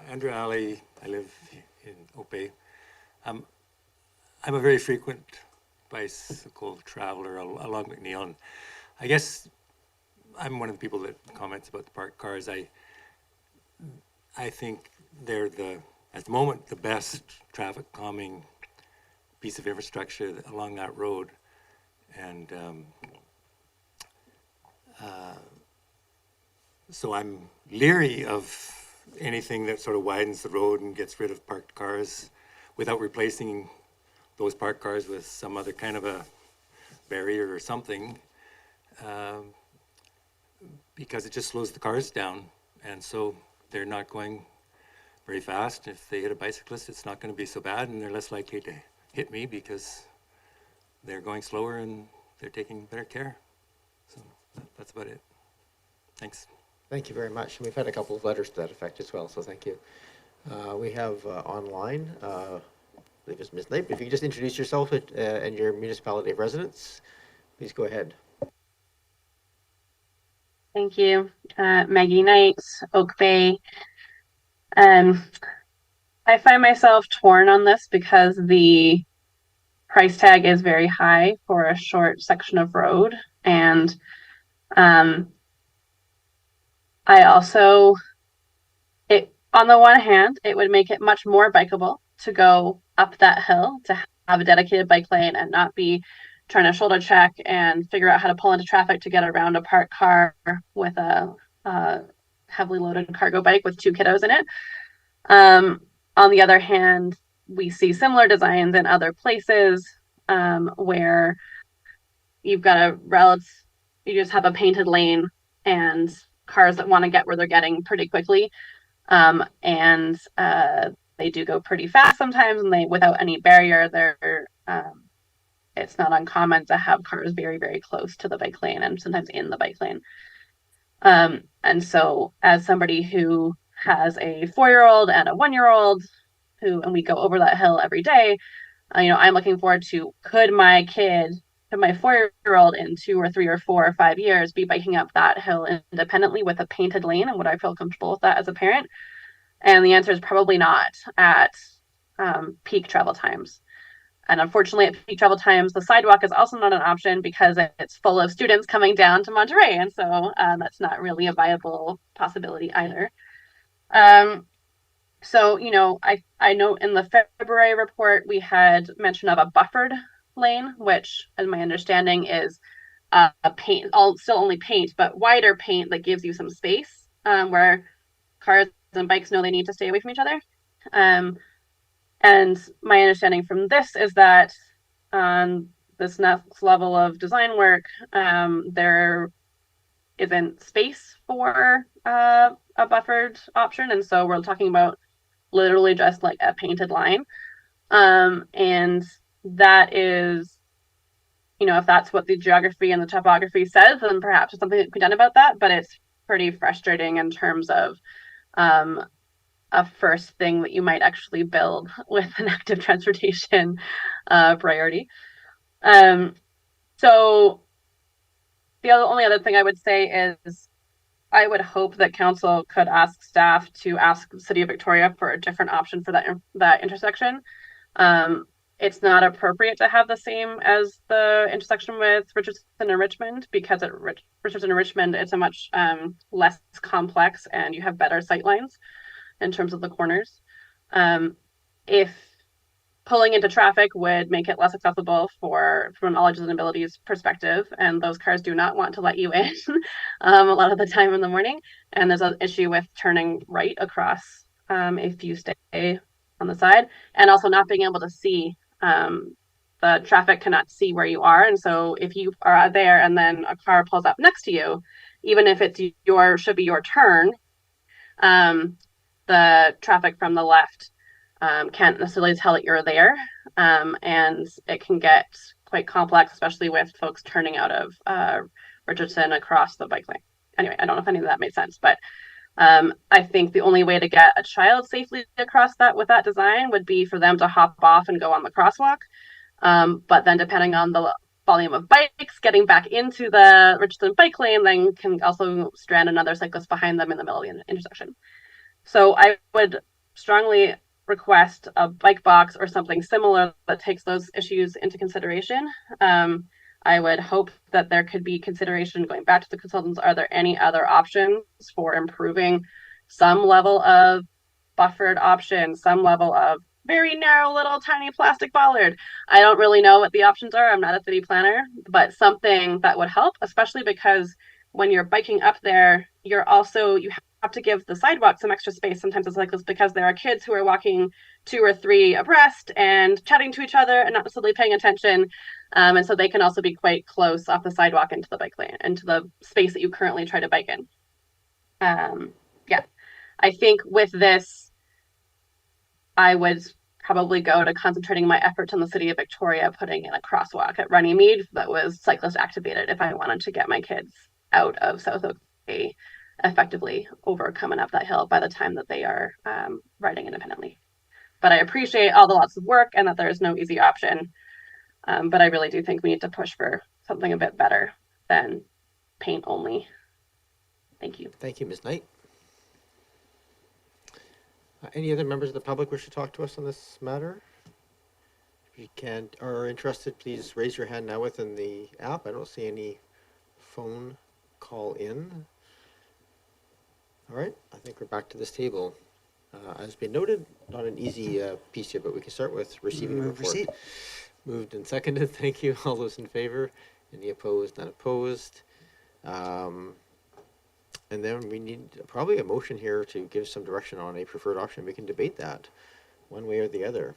Andrew Alley, I live in Oak Bay. I'm a very frequent bicycle traveler along McNeil, and I guess I'm one of the people that comments about the parked cars. I think they're at the moment the best traffic calming piece of infrastructure along that road, and so I'm leery of anything that sort of widens the road and gets rid of parked cars without replacing those parked cars with some other kind of a barrier or something, because it just slows the cars down, and so they're not going very fast. If they hit a bicyclist, it's not going to be so bad, and they're less likely to hit me because they're going slower and they're taking better care. So that's about it. Thanks. Thank you very much. And we've had a couple of letters to that effect as well, so thank you. We have online, I believe it's Ms. Leib. If you could just introduce yourself and your municipality of residence, please go ahead. Thank you. Maggie Knight, Oak Bay. I find myself torn on this because the price tag is very high for a short section of road. And I also, on the one hand, it would make it much more bikeable to go up that hill, to have a dedicated bike lane and not be trying to shoulder check and figure out how to pull into traffic to get around a parked car with a heavily loaded cargo bike with 2 kiddos in it. On the other hand, we see similar designs in other places where you've got you just have a painted lane and cars that want to get where they're getting pretty quickly. And they do go pretty fast sometimes, and without any barrier, it's not uncommon to have cars very, very close to the bike lane and sometimes in the bike lane. And so as somebody who has a 4-year-old and a 1-year-old and we go over that hill every day, I'm looking forward to, could my 4-year-old in 2 or 3 or 4 or 5 years be biking up that hill independently with a painted lane? And would I feel comfortable with that as a parent? And the answer is probably not at peak travel times. And unfortunately, at peak travel times, the sidewalk is also not an option because it's full of students coming down to Monterey. And so that's not really a viable possibility either. So, I know in the February report, we had mention of a buffered lane, which, in my understanding, is still only paint, but wider paint that gives you some space where cars and bikes know they need to stay away from each other. And my understanding from this is that on this next level of design work, there isn't space for a buffered option. And so we're talking about literally just like a painted line. And that is, if that's what the geography and the topography says, then perhaps something that can be done about that. But it's pretty frustrating in terms of a first thing that you might actually build with an active transportation priority. So the only other thing I would say is I would hope that council could ask staff to ask the City of Victoria for a different option for that intersection. It's not appropriate to have the same as the intersection with Richardson and Richmond, because at Richardson and Richmond, it's a much less complex and you have better sight lines in terms of the corners. If pulling into traffic would make it less accessible from an knowledge and abilities perspective, and those cars do not want to let you in a lot of the time in the morning. And there's an issue with turning right across if you stay on the side, and also not being able to see. The traffic cannot see where you are, and so if you are there and then a car pulls up next to you, even if it's should be your turn, the traffic from the left can't necessarily tell that you're there, and it can get quite complex, especially with folks turning out of Richardson across the bike lane. Anyway, I don't know if any of that made sense, but I think the only way to get a child safely across that with that design would be for them to hop off and go on the crosswalk. But then depending on the volume of bikes getting back into the Richardson bike lane, then can also strand another cyclist behind them in the middle of the intersection. So I would strongly request a bike box or something similar that takes those issues into consideration. I would hope that there could be consideration going back to the consultants. Are there any other options for improving some level of buffered option, some level of very narrow little tiny plastic bollard? I don't really know what the options are. I'm not a city planner, but something that would help, especially because when you're biking up there, you have to give the sidewalk some extra space sometimes as cyclists, because there are kids who are walking 2 or 3 abreast and chatting to each other and not necessarily paying attention. And so they can also be quite close off the sidewalk into the bike lane, into the space that you currently try to bike in. I think with this, I would probably go to concentrating my efforts on the City of Victoria, putting in a crosswalk at Runnymede that was cyclist activated if I wanted to get my kids out of South Oak Bay effectively over coming up that hill by the time that they are riding independently. But I appreciate all the lots of work and that there is no easy option. But I really do think we need to push for something a bit better than paint only. Thank you. Thank you, Ms. Knight. Any other members of the public wish to talk to us on this matter? If you are interested, please raise your hand now within the app. I don't see any phone call in. All right, I think we're back to this table. As been noted, not an easy piece here, but we can start with receiving the report. Receipt. Moved and seconded. Thank you. All those in favor? Any opposed? None opposed. And then we need probably a motion here to give some direction on a preferred option. We can debate that one way or the other.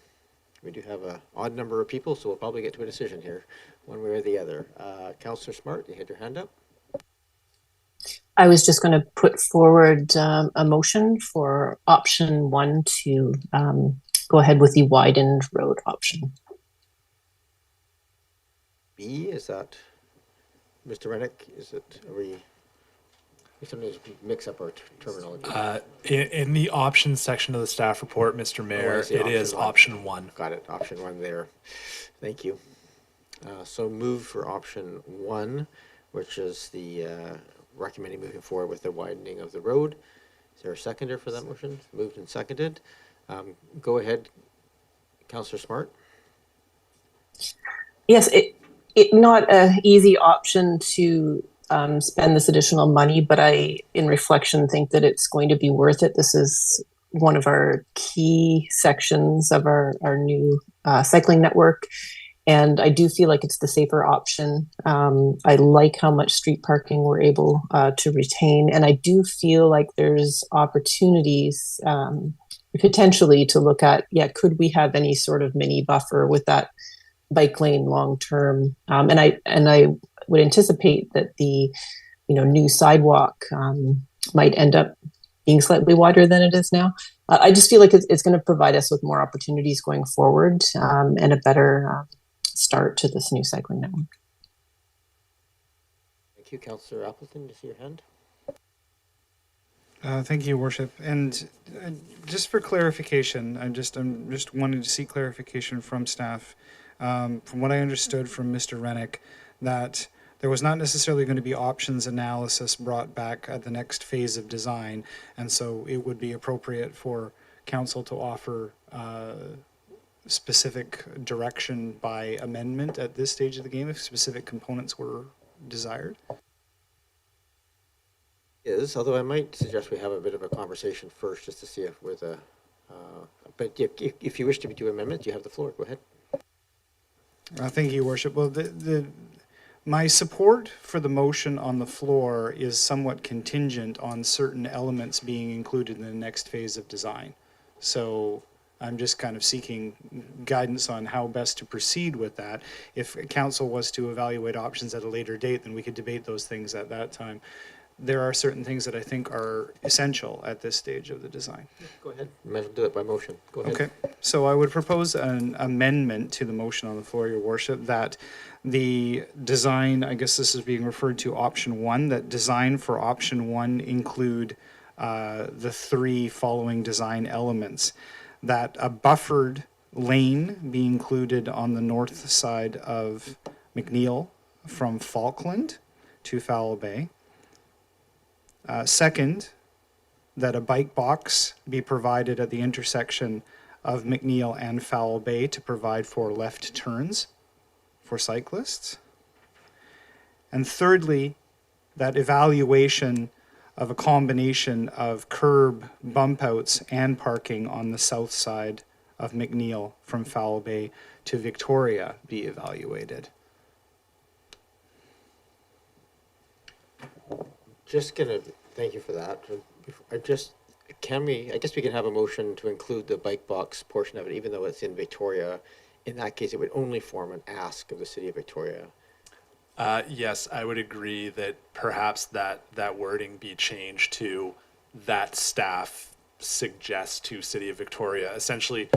We do have an odd number of people, so we'll probably get to a decision here one way or the other. Councillor Smart, you had your hand up. I was just going to put forward a motion for option 1 to go ahead with the widened road option. B, is that Mr. Rennick? Are we We sometimes mix up our terminology. In the options section of the staff report, Mr. Mayor, see, it is option one. option 1. Got it, option 1 there. Thank you. So move for option 1, which is the recommending moving forward with the widening of the road. Is there a seconder for that motion? Moved and seconded. Go ahead, Councillor Smart. Yes, it not a easy option to spend this additional money, but I, in reflection, think that it's going to be worth it. This is one of our key sections of our new cycling network, and I do feel like it's the safer option. I like how much street parking we're able to retain, and I do feel like there's opportunities potentially to look at, could we have any sort of mini buffer with that bike lane long term? And I would anticipate that the new sidewalk might end up being slightly wider than it is now. I just feel like it's going to provide us with more opportunities going forward and a better start to this new cycling network. Thank you, Councillor Appleton. Do you see your hand? Thank you, Your Worship. And just for clarification, I'm just wanting to seek clarification from staff. From what I understood from Mr. Rennick, that there was not necessarily going to be options analysis brought back at the next phase of design, and so it would be appropriate for council to offer specific direction by amendment at this stage of the game if specific components were desired. Although I might suggest we have a bit of a conversation first just to see if with a, but if you wish to do amendments, you have the floor. Go ahead. Thank you, Your Worship. Well, my support for the motion on the floor is somewhat contingent on certain elements being included in the next phase of design. So I'm just kind of seeking guidance on how best to proceed with that. If council was to evaluate options at a later date, then we could debate those things at that time. There are certain things that I think are essential at this stage of the design. Go ahead. Do it by motion. Go ahead. Okay. So I would propose an amendment to the motion on the floor, Your Worship, that the design, I guess this is being referred to option 1, that design for option 1 include the 3 following design elements. That a buffered lane be included on the north side of McNeil from Falkland to Fowl Bay. Second, that a bike box be provided at the intersection of McNeil and Fowl Bay to provide for left turns for cyclists. And thirdly, that evaluation of a combination of curb, bump outs, and parking on the south side of McNeil from Fowl Bay to Victoria be evaluated. Just gonna thank you for that. I guess we can have a motion to include the bike box portion of it, even though it's in Victoria. In that case, it would only form an ask of the City of Victoria. Yes, I would agree that perhaps that wording be changed to that staff suggests to City of Victoria. Essentially,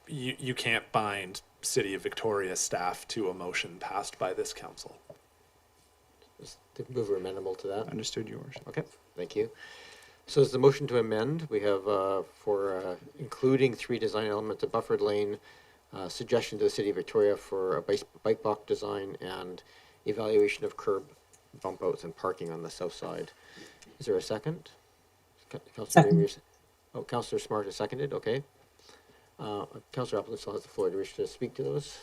you can't bind City of Victoria staff to a motion passed by this council. Is the mover amenable to that? Understood, Your Worship. Okay, thank you. So is the motion to amend, we have for including 3 design elements, a buffered lane, suggestion to the City of Victoria for a bike box design, and evaluation of curb, bump outs, and parking on the south side. Is there a second? Councillor Smart is seconded, okay. Councillor Appleton still has the floor. Do you wish to speak to those?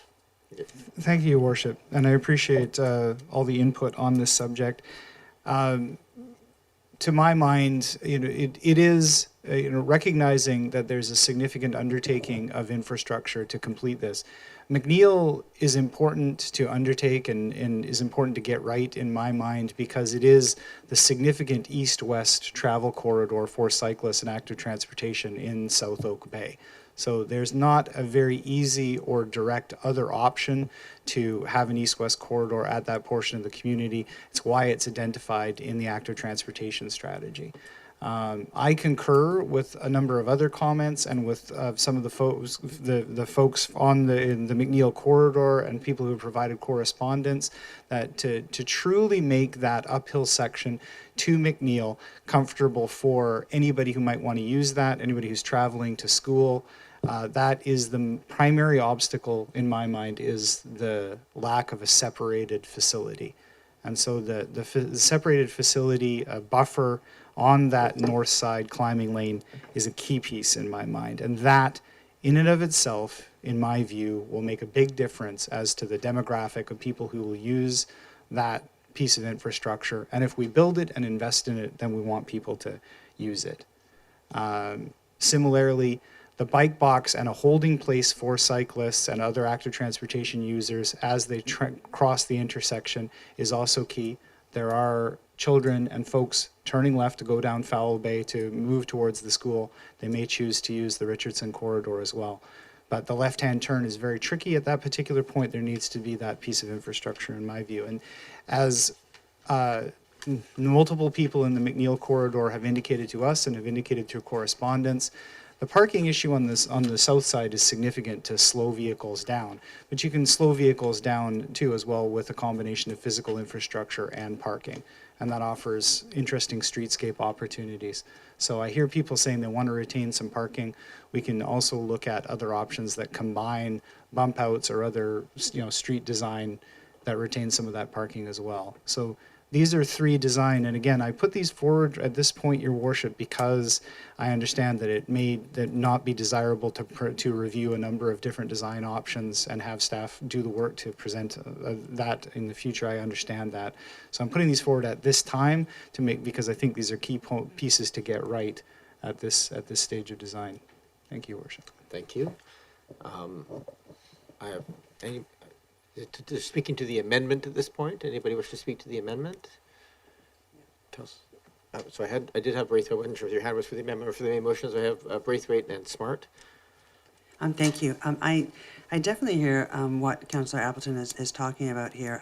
Thank you, Your Worship, and I appreciate all the input on this subject. To my mind, it is recognizing that there's a significant undertaking of infrastructure to complete this. McNeil is important to undertake and is important to get right in my mind because it is the significant east-west travel corridor for cyclists and active transportation in South Oak Bay. So there's not a very easy or direct other option to have an east-west corridor at that portion of the community. It's why it's identified in the active transportation strategy. I concur with a number of other comments and with some of the folks on in the McNeil corridor and people who have provided correspondence, that to truly make that uphill section to McNeil comfortable for anybody who might want to use that, anybody who's traveling to school. That is the primary obstacle in my mind, is the lack of a separated facility. And so the separated facility buffer on that north side climbing lane is a key piece in my mind. And that, in and of itself, in my view, will make a big difference as to the demographic of people who will use that piece of infrastructure. And if we build it and invest in it, then we want people to use it. Similarly, the bike box and a holding place for cyclists and other active transportation users as they cross the intersection is also key. There are children and folks turning left to go down Fowl Bay to move towards the school. They may choose to use the Richardson corridor as well. But the left-hand turn is very tricky at that particular point. There needs to be that piece of infrastructure in my view. And as multiple people in the McNeil corridor have indicated to us and have indicated through correspondence, the parking issue on the south side is significant to slow vehicles down, but you can slow vehicles down too as well with a combination of physical infrastructure and parking, and that offers interesting streetscape opportunities. So I hear people saying they want to retain some parking. We can also look at other options that combine bump outs or other, street design that retain some of that parking as well. So these are three design, and again, I put these forward at this point, Your Worship, because I understand that it may not be desirable to review a number of different design options and have staff do the work to present that in the future. I understand that. So I'm putting these forward at this time because I think these are key pieces to get right at this stage of design. Thank you, Your Worship. Thank you. I have speaking to the amendment at this point. Anybody wish to speak to the amendment? So I did have Braithwaite. I wasn't sure if your hand was for the amendment or for the main motions. I have Braithwaite and Smart. Thank you. I definitely hear what Councillor Appleton is talking about here.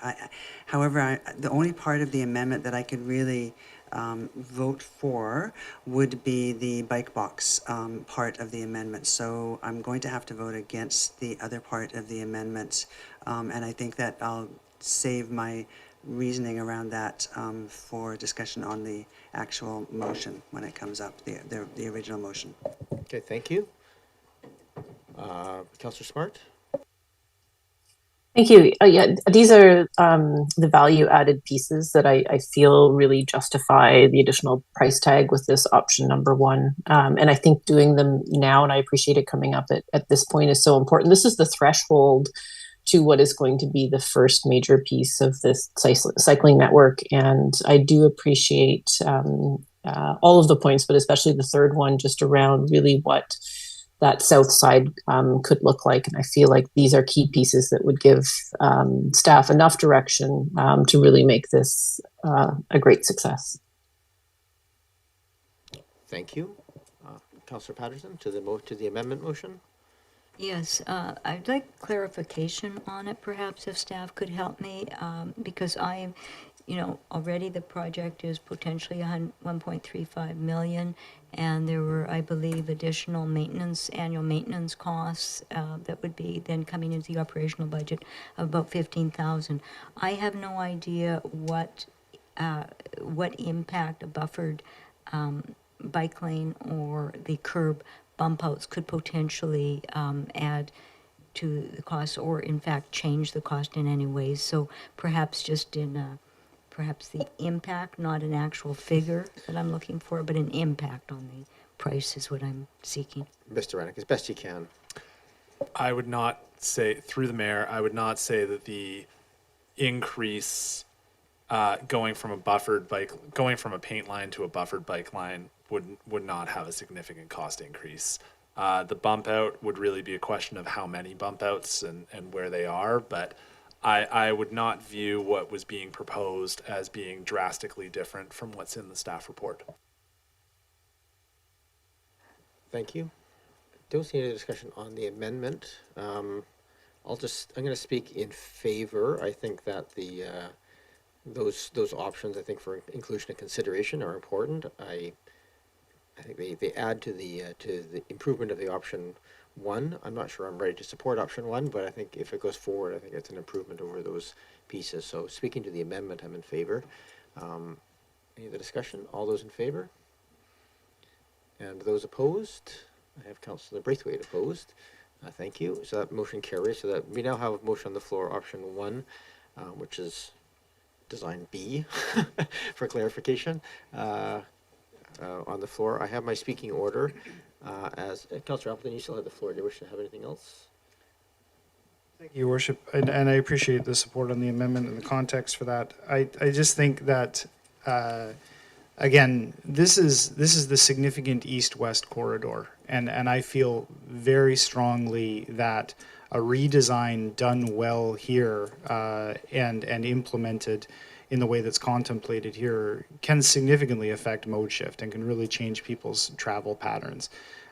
However, the only part of the amendment that I could really vote for would be the bike box part of the amendment. So I'm going to have to vote against the other part of the amendment. And I think that I'll save my reasoning around that for discussion on the actual motion when it comes up, the original motion. Okay, thank you. Councillor Smart? Thank you. Yeah, these are the value-added pieces that I feel really justify the additional price tag with this option number one. And I think doing them now, and I appreciate it coming up at this point, is so important. This is the threshold to what is going to be the first major piece of this cycling network. And I do appreciate all of the points, but especially the third one, just around really what that south side could look like. And I feel like these are key pieces that would give staff enough direction to really make this a great success. Thank you. Councillor Patterson, to the amendment motion? Yes, I'd like clarification on it, perhaps, if staff could help me, because already the project is potentially 1.35 million, and there were, I believe, additional annual maintenance costs that would be then coming into the operational budget of about 15,000. I have no idea what impact a buffered bike lane or the curb bump outs could potentially add to the cost, or in fact change the cost in any ways. So perhaps just perhaps the impact, not an actual figure that I'm looking for, but an impact on the price is what I'm seeking. Mr. Rennick, as best you can. I would not say, through the mayor, I would not say that the increase going from a paint line to a buffered bike line would not have a significant cost increase. The bump out would really be a question of how many bump outs and where they are, but I would not view what was being proposed as being drastically different from what's in the staff report. Thank you. Don't see any discussion on the amendment. I'm going to speak in favor. I think that those options, I think, for inclusion and consideration are important. I think they add to the improvement of the option one. I'm not sure I'm ready to support option one, but I think if it goes forward, I think it's an improvement over those pieces. So speaking to the amendment, I'm in favor. Any other discussion? All those in favor? And those opposed? I have Councillor Braithwaite opposed. Thank you. So that motion carries. So that we now have a motion on the floor, option one, which is design B for clarification. On the floor, I have my speaking order as Councillor Appleton. You still have the floor. Do you wish to have anything else? Thank you, Your Worship, and I appreciate the support on the amendment and the context for that. I just think that again, this is the significant east-west corridor, and I feel very strongly that a redesign done well here and implemented in the way that's contemplated here can significantly affect mode shift and can really change people's travel patterns.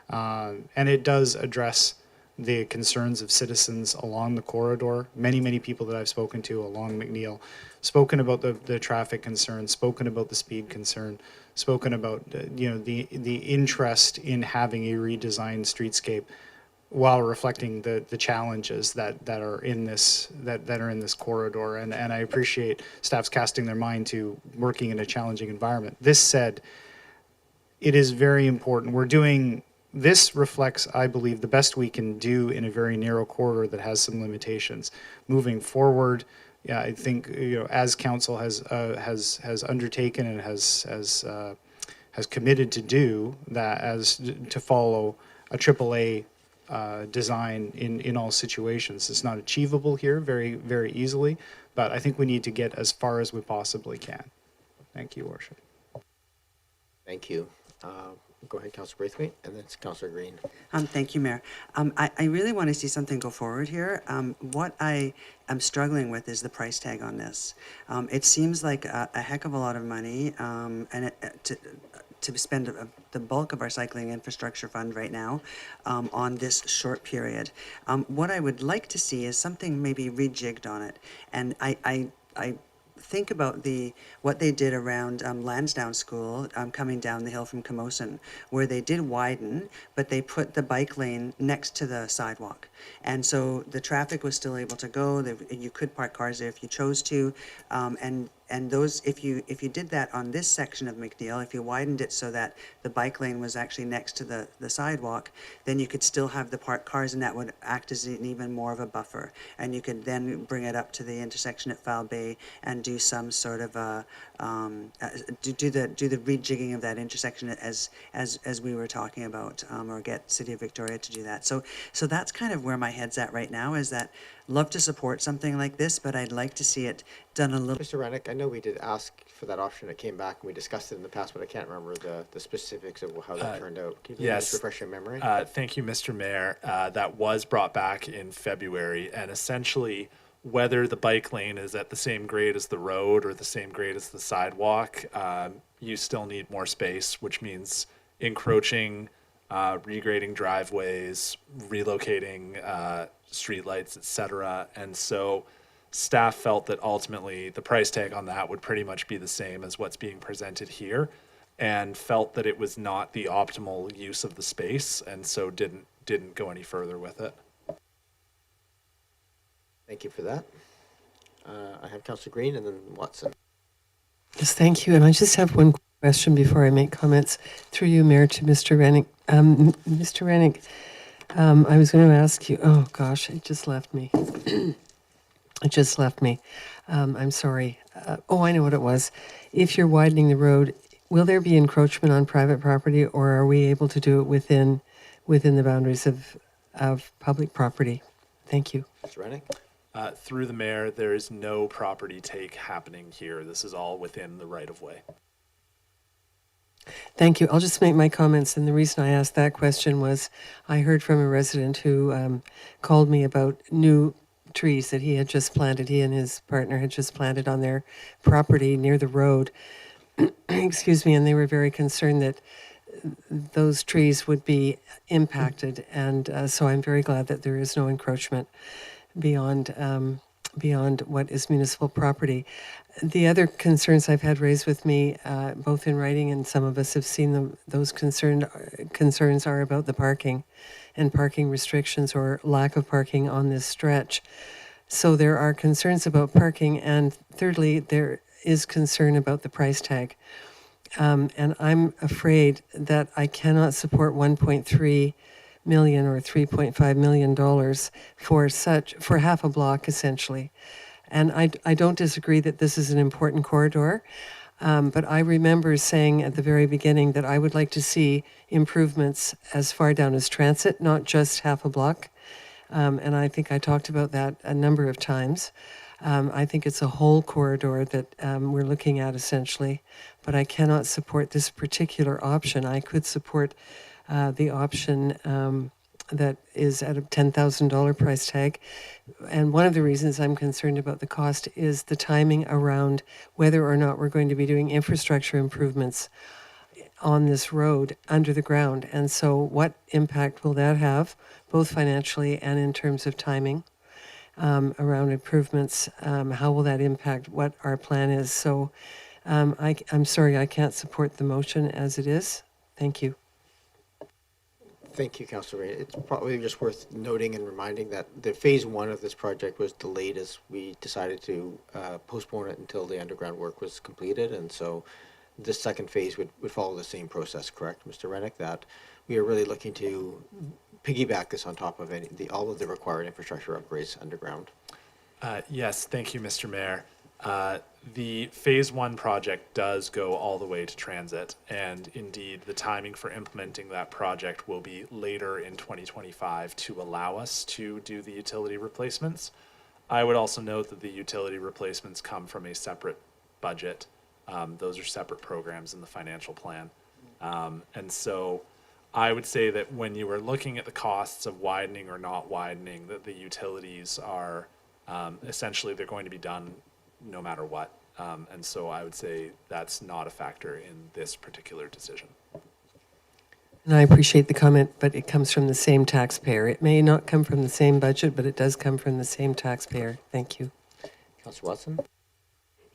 And it does address the concerns of citizens along the corridor. Many people that I've spoken to along McNeil, spoken about the traffic concerns, spoken about the speed concern, spoken about the interest in having a redesigned streetscape while reflecting the challenges that are in this corridor, and I appreciate staff's casting their mind to working in a challenging environment. This said, it is very important. This reflects, I believe, the best we can do in a very narrow corridor that has some limitations. Moving forward, yeah, I think as council has undertaken and has committed to do that, to follow a AAA design in all situations. It's not achievable here very easily, but I think we need to get as far as we possibly can. Thank you, Worship. Thank you. Go ahead, Councillor Braithwaite, and then it's Councillor Green. Thank you, Mayor. I really want to see something go forward here. What I am struggling with is the price tag on this. It seems like a heck of a lot of money, and to spend the bulk of our cycling infrastructure fund right now on this short period. What I would like to see is something maybe rejigged on it. And I think about what they did around Lansdowne School coming down the hill from Camosun, where they did widen, but they put the bike lane next to the sidewalk. And so the traffic was still able to go. You could park cars there if you chose to. And those, if you did that on this section of McNeil, if you widened it so that the bike lane was actually next to the sidewalk, then you could still have the parked cars, and that would act as an even more of a buffer. And you could then bring it up to the intersection at Foul Bay and do some sort of do the rejigging of that intersection as we were talking about, or get City of Victoria to do that. So that's kind of where my head's at right now, is that love to support something like this, but I'd like to see it done a little. Mr. Rennick, I know we did ask for that option. It came back and we discussed it in the past, but I can't remember the specifics of how that turned out. Can you just refresh your memory? Thank you, Mr. Mayor. That was brought back in February, and essentially whether the bike lane is at the same grade as the road or the same grade as the sidewalk, you still need more space, which means encroaching, regrading driveways, relocating streetlights, etc. And so staff felt that ultimately the price tag on that would pretty much be the same as what's being presented here, and felt that it was not the optimal use of the space, and so didn't go any further with it. Thank you for that. I have Councillor Green and then Watson. Yes, thank you. And I just have one question before I make comments through you, Mayor, to Mr. Rennick. Mr. Rennick, I was going to ask you, oh gosh, it just left me. It just left me. I'm sorry. I know what it was. If you're widening the road, will there be encroachment on private property, or are we able to do it within the boundaries of public property? Thank you. Mr. Rennick? Through the mayor, there is no property take happening here. This is all within the right-of-way. Thank you. I'll just make my comments. And the reason I asked that question was I heard from a resident who called me about new trees that he had just planted. He and his partner had just planted on their property near the road. Excuse me. And they were very concerned that those trees would be impacted. And so I'm very glad that there is no encroachment beyond beyond what is municipal property. The other concerns I've had raised with me, both in writing and some of us have seen them, those concerns are about the parking and parking restrictions or lack of parking on this stretch. So there are concerns about parking, and thirdly, there is concern about the price tag. And I'm afraid that I cannot support 1.3 million or $3.5 million for half a block, essentially. And I don't disagree that this is an important corridor, but I remember saying at the very beginning that I would like to see improvements as far down as transit, not just half a block. And I think I talked about that a number of times. I think it's a whole corridor that we're looking at essentially, but I cannot support this particular option. I could support the option that is at a $10,000 price tag. And one of the reasons I'm concerned about the cost is the timing around whether or not we're going to be doing infrastructure improvements on this road under the ground. And so what impact will that have, both financially and in terms of timing around improvements? How will that impact what our plan is? So I'm sorry, I can't support the motion as it is. Thank you. Thank you, Councillor Ray. It's probably just worth noting and reminding that the phase one of this project was delayed as we decided to postpone it until the underground work was completed. And so this second phase would follow the same process, correct, Mr. Rennick? That we are really looking to piggyback this on top of all of the required infrastructure upgrades underground. Yes, thank you, Mr. Mayor. The phase one project does go all the way to transit, and indeed the timing for implementing that project will be later in 2025 to allow us to do the utility replacements. I would also note that the utility replacements come from a separate budget. Those are separate programs in the financial plan. And so I would say that when you are looking at the costs of widening or not widening, that the utilities are essentially they're going to be done no matter what. And so I would say that's not a factor in this particular decision. And I appreciate the comment, but it comes from the same taxpayer. It may not come from the same budget, but it does come from the same taxpayer. Thank you. Councillor Watson?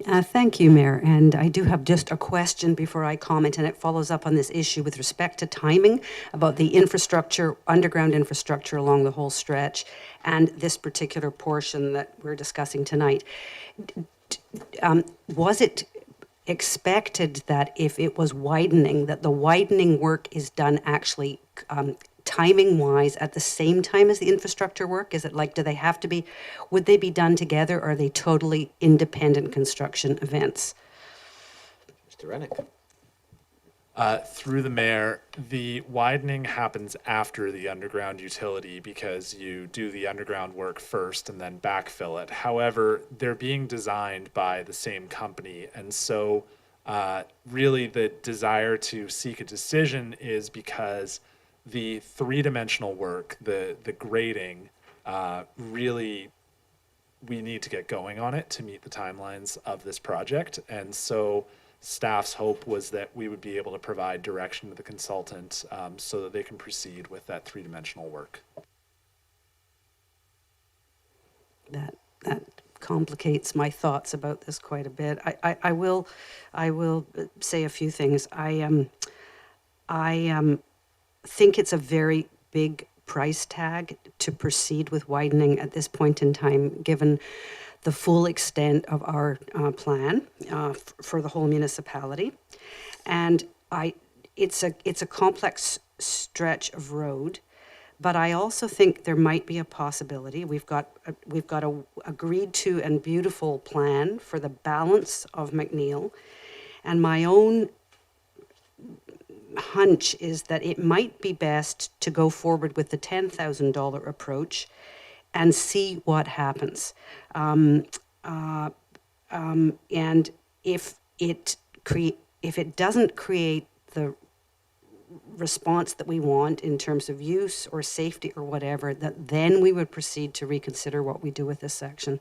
Thank you, Mayor. And I do have just a question before I comment, and it follows up on this issue with respect to timing about the infrastructure, underground infrastructure along the whole stretch, and this particular portion that we're discussing tonight. Was it expected that if it was widening, that the widening work is done actually timing-wise at the same time as the infrastructure work? Is it like, do they have to be, would they be done together, or are they totally independent construction events? Mr. Rennick. Through the mayor, the widening happens after the underground utility because you do the underground work first and then backfill it. However, they're being designed by the same company, and so really the desire to seek a decision is because the three-dimensional work, the grading, really we need to get going on it to meet the timelines of this project. And so staff's hope was that we would be able to provide direction to the consultant so that they can proceed with that three-dimensional work. That complicates my thoughts about this quite a bit. I will say a few things. I think it's a very big price tag to proceed with widening at this point in time, given the full extent of our plan for the whole municipality. And it's a complex stretch of road, but I also think there might be a possibility. We've got a agreed to and beautiful plan for the balance of McNeil, and my own hunch is that it might be best to go forward with the $10,000 approach and see what happens. And if it doesn't create the response that we want in terms of use or safety or whatever, that then we would proceed to reconsider what we do with this section.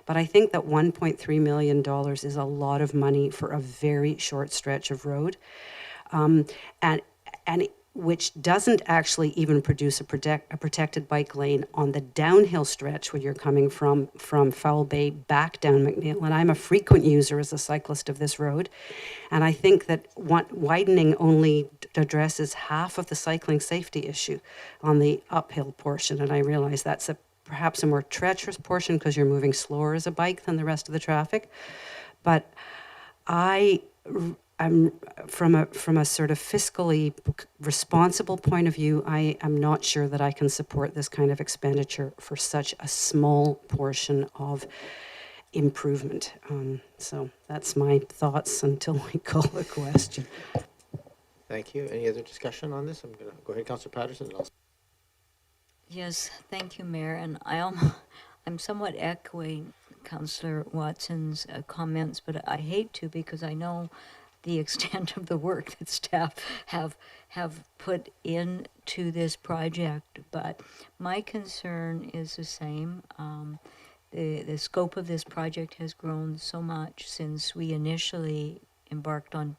But I think that $1.3 million is a lot of money for a very short stretch of road. And which doesn't actually even produce a protected bike lane on the downhill stretch when you're coming from Foul Bay back down McNeil. And I'm a frequent user as a cyclist of this road. And I think that widening only addresses half of the cycling safety issue on the uphill portion. And I realize that's perhaps a more treacherous portion because you're moving slower as a bike than the rest of the traffic. But I'm from a sort of fiscally responsible point of view, I am not sure that I can support this kind of expenditure for such a small portion of improvement. So that's my thoughts until we call the question. Thank you. Any other discussion on this? I'm going to go ahead, Councillor Patterson. And Yes, thank you, Mayor. And I'm somewhat echoing Councillor Watson's comments, but I hate to because I know the extent of the work that staff have put into this project. But my concern is the same. The scope of this project has grown so much since we initially embarked on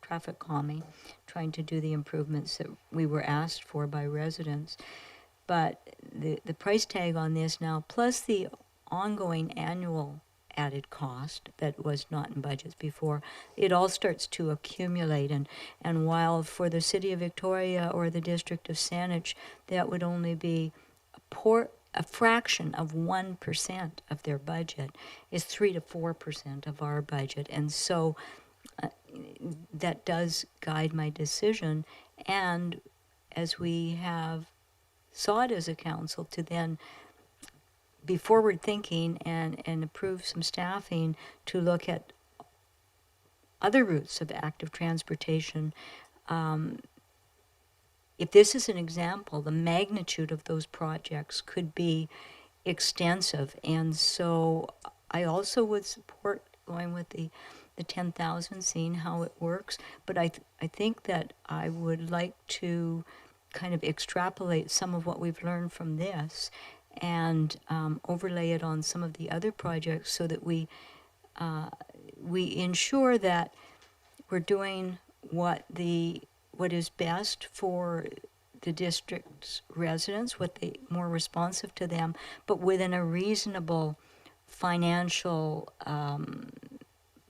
traffic calming, trying to do the improvements that we were asked for by residents. But the price tag on this now, plus the ongoing annual added cost that was not in budgets before, it all starts to accumulate. And while for the City of Victoria or the District of Saanich, that would only be a fraction of 1% of their budget, is 3 to 4% of our budget. And so that does guide my decision. And as we have sought as a council to then be forward thinking and approve some staffing to look at other routes of active transportation. If this is an example, the magnitude of those projects could be extensive. And so I also would support going with the 10,000, seeing how it works. But I think that I would like to kind of extrapolate some of what we've learned from this and overlay it on some of the other projects so that we ensure that we're doing what is best for the district's residents, more responsive to them, but within a reasonable financial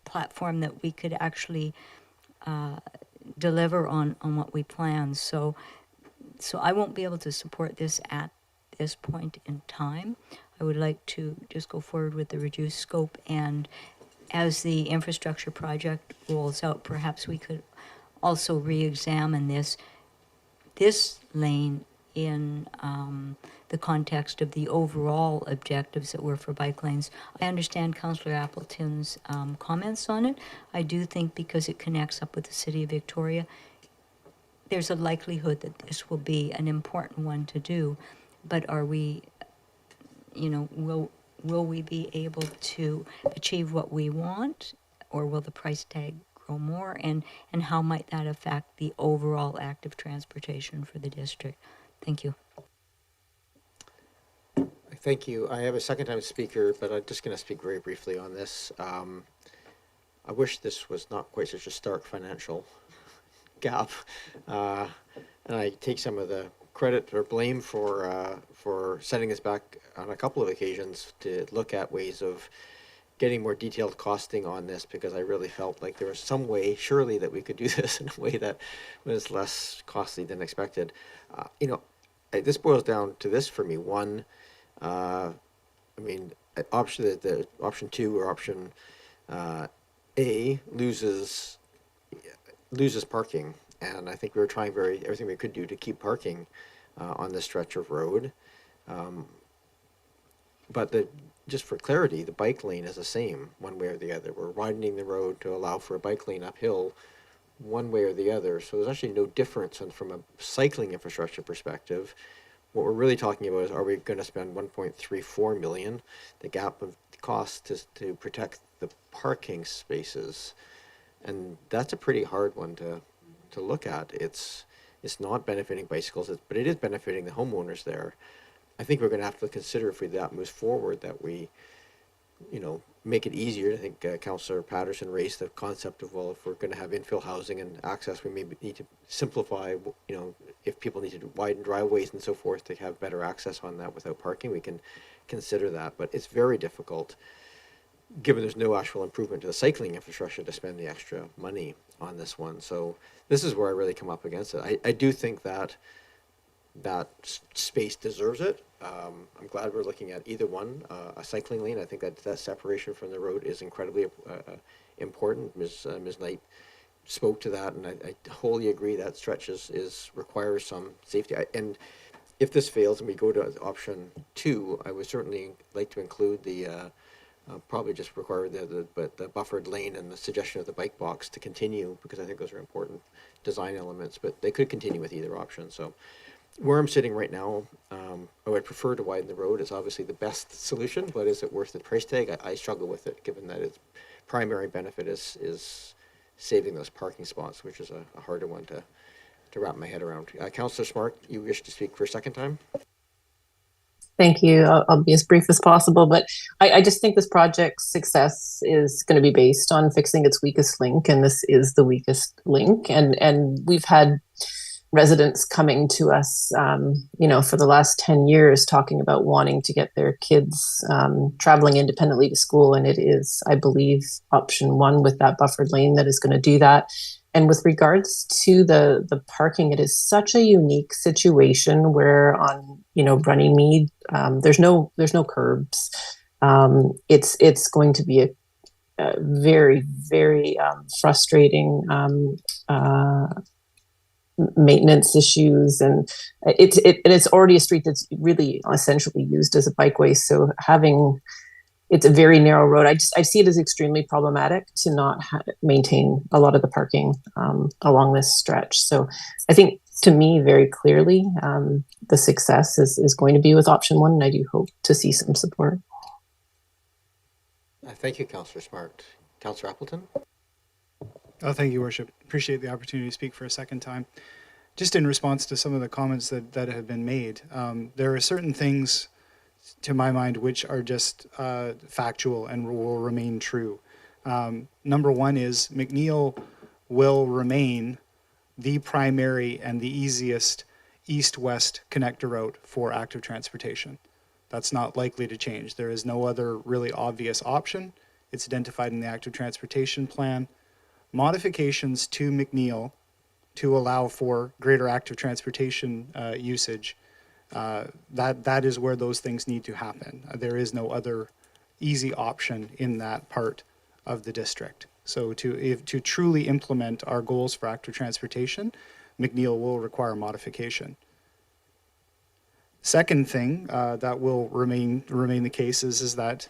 platform that we could actually deliver on what we plan. So I won't be able to support this at this point in time. I would like to just go forward with the reduced scope, and as the infrastructure project rolls out, perhaps we could also re-examine this lane in the context of the overall objectives that were for bike lanes. I understand Councillor Appleton's comments on it. I do think because it connects up with the City of Victoria, there's a likelihood that this will be an important one to do. But are we, will we be able to achieve what we want, or will the price tag grow more? And how might that affect the overall active transportation for the district? Thank you. thank you. I have a second-time speaker, but I'm just going to speak very briefly on this. I wish this was not quite such a stark financial gap, and I take some of the credit or blame for setting us back on a couple of occasions to look at ways of getting more detailed costing on this, because I really felt like there was some way, surely, that we could do this in a way that was less costly than expected. This boils down to this for me. One, the option 2 or option A loses parking, and I think we were trying everything we could do to keep parking on this stretch of road. But just for clarity, the bike lane is the same one way or the other. We're widening the road to allow for a bike lane uphill one way or the other. So there's actually no difference from a cycling infrastructure perspective. What we're really talking about is, are we going to spend $1.34 million, the gap of cost to protect the parking spaces? And that's a pretty hard one to look at. It's not benefiting bicycles, but it is benefiting the homeowners there. I think we're going to have to consider, if that moves forward, that we make it easier. I think Councillor Patterson raised the concept of, well, if we're going to have infill housing and access, we maybe need to simplify, if people need to widen driveways and so forth to have better access on that without parking, we can consider that. But it's very difficult, given there's no actual improvement to the cycling infrastructure, to spend the extra money on this one. So this is where I really come up against it. I do think that space deserves it. I'm glad we're looking at either one. A cycling lane, I think that separation from the road is incredibly important. Ms. Knight spoke to that, and I wholly agree that stretch requires some safety. And if this fails and we go to option 2, I would certainly like to include the probably just require the buffered lane and the suggestion of the bike box to continue, because I think those are important design elements, but they could continue with either option. So where I'm sitting right now, I would prefer to widen the road. It's obviously the best solution, but is it worth the price tag? I struggle with it, given that its primary benefit is saving those parking spots, which is a harder one to wrap my head around. Councillor Smart, you wish to speak for a second time? Thank you. I'll be as brief as possible, but I just think this project's success is going to be based on fixing its weakest link, and this is the weakest link. And we've had residents coming to us, for the last 10 years talking about wanting to get their kids traveling independently to school. And it is, I believe, option 1 with that buffered lane that is going to do that. And with regards to the parking, it is such a unique situation where on, Runnymede, there's no curbs. It's going to be a very, very frustrating maintenance issues, and it's already a street that's really essentially used as a bikeway. So it's a very narrow road. I see it as extremely problematic to not maintain a lot of the parking along this stretch. So I think, to me, very clearly, the success is going to be with option 1, and I do hope to see some support. Thank you, Councillor Smart. Councillor Appleton? Oh, thank you, Worship. Appreciate the opportunity to speak for a second time. Just in response to some of the comments that have been made, there are certain things, to my mind, which are just factual and will remain true. Number 1 is McNeil will remain the primary and the easiest east-west connector route for active transportation. That's not likely to change. There is no other really obvious option. It's identified in the active transportation plan. Modifications to McNeil to allow for greater active transportation usage, that is where those things need to happen. There is no other easy option in that part of the district. So to truly implement our goals for active transportation, McNeil will require modification. Second thing that will remain the case is that,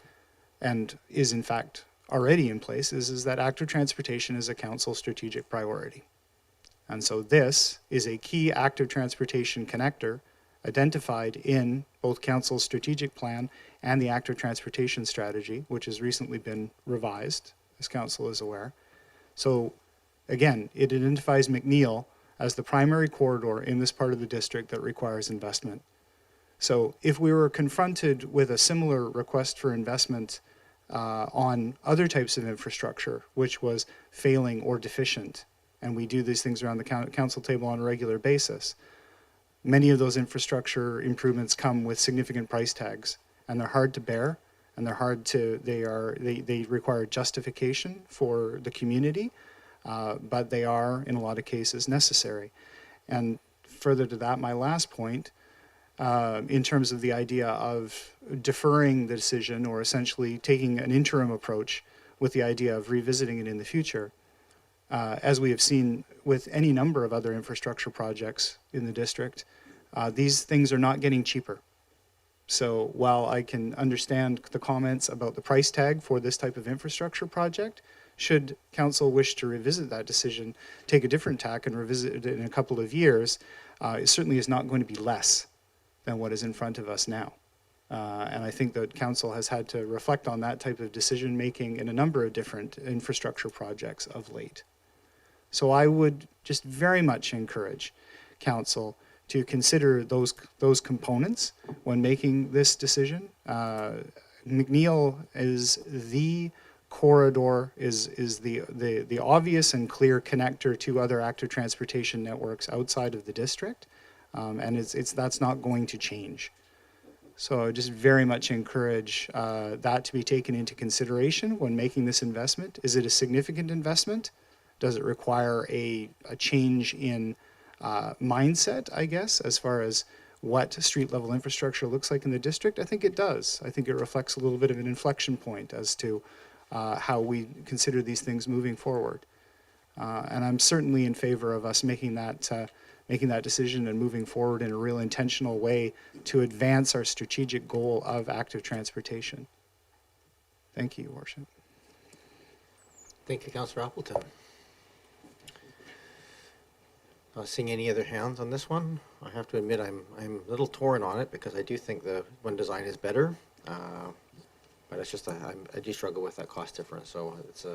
and is in fact already in place, is that active transportation is a council strategic priority. And so this is a key active transportation connector identified in both council's strategic plan and the active transportation strategy, which has recently been revised, as council is aware. So again, it identifies McNeil as the primary corridor in this part of the district that requires investment. So if we were confronted with a similar request for investment on other types of infrastructure, which was failing or deficient, and we do these things around the council table on a regular basis, many of those infrastructure improvements come with significant price tags, and they're hard to bear, and they require justification for the community, but they are, in a lot of cases, necessary. And further to that, my last point, in terms of the idea of deferring the decision or essentially taking an interim approach with the idea of revisiting it in the future, as we have seen with any number of other infrastructure projects in the district, these things are not getting cheaper. So while I can understand the comments about the price tag for this type of infrastructure project, should council wish to revisit that decision, take a different tack and revisit it in a couple of years, it certainly is not going to be less than what is in front of us now. And I think that council has had to reflect on that type of decision making in a number of different infrastructure projects of late. So I would just very much encourage council to consider those components when making this decision. McNeil is the corridor, is the obvious and clear connector to other active transportation networks outside of the district, and that's not going to change. So I just very much encourage that to be taken into consideration when making this investment. Is it a significant investment? Does it require a change in mindset, I guess, as far as what street level infrastructure looks like in the district? I think it does. I think it reflects a little bit of an inflection point as to how we consider these things moving forward. And I'm certainly in favor of us making that decision and moving forward in a real intentional way to advance our strategic goal of active transportation. Thank you, Your Worship. Thank you, Councillor Appleton. Seeing any other hands on this one? I have to admit I'm a little torn on it because I do think the one design is better, but it's just I do struggle with that cost difference. So it's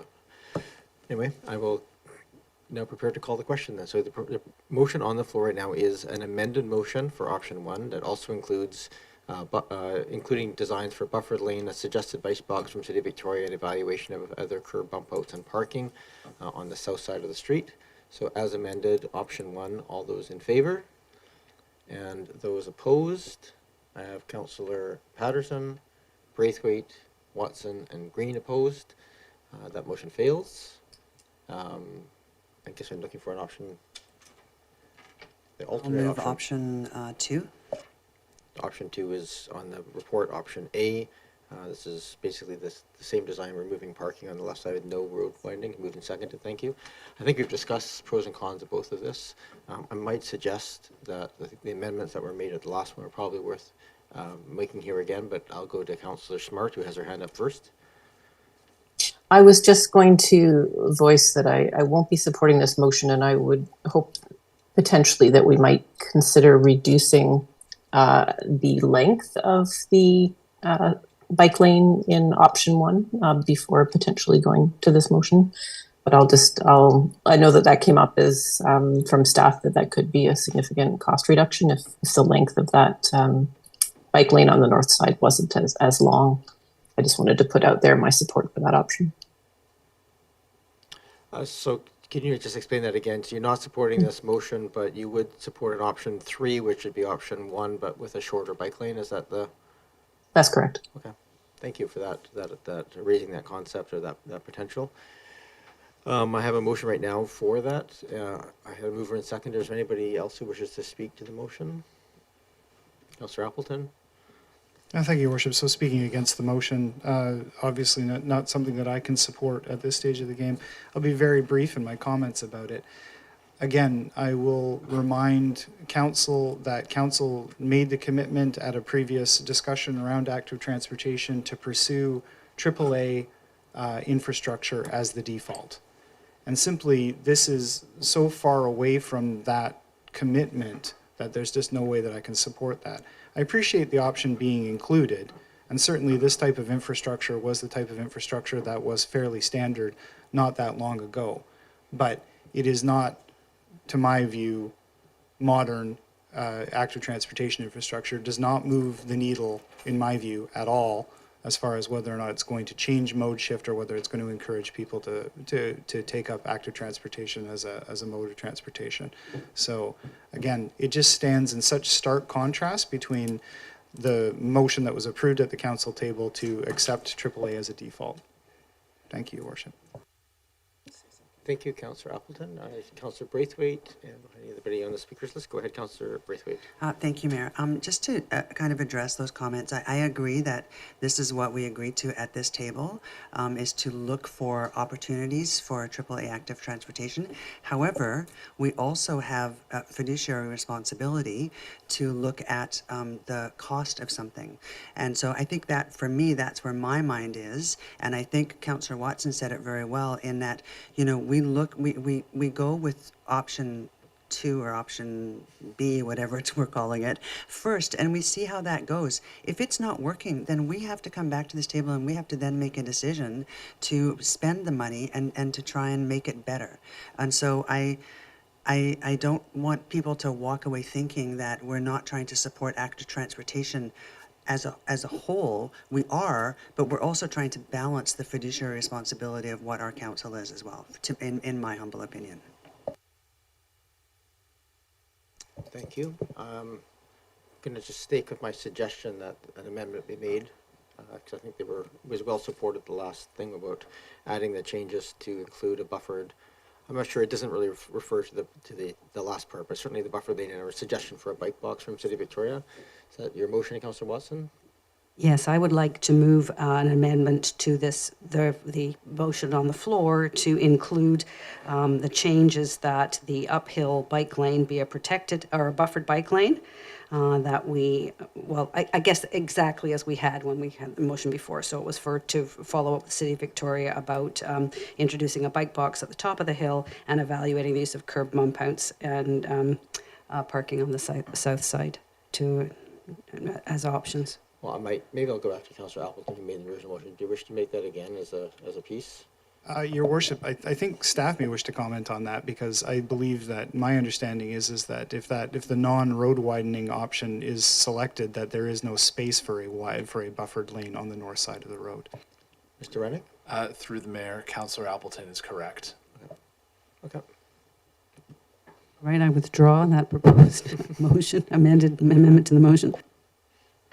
anyway. I will now prepare to call the question then. So the motion on the floor right now is an amended motion for option 1 that also includes including designs for buffered lane, a suggested bike box from City of Victoria, and evaluation of other curb bump outs and parking on the south side of the street. So as amended, option 1, all those in favor? And those opposed? I have Councillor Patterson, Braithwaite, Watson, and Green opposed. That motion fails. I guess I'm looking for an option. The I'll alternate move option 2. Option 2 is on the report, option A. This is basically the same design, removing parking on the left side with no road widening. Moved and seconded, thank you. I think we've discussed pros and cons of both of this. I might suggest that the amendments that were made at the last one are probably worth making here again, but I'll go to Councillor Smart, who has her hand up first. I was just going to voice that I won't be supporting this motion, and I would hope potentially that we might consider reducing the length of the bike lane in option 1 before potentially going to this motion. But I know that came up as from staff that could be a significant cost reduction if the length of that bike lane on the north side wasn't as long. I just wanted to put out there my support for that option. So can you just explain that again? So you're not supporting this motion, but you would support an option 3, which would be option 1, but with a shorter bike lane. Is that the? That's correct. Okay, thank you for that raising that concept or that potential. I have a motion right now for that. I have a mover and seconder. Is there anybody else who wishes to speak to the motion? Councillor Appleton. Thank you, Your Worship. So speaking against the motion, obviously not something that I can support at this stage of the game. I'll be very brief in my comments about it. Again, I will remind Council that Council made the commitment at a previous discussion around active transportation to pursue AAA infrastructure as the default. And simply, this is so far away from that commitment that there's just no way that I can support that. I appreciate the option being included, and certainly this type of infrastructure was the type of infrastructure that was fairly standard not that long ago. But it is not, to my view, modern active transportation infrastructure, does not move the needle, in my view, at all, as far as whether or not it's going to change mode shift or whether it's going to encourage people to take up active transportation as a mode of transportation. So again, it just stands in such stark contrast between the motion that was approved at the council table to accept AAA as a default. Thank you, Your Worship. Thank you, Councillor Appleton. Councillor Braithwaite, and anybody on the speakers list? Go ahead, Councillor Braithwaite. Thank you, Mayor. Just to kind of address those comments, I agree that this is what we agreed to at this table, is to look for opportunities for AAA active transportation. However, we also have a fiduciary responsibility to look at the cost of something. And so I think that, for me, that's where my mind is. And I think Councillor Watson said it very well in that, you know, we go with option 2 or option B, whatever we're calling it, first, and we see how that goes. If it's not working, then we have to come back to this table and we have to then make a decision to spend the money and to try and make it better. And so I don't want people to walk away thinking that we're not trying to support active transportation as a whole, we are, but we're also trying to balance the fiduciary responsibility of what our council is as well, in my humble opinion. Thank you. I'm going to just stake with my suggestion that an amendment be made, because I think was well supported, the last thing about adding the changes to include a buffered. I'm not sure, it doesn't really refer to the last part, but certainly the buffer lane and a suggestion for a bike box from City of Victoria. Is that your motion, Councillor Watson? Yes, I would like to move an amendment to the motion on the floor to include the changes that the uphill bike lane be a protected or a buffered bike lane. I guess exactly as we had when we had the motion before. So it was to follow up with the City of Victoria about introducing a bike box at the top of the hill and evaluating the use of curb bump outs and parking on the south side as options. Well, maybe I'll go after Councillor Appleton, who made the original motion. Do you wish to make that again as a piece? Your Worship, I think staff may wish to comment on that, because I believe that my understanding is that if the non-road widening option is selected, that there is no space for a buffered lane on the north side of the road. Mr. Rennick? Through the mayor, Councillor Appleton is correct. Okay. Right, I withdraw that proposed motion, amendment to the motion.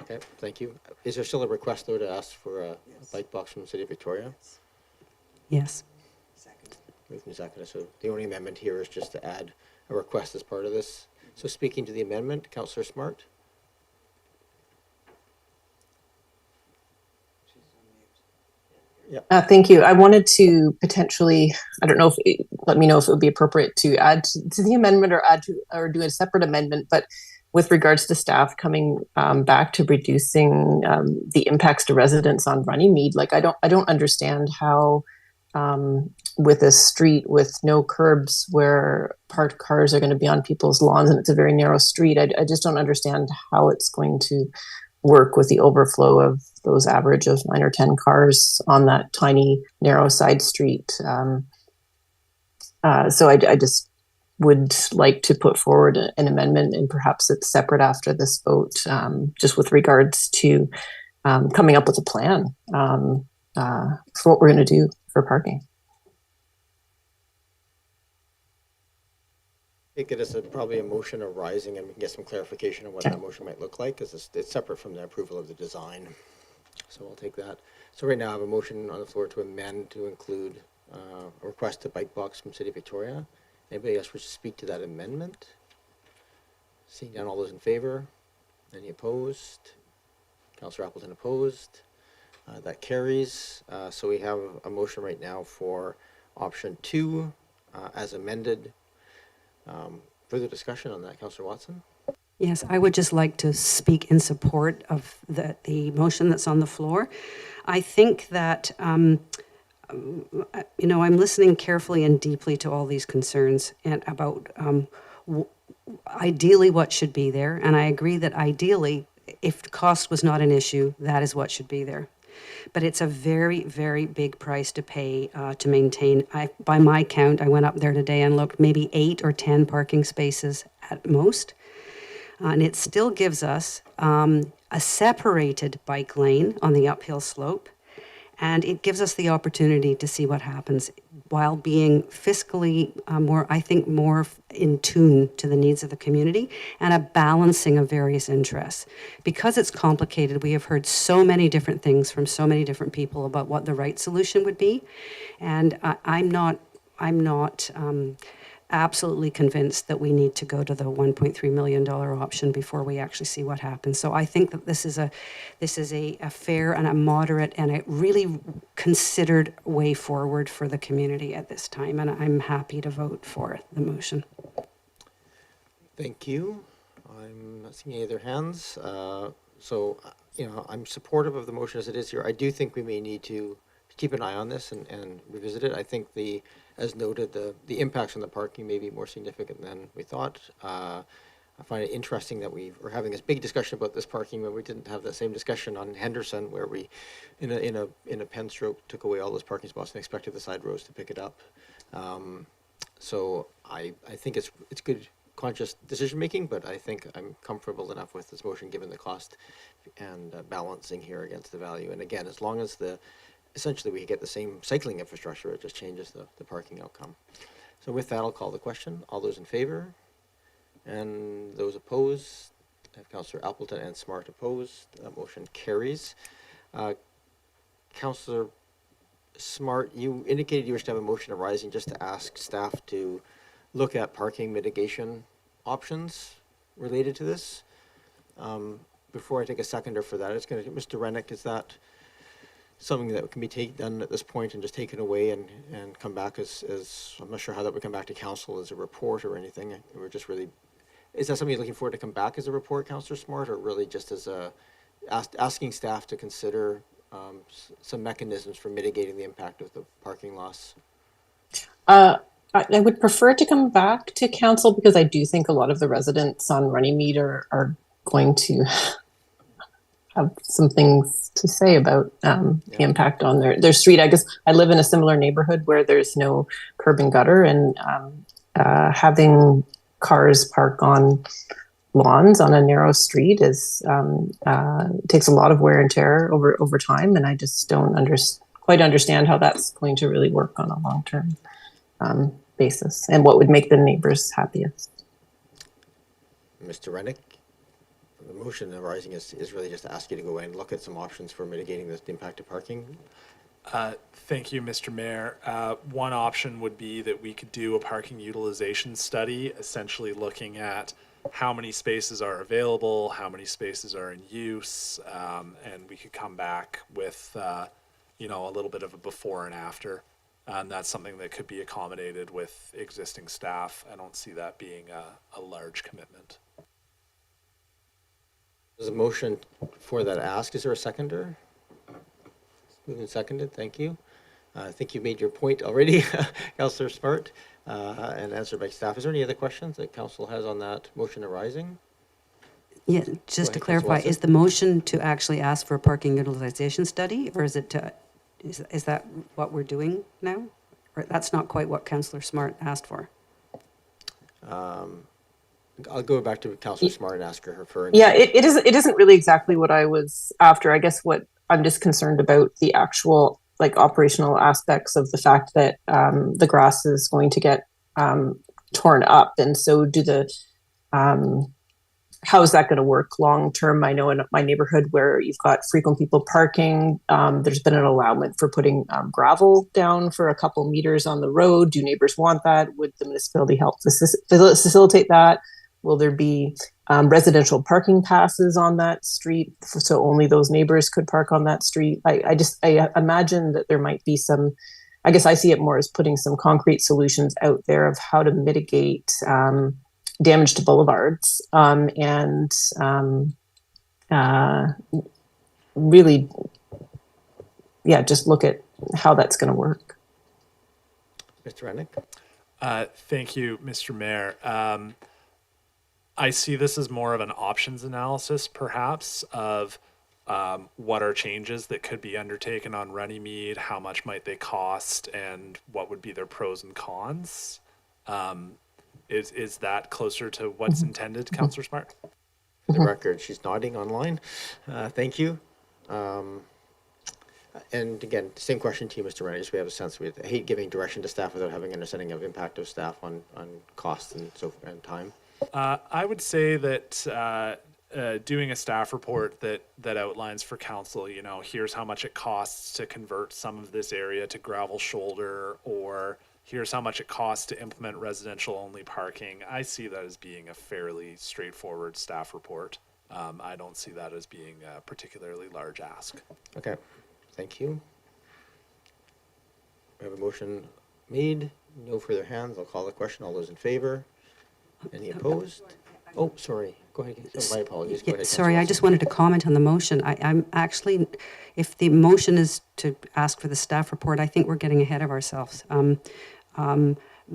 Okay, thank you. Is there still a request, though, to ask for a bike box from the City of Victoria? Yes. Moved and seconded. So the only amendment here is just to add a request as part of this. So speaking to the amendment, Councillor Smart? Yeah. Thank you. I wanted to potentially, I don't know let me know if it would be appropriate to add to the amendment or do a separate amendment, but with regards to staff coming back to reducing the impacts to residents on Runnymede, like I don't understand how with a street with no curbs where parked cars are going to be on people's lawns and it's a very narrow street, I just don't understand how it's going to work with the overflow of those average of 9 or 10 cars on that tiny narrow side street. So I just would like to put forward an amendment, and perhaps it's separate after this vote, just with regards to coming up with a plan for what we're going to do for parking. Get us probably a motion arising, and we can get some clarification on what that motion might look like, because it's separate from the approval of the design. So we'll take that. So right now I have a motion on the floor to amend to include a request to bike box from City of Victoria. Anybody else wish to speak to that amendment? Seeing none, all those in favor? Any opposed? Councillor Appleton opposed. That carries. So we have a motion right now for option 2 as amended. Further discussion on that, Councillor Watson? Yes, I would just like to speak in support of the motion that's on the floor. I think that, I'm listening carefully and deeply to all these concerns and about ideally what should be there. And I agree that ideally, if cost was not an issue, that is what should be there. But it's a very, very big price to pay to maintain. By my count, I went up there today and looked, maybe 8 or 10 parking spaces at most. And it still gives us a separated bike lane on the uphill slope. And it gives us the opportunity to see what happens while being fiscally more in tune to the needs of the community, and a balancing of various interests. Because it's complicated, we have heard so many different things from so many different people about what the right solution would be. And I'm not absolutely convinced that we need to go to the $1.3 million option before we actually see what happens. So I think that this is a fair and a moderate and a really considered way forward for the community at this time, and I'm happy to vote for the motion. Thank you. I'm not seeing any other hands. I'm supportive of the motion as it is here. I do think we may need to keep an eye on this and revisit it. I think as noted, the impacts on the parking may be more significant than we thought. I find it interesting that we are having this big discussion about this parking when we didn't have the same discussion on Henderson, where we, in a pen stroke, took away all those parking spots and expected the side roads to pick it up. So I think it's good conscious decision-making, but I think I'm comfortable enough with this motion, given the cost and balancing here against the value. And again, as long as essentially we get the same cycling infrastructure, it just changes the parking outcome. So with that, I'll call the question. All those in favor? And those opposed? I have Councillor Appleton and Smart opposed. Motion carries. Councillor Smart, you indicated you wish to have a motion arising just to ask staff to look at parking mitigation options related to this. Before I take a seconder for that, it's going to, Mr. Rennick, is that something that can be done at this point and just taken away and come back as I'm not sure how that would come back to council as a report or anything. We're just really, is that something you're looking forward to come back as a report, Councillor Smart, or really just as asking staff to consider some mechanisms for mitigating the impact of the parking loss? I would prefer to come back to council because I do think a lot of the residents on Runnymede are going to have some things to say about the impact on their street. I guess I live in a similar neighborhood where there's no curb and gutter, and having cars park on lawns on a narrow street is takes a lot of wear and tear over time, and I just don't quite understand how that's going to really work on a long-term basis, and what would make the neighbors happiest. Mr. Rennick, the motion arising is really just to ask you to go in and look at some options for mitigating the impact of parking. Thank you, Mr. Mayor. One option would be that we could do a parking utilization study, essentially looking at how many spaces are available, how many spaces are in use, and we could come back with, a little bit of a before and after. And that's something that could be accommodated with existing staff. I don't see that being a large commitment. There's a motion for that ask. Is there a seconder? Moved and seconded. Thank you. I think you made your point already, Councillor Smart, and answered by staff. Is there any other questions that council has on that motion arising? Yeah, just to clarify, is the motion to actually ask for a parking utilization study, or is it to, is that what we're doing now? Or that's not quite what Councillor Smart asked for? I'll go back to Councillor Smart and ask her for. Yeah, it isn't really exactly what I was after. I guess what I'm just concerned about the actual operational aspects of the fact that the grass is going to get torn up, and so how is that going to work long term? I know in my neighborhood where you've got frequent people parking, there's been an allowance for putting gravel down for a couple meters on the road. Do neighbors want that? Would the municipality help facilitate that? Will there be residential parking passes on that street so only those neighbors could park on that street? I imagine that there might be some, I guess I see it more as putting some concrete solutions out there of how to mitigate damage to boulevards and really, just look at how that's going to work. Mr. Rennick? Thank you, Mr. Mayor. I see this as more of an options analysis, perhaps, of what are changes that could be undertaken on Runnymede, how much might they cost, and what would be their pros and cons. Is that closer to what's intended, Councillor Smart? For the record, she's nodding online. Thank you. And again, same question to you, Mr. Rennick, just we have a sense. I hate giving direction to staff without having an understanding of impact of staff on costs and time. I would say that doing a staff report that outlines for council, here's how much it costs to convert some of this area to gravel shoulder, or here's how much it costs to implement residential only parking. I see that as being a fairly straightforward staff report. I don't see that as being a particularly large ask. Okay, thank you. We have a motion made. No further hands. I'll call the question. All those in favor? Any opposed? Oh, sorry. Go ahead. My apologies. Go ahead. Sorry, I just wanted to comment on the motion. I'm actually, if the motion is to ask for the staff report, I think we're getting ahead of ourselves.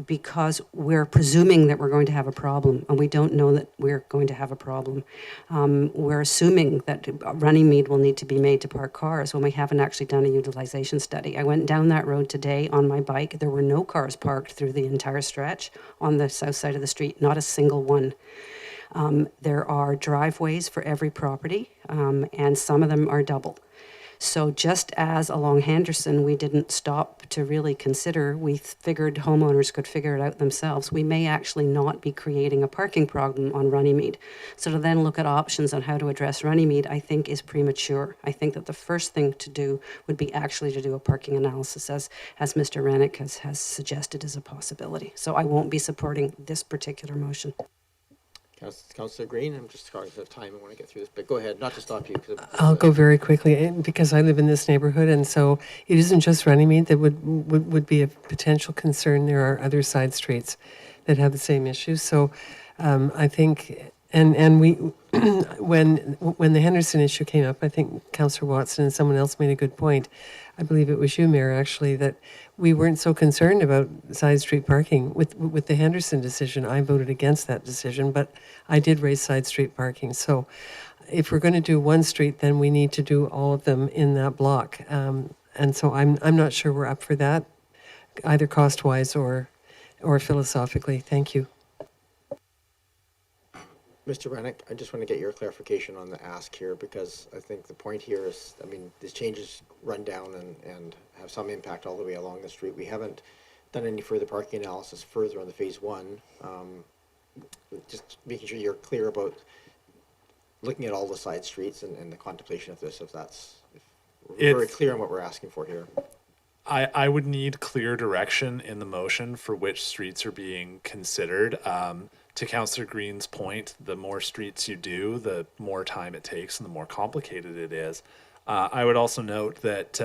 because we're presuming that we're going to have a problem, and we don't know that we're going to have a problem. We're assuming that Runnymede will need to be made to park cars when we haven't actually done a utilization study. I went down that road today on my bike. There were no cars parked through the entire stretch on the south side of the street, not a single one. There are driveways for every property, and some of them are double. So just as along Henderson, we didn't stop to really consider, we figured homeowners could figure it out themselves, we may actually not be creating a parking problem on Runnymede. So to then look at options on how to address Runnymede, I think is premature. I think that the first thing to do would be actually to do a parking analysis, as Mr. Rennick has suggested as a possibility. So I won't be supporting this particular motion. Councillor Green, I'm just conscious of time. I want to get through this, but go ahead, not to stop you. I'll go very quickly because I live in this neighborhood, and so it isn't just Runnymede that would be a potential concern. There are other side streets that have the same issues. So I think, and we, when the Henderson issue came up, I think Councillor Watson and someone else made a good point. I believe it was you, Mayor, actually, that we weren't so concerned about side street parking. With the Henderson decision, I voted against that decision, but I did raise side street parking. So if we're going to do one street, then we need to do all of them in that block. And so I'm not sure we're up for that, either cost-wise or philosophically. Thank you. Mr. Rennick, I just want to get your clarification on the ask here, because I think the point here is, I mean, these changes run down and have some impact all the way along the street. We haven't done any further parking analysis further on the phase one. Just making sure you're clear about looking at all the side streets and the contemplation of this, if we're very clear on what we're asking for here. I would need clear direction in the motion for which streets are being considered. To Councillor Green's point, the more streets you do, the more time it takes and the more complicated it is. I would also note that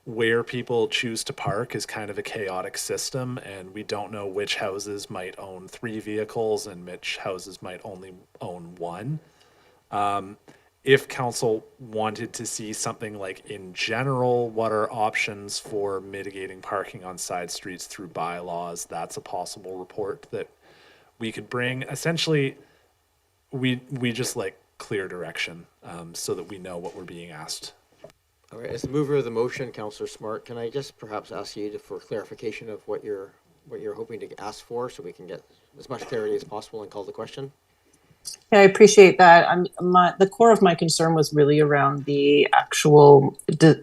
where people choose to park is kind of a chaotic system, and we don't know which houses might own 3 vehicles and which houses might only own 1. If council wanted to see something like, in general, what are options for mitigating parking on side streets through bylaws, that's a possible report that we could bring. Essentially, we just like clear direction so that we know what we're being asked. All right, as the mover of the motion, Councillor Smart, can I just perhaps ask you for clarification of what you're hoping to ask for, so we can get as much clarity as possible and call the question? Yeah, I appreciate that. The core of my concern was really around the actual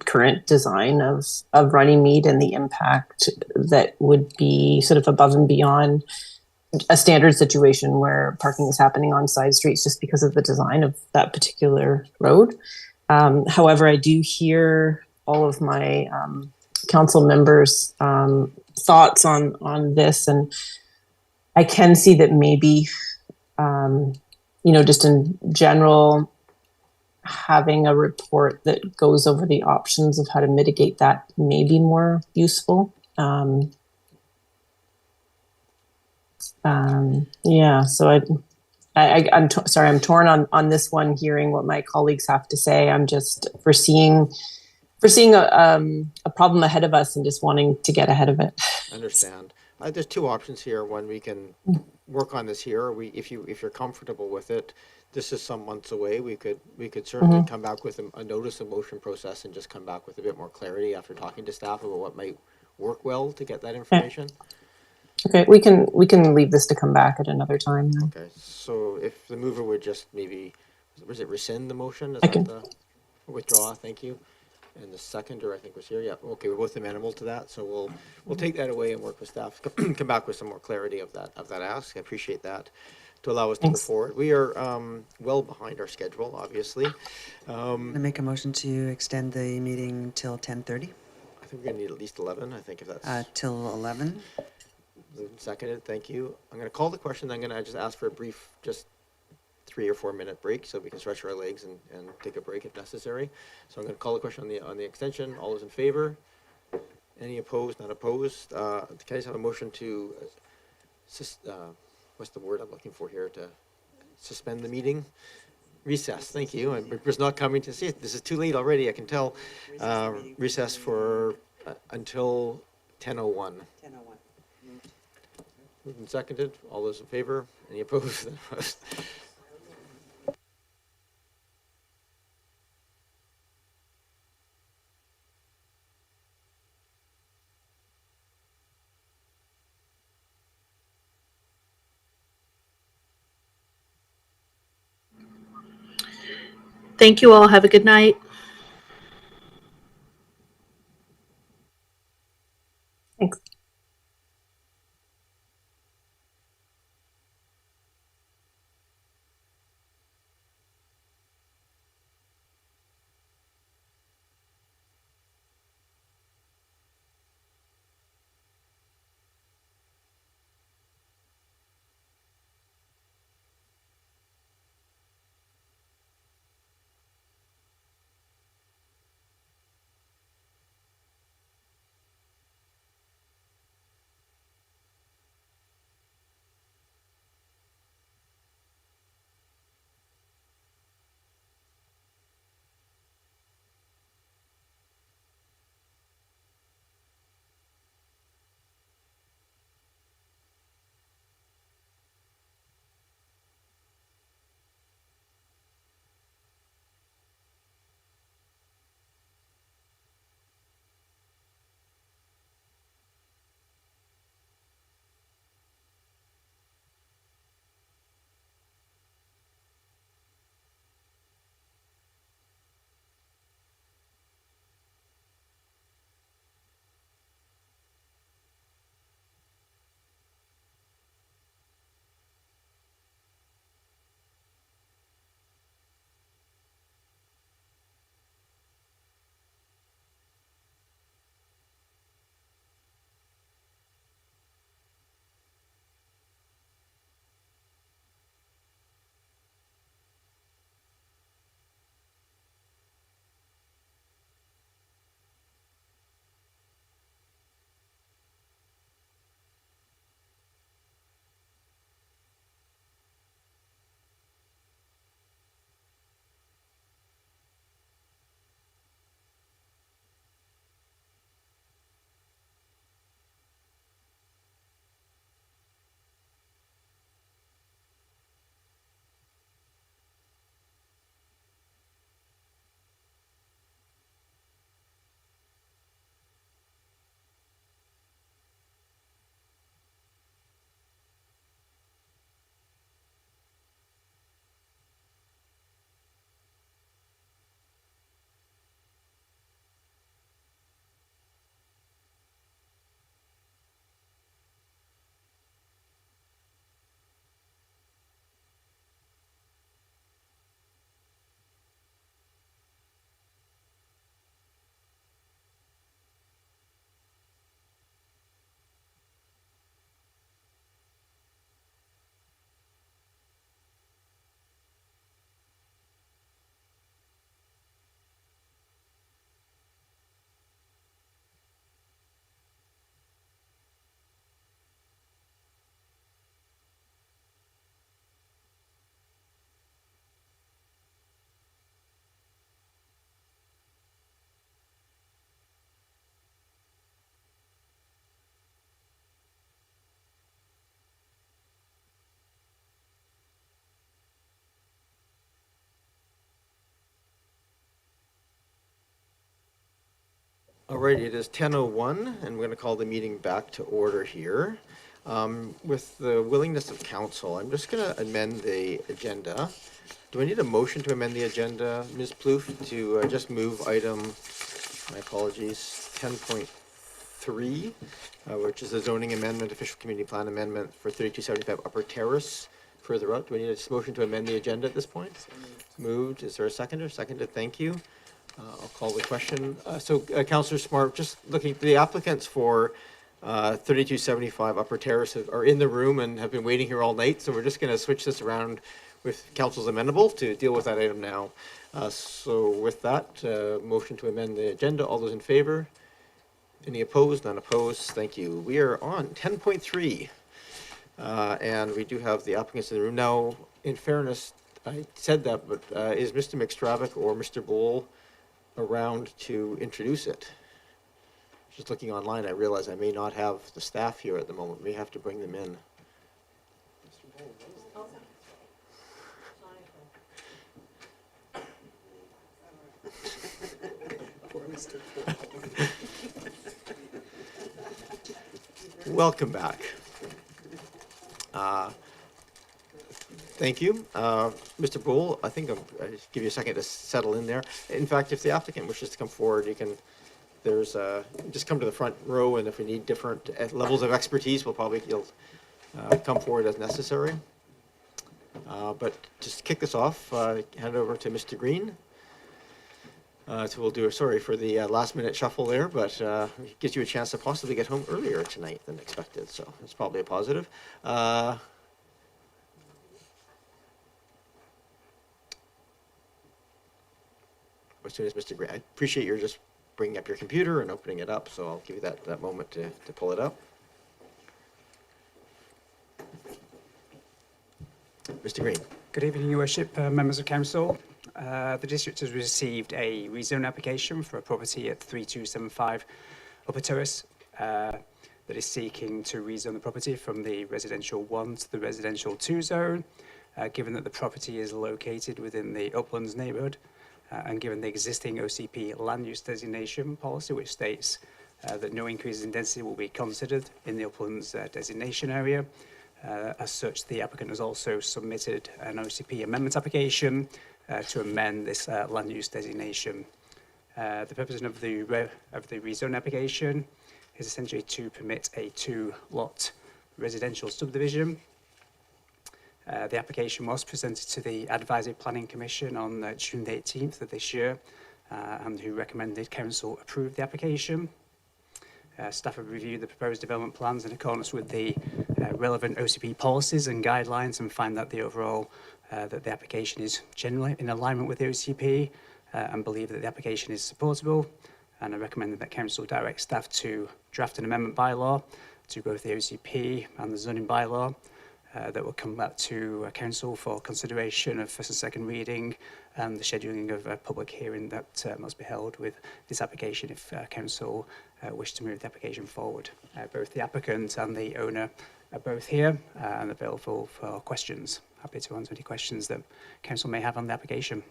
current design of Runnymede and the impact that would be sort of above and beyond a standard situation where parking is happening on side streets just because of the design of that particular road. However, I do hear all of my council members' thoughts on this, and I can see that maybe, just in general, having a report that goes over the options of how to mitigate that may be more useful. So I'm sorry, I'm torn on this one, hearing what my colleagues have to say. I'm just foreseeing a problem ahead of us and just wanting to get ahead of it. I understand. There's 2 options here. One, we can work on this here. If you're comfortable with it, this is some months away. We could certainly come back with a notice of motion process and just come back with a bit more clarity after talking to staff about what might work well to get that information. Okay, we can leave this to come back at another time then. Okay, so if the mover would just maybe, was it rescind the motion? Withdraw, thank you. And the seconder, I think, was here. Yeah, okay, we're both amenable to that, so we'll take that away and work with staff, come back with some more clarity of that ask. I appreciate that, to allow us to move forward. We are well behind our schedule, obviously. I'm going to make a motion to extend the meeting till 10:30. I think we're going to need at least 11, I think, if that's... Till 11. Seconded, thank you. I'm going to call the question, then I'm going to just ask for a brief, just 3 or 4 minute break so we can stretch our legs and take a break if necessary. So I'm going to call the question on the extension. All those in favor? Any opposed? Not opposed? Can I just have a motion to, what's the word I'm looking for here, to suspend the meeting? Recess, thank you. I was not coming to see it. This is too late already, I can tell. Recess for until 10:01. Moved and seconded. All those in favor? Any opposed? Thank you all. Have a good night. Thanks. All right, it is 10:01, and we're going to call the meeting back to order here. With the willingness of council, I'm just going to amend the agenda. Do I need a motion to amend the agenda, Ms. Plouffe, to just move item, my apologies, 10.3, which is a zoning amendment, official community plan amendment for 3275 Upper Terrace further out? Do I need a motion to amend the agenda at this point? Moved. Is there a seconder? Seconded. Thank you. I'll call the question. Councillor Smart, just looking, the applicants for 3275 Upper Terrace are in the room and have been waiting here all night, so we're just going to switch this around with council's amenable to deal with that item now. So with that, motion to amend the agenda. All those in favor? Any opposed? None opposed. Thank you. We are on 10.3, and we do have the applicants in the room. Now, in fairness, I said that, but is Mr. McStravick or Mr. Bowl around to introduce it? Just looking online, I realize I may not have the staff here at the moment. May have to bring them in. Welcome back. Thank you. Mr. Bull, I think I'll just give you a second to settle in there. In fact, if the applicant wishes to come forward, you can, just come to the front row, and if we need different levels of expertise, you'll come forward as necessary. But just to kick this off, hand it over to Mr. Green. So we'll do, sorry for the last minute shuffle there, but it gives you a chance to possibly get home earlier tonight than expected, so it's probably a positive. As soon as Mr. Green, I appreciate your just bringing up your computer and opening it up, so I'll give you that moment to pull it up. Mr. Green. Good evening, Your Worship, members of council. The district has received a rezone application for a property at 3275 Upper Terrace that is seeking to rezone the property from the residential 1 to the residential 2 zone, given that the property is located within the Uplands neighbourhood, and given the existing OCP land use designation policy, which states that no increase in density will be considered in the Uplands designation area. As such, the applicant has also submitted an OCP amendment application to amend this land use designation. The purpose of the rezone application is essentially to permit a 2-lot residential subdivision. The application was presented to the Advisory Planning Commission on June 18th of this year, and who recommended council approve the application. Staff have reviewed the proposed development plans in accordance with the relevant OCP policies and guidelines, and find that the overall that the application is generally in alignment with the OCP, and believe that the application is supportable. And I recommend that council direct staff to draft an amendment bylaw to both the OCP and the zoning bylaw that will come back to council for consideration of first and second reading, and the scheduling of a public hearing that must be held with this application if council wish to move the application forward. Both the applicant and the owner are both here and available for questions. Happy to answer any questions that council may have on the application.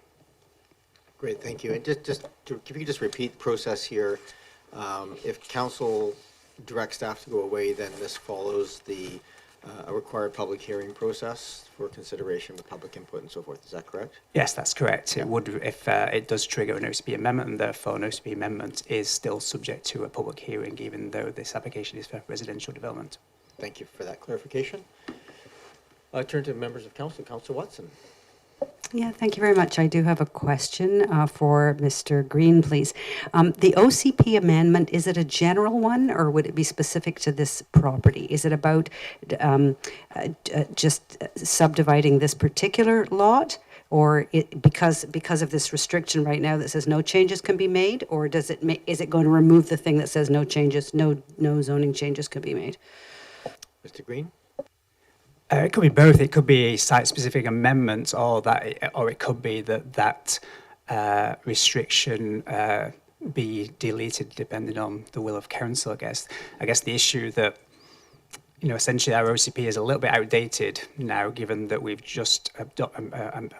Great, thank you. And if you could just repeat the process here. If council directs staff to go away, then this follows the a required public hearing process for consideration with public input and so forth. Is that correct? Yes, that's correct. It would, if it does trigger an OCP amendment, and therefore an OCP amendment is still subject to a public hearing, even though this application is for residential development. Thank you for that clarification. I turn to members of council. Councillor Watson. Yeah, thank you very much. I do have a question for Mr. Green, please. The OCP amendment, is it a general one, or would it be specific to this property? Is it about just subdividing this particular lot, or because of this restriction right now that says no changes can be made, or is it going to remove the thing that says no changes, no zoning changes can be made? Mr. Green. It could be both. It could be a site-specific amendment, or it could be that restriction be deleted, depending on the will of council. I guess the issue that, essentially our OCP is a little bit outdated now, given that we've just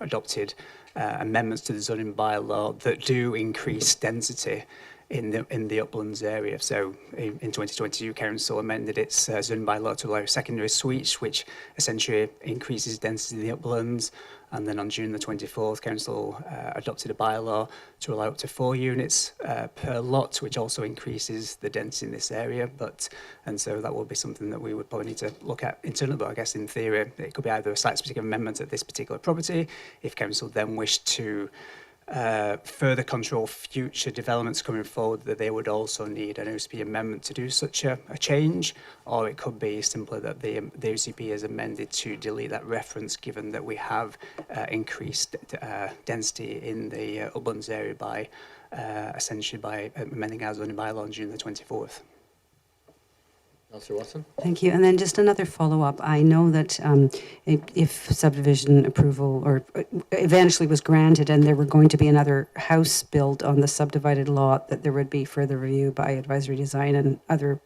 adopted amendments to the zoning bylaw that do increase density in the Uplands area. So in 2022, council amended its zoning bylaw to allow secondary suites, which essentially increases density in the Uplands. And then on June the 24th, council adopted a bylaw to allow up to 4 units per lot, which also increases the density in this area. And so that will be something that we would probably need to look at internally, but I guess in theory, it could be either a site-specific amendment at this particular property, if council then wished to further control future developments coming forward, that they would also need an OCP amendment to do such a change, or it could be simply that the OCP is amended to delete that reference, given that we have increased density in the Uplands area by essentially by amending our zoning bylaw on June the 24th. Councillor Watson. Thank you. And then just another follow-up. I know that if subdivision approval or eventually was granted and there were going to be another house built on the subdivided lot, that there would be further review by advisory design and other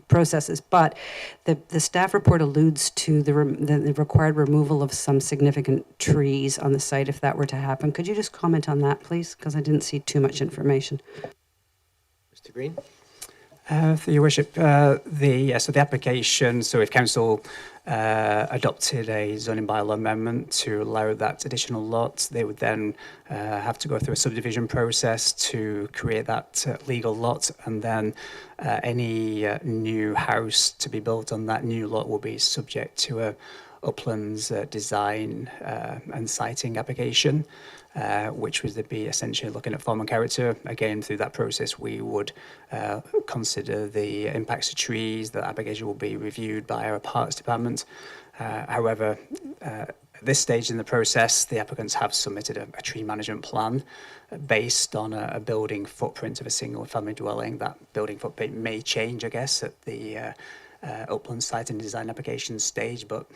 processes. But the staff report alludes to the required removal of some significant trees on the site if that were to happen. Could you just comment on that, please? Because I didn't see too much information. Mr. Green? Through Your Worship, the application, so if council adopted a zoning bylaw amendment to allow that additional lot, they would then have to go through a subdivision process to create that legal lot, and then any new house to be built on that new lot will be subject to a uplands design and siting application, which would be essentially looking at form and character. Again, through that process, we would consider the impacts of trees. The application will be reviewed by our Parks Department. However, at this stage in the process, the applicants have submitted a tree management plan based on a building footprint of a single family dwelling. That building footprint may change, I guess, at the upland site and design application stage, but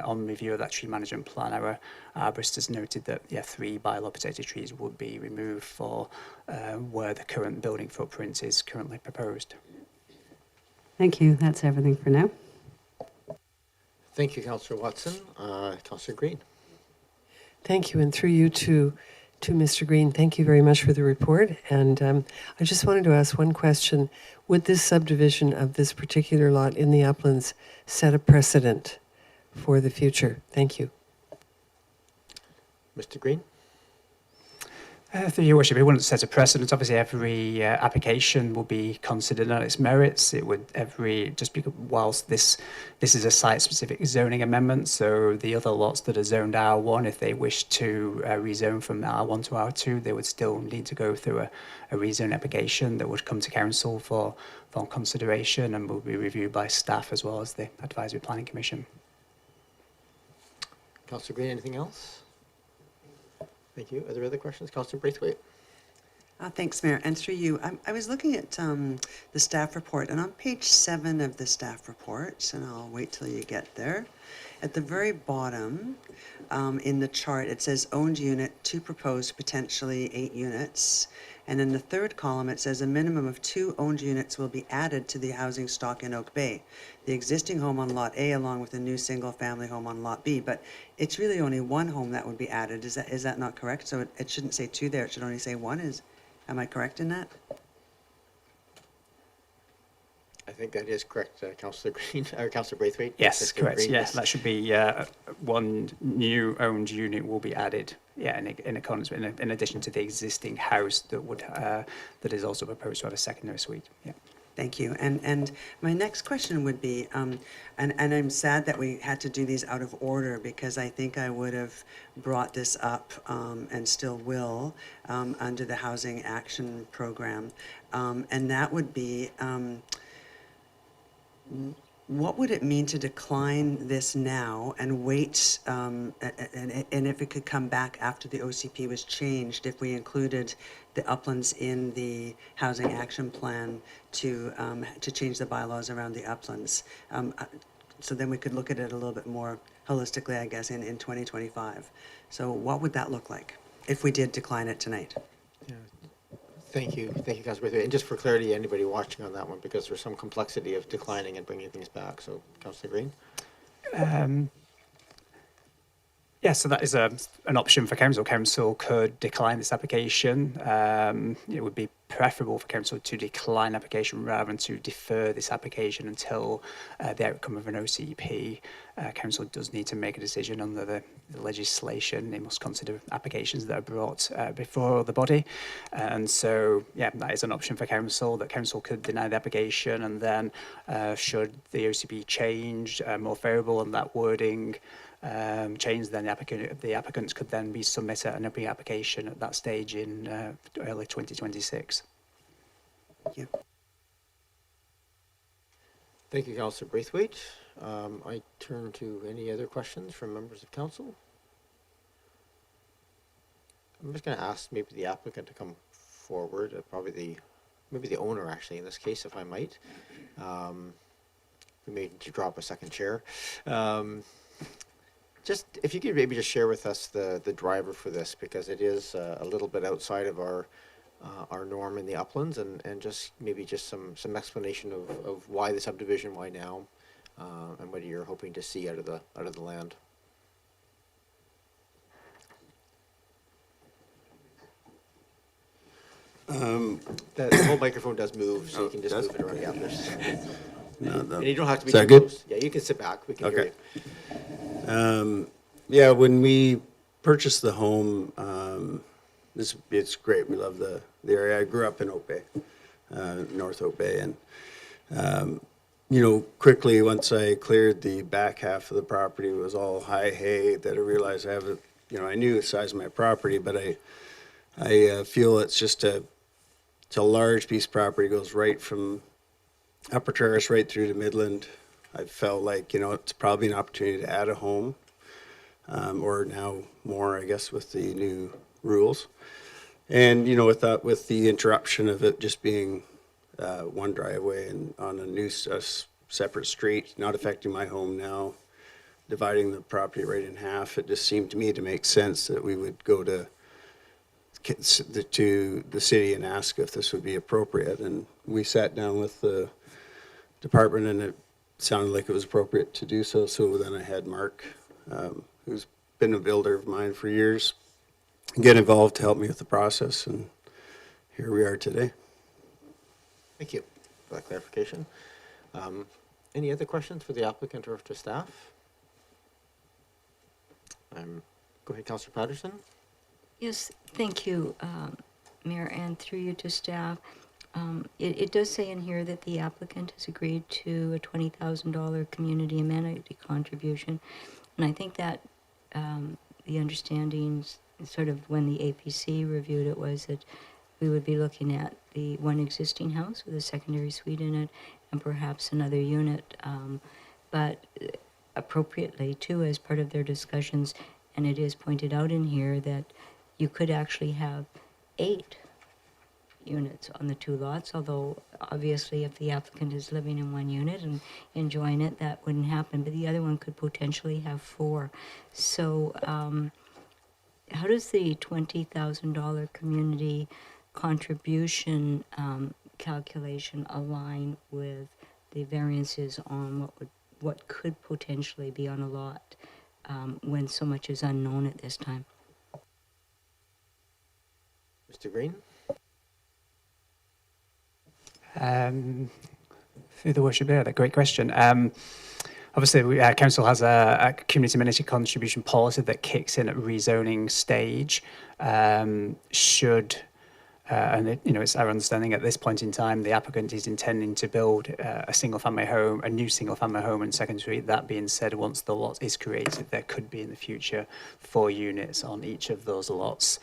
on review of that tree management plan, our arborist has noted that 3 bylaw protected trees would be removed for where the current building footprint is currently proposed. Thank you. That's everything for now. Thank you, Councillor Watson. Councillor Green? Thank you, and through you to Mr. Green, thank you very much for the report. And I just wanted to ask one question. Would this subdivision of this particular lot in the uplands set a precedent for the future? Thank you. Mr. Green? Through Your Worship, it wouldn't set a precedent. Obviously, every application will be considered on its merits. It would just because whilst this is a site-specific zoning amendment, so the other lots that are zoned R1, if they wish to rezone from R1 to R2, they would still need to go through a rezone application that would come to council for consideration and will be reviewed by staff as well as the Advisory Planning Commission. Councillor Green, anything else? Thank you. Are there other questions? Councillor Braithwaite? Thanks, Mayor. And through you, I was looking at the staff report, and on page 7 of the staff report, and I'll wait till you get there, at the very bottom in the chart, it says owned unit, 2 proposed, potentially 8 units. And in the third column, it says a minimum of 2 owned units will be added to the housing stock in Oak Bay. The existing home on Lot A along with a new single-family home on Lot B. But it's really only 1 home that would be added. Is that not correct? So it shouldn't say 2 there. It should only say 1. Am I correct in that? I think that is correct, Councillor Green, or Councillor Braithwaite. Yes, Mr. correct. Green, Yes, that should be 1 new owned unit will be added. Yeah, in accordance with, in addition to the existing house that is also proposed to have a secondary suite. Yeah. Thank you. And my next question would be, and I'm sad that we had to do these out of order because I think I would have brought this up and still will under the Housing Action Program. And that would be, what would it mean to decline this now and wait, and if it could come back after the OCP was changed, if we included the uplands in the Housing Action Plan to change the bylaws around the uplands? So then we could look at it a little bit more holistically, I guess, in 2025. So what would that look like if we did decline it tonight? Thank you, Councillor Braithwaite. And just for clarity, anybody watching on that one, because there's some complexity of declining and bringing things back. So, Councillor Green? Yeah, so that is an option for council. Council could decline this application. It would be preferable for council to decline application rather than to defer this application until the outcome of an OCP. Council does need to make a decision under the legislation. They must consider applications that are brought before the body. And so, yeah, that is an option for council, that council could deny the application, and then should the OCP change more favourable on that wording, change, then the applicants could then be submitted an open application at that stage in early 2026. Thank you. Thank you, Councillor Braithwaite. I turn to any other questions from members of council. I'm just going to ask maybe the applicant to come forward, maybe the owner actually in this case, if I might. We may need to drop a second chair. Just if you could maybe just share with us the driver for this, because it is a little bit outside of our norm in the uplands, and just maybe just some explanation of why the subdivision, why now, and what you're hoping to see out of the land. The whole microphone does move, so you can just move it around. Yeah, there's. And you don't have to be Is that too good? close. Yeah, you can sit back. We can hear Okay. you. Yeah, when we purchased the home, it's great. We love the area. I grew up in Oak Bay, North Oak Bay, and quickly once I cleared the back half of the property, it was all high hay. That I realized I knew the size of my property, but I feel it's a large piece of property. It goes right from Upper Terrace right through to Midland. I felt like, it's probably an opportunity to add a home, or now more, I guess, with the new rules. And, with the interruption of it just being one driveway and on a new separate street, not affecting my home now, dividing the property right in half, it just seemed to me to make sense that we would go to the city and ask if this would be appropriate. And we sat down with the department, and it sounded like it was appropriate to do so. So then I had Mark, who's been a builder of mine for years, get involved to help me with the process, and here we are today. Thank you for that clarification. Any other questions for the applicant or to staff? Go ahead, Councillor Patterson. Yes, thank you, Mayor, and through you to staff. It does say in here that the applicant has agreed to a $20,000 community amenity contribution, and I think that the understanding, sort of when the APC reviewed it, was that we would be looking at the one existing house with a secondary suite in it, and perhaps another unit, but appropriately too, as part of their discussions, and it is pointed out in here that you could actually have 8 units on the 2 lots, although obviously if the applicant is living in one unit and enjoying it, that wouldn't happen, but the other one could potentially have 4. So how does the $20,000 community contribution calculation align with the variances on what could potentially be on a lot when so much is unknown at this time? Mr. Green? Through the worship there, great question. Obviously, council has a community amenity contribution policy that kicks in at rezoning stage. It's our understanding at this point in time, the applicant is intending to build a new single-family home and secondary. That being said, once the lot is created, there could be in the future 4 units on each of those lots.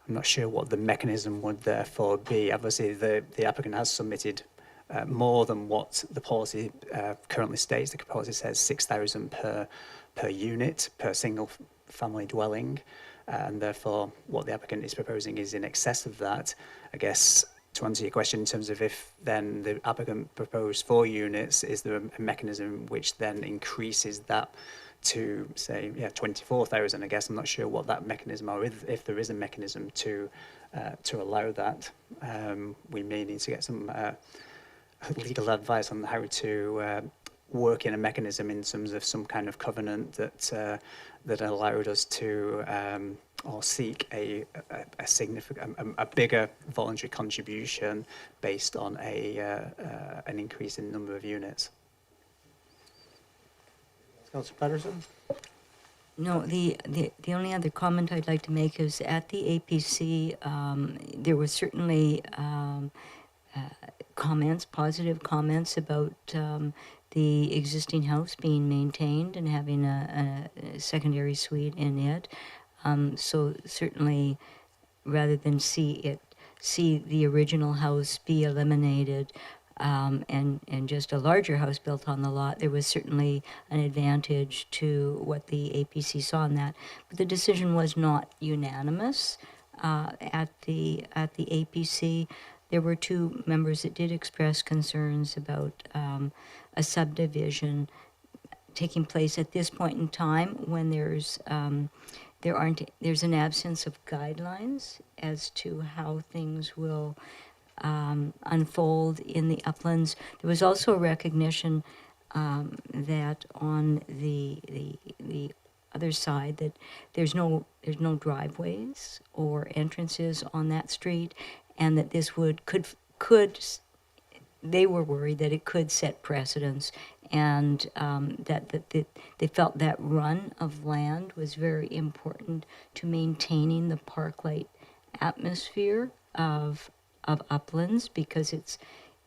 I'm not sure what the mechanism would therefore be. Obviously, the applicant has submitted more than what the policy currently states. The policy says 6,000 per unit, per single family dwelling. And therefore, what the applicant is proposing is in excess of that. I guess, to answer your question in terms of if then the applicant proposed 4 units, is there a mechanism which then increases that to, say, 24,000, I guess. I'm not sure what that mechanism, or if there is a mechanism to allow that. We may need to get some legal advice on how to work in a mechanism in terms of some kind of covenant that allowed us to or seek a significant, a bigger voluntary contribution based on an increase in number of units. Councillor Patterson? No, the only other comment I'd like to make is at the APC, there were certainly positive comments about the existing house being maintained and having a secondary suite in it. So certainly, rather than see the original house be eliminated, and just a larger house built on the lot, there was certainly an advantage to what the APC saw in that. But the decision was not unanimous at the APC. There were 2 members that did express concerns about a subdivision taking place at this point in time when there's an absence of guidelines as to how things will unfold in the uplands. There was also a recognition that on the other side, that there's no driveways or entrances on that street, and that this they were worried that it could set precedents, and that they felt that run of land was very important to maintaining the park-like atmosphere of Uplands, because it's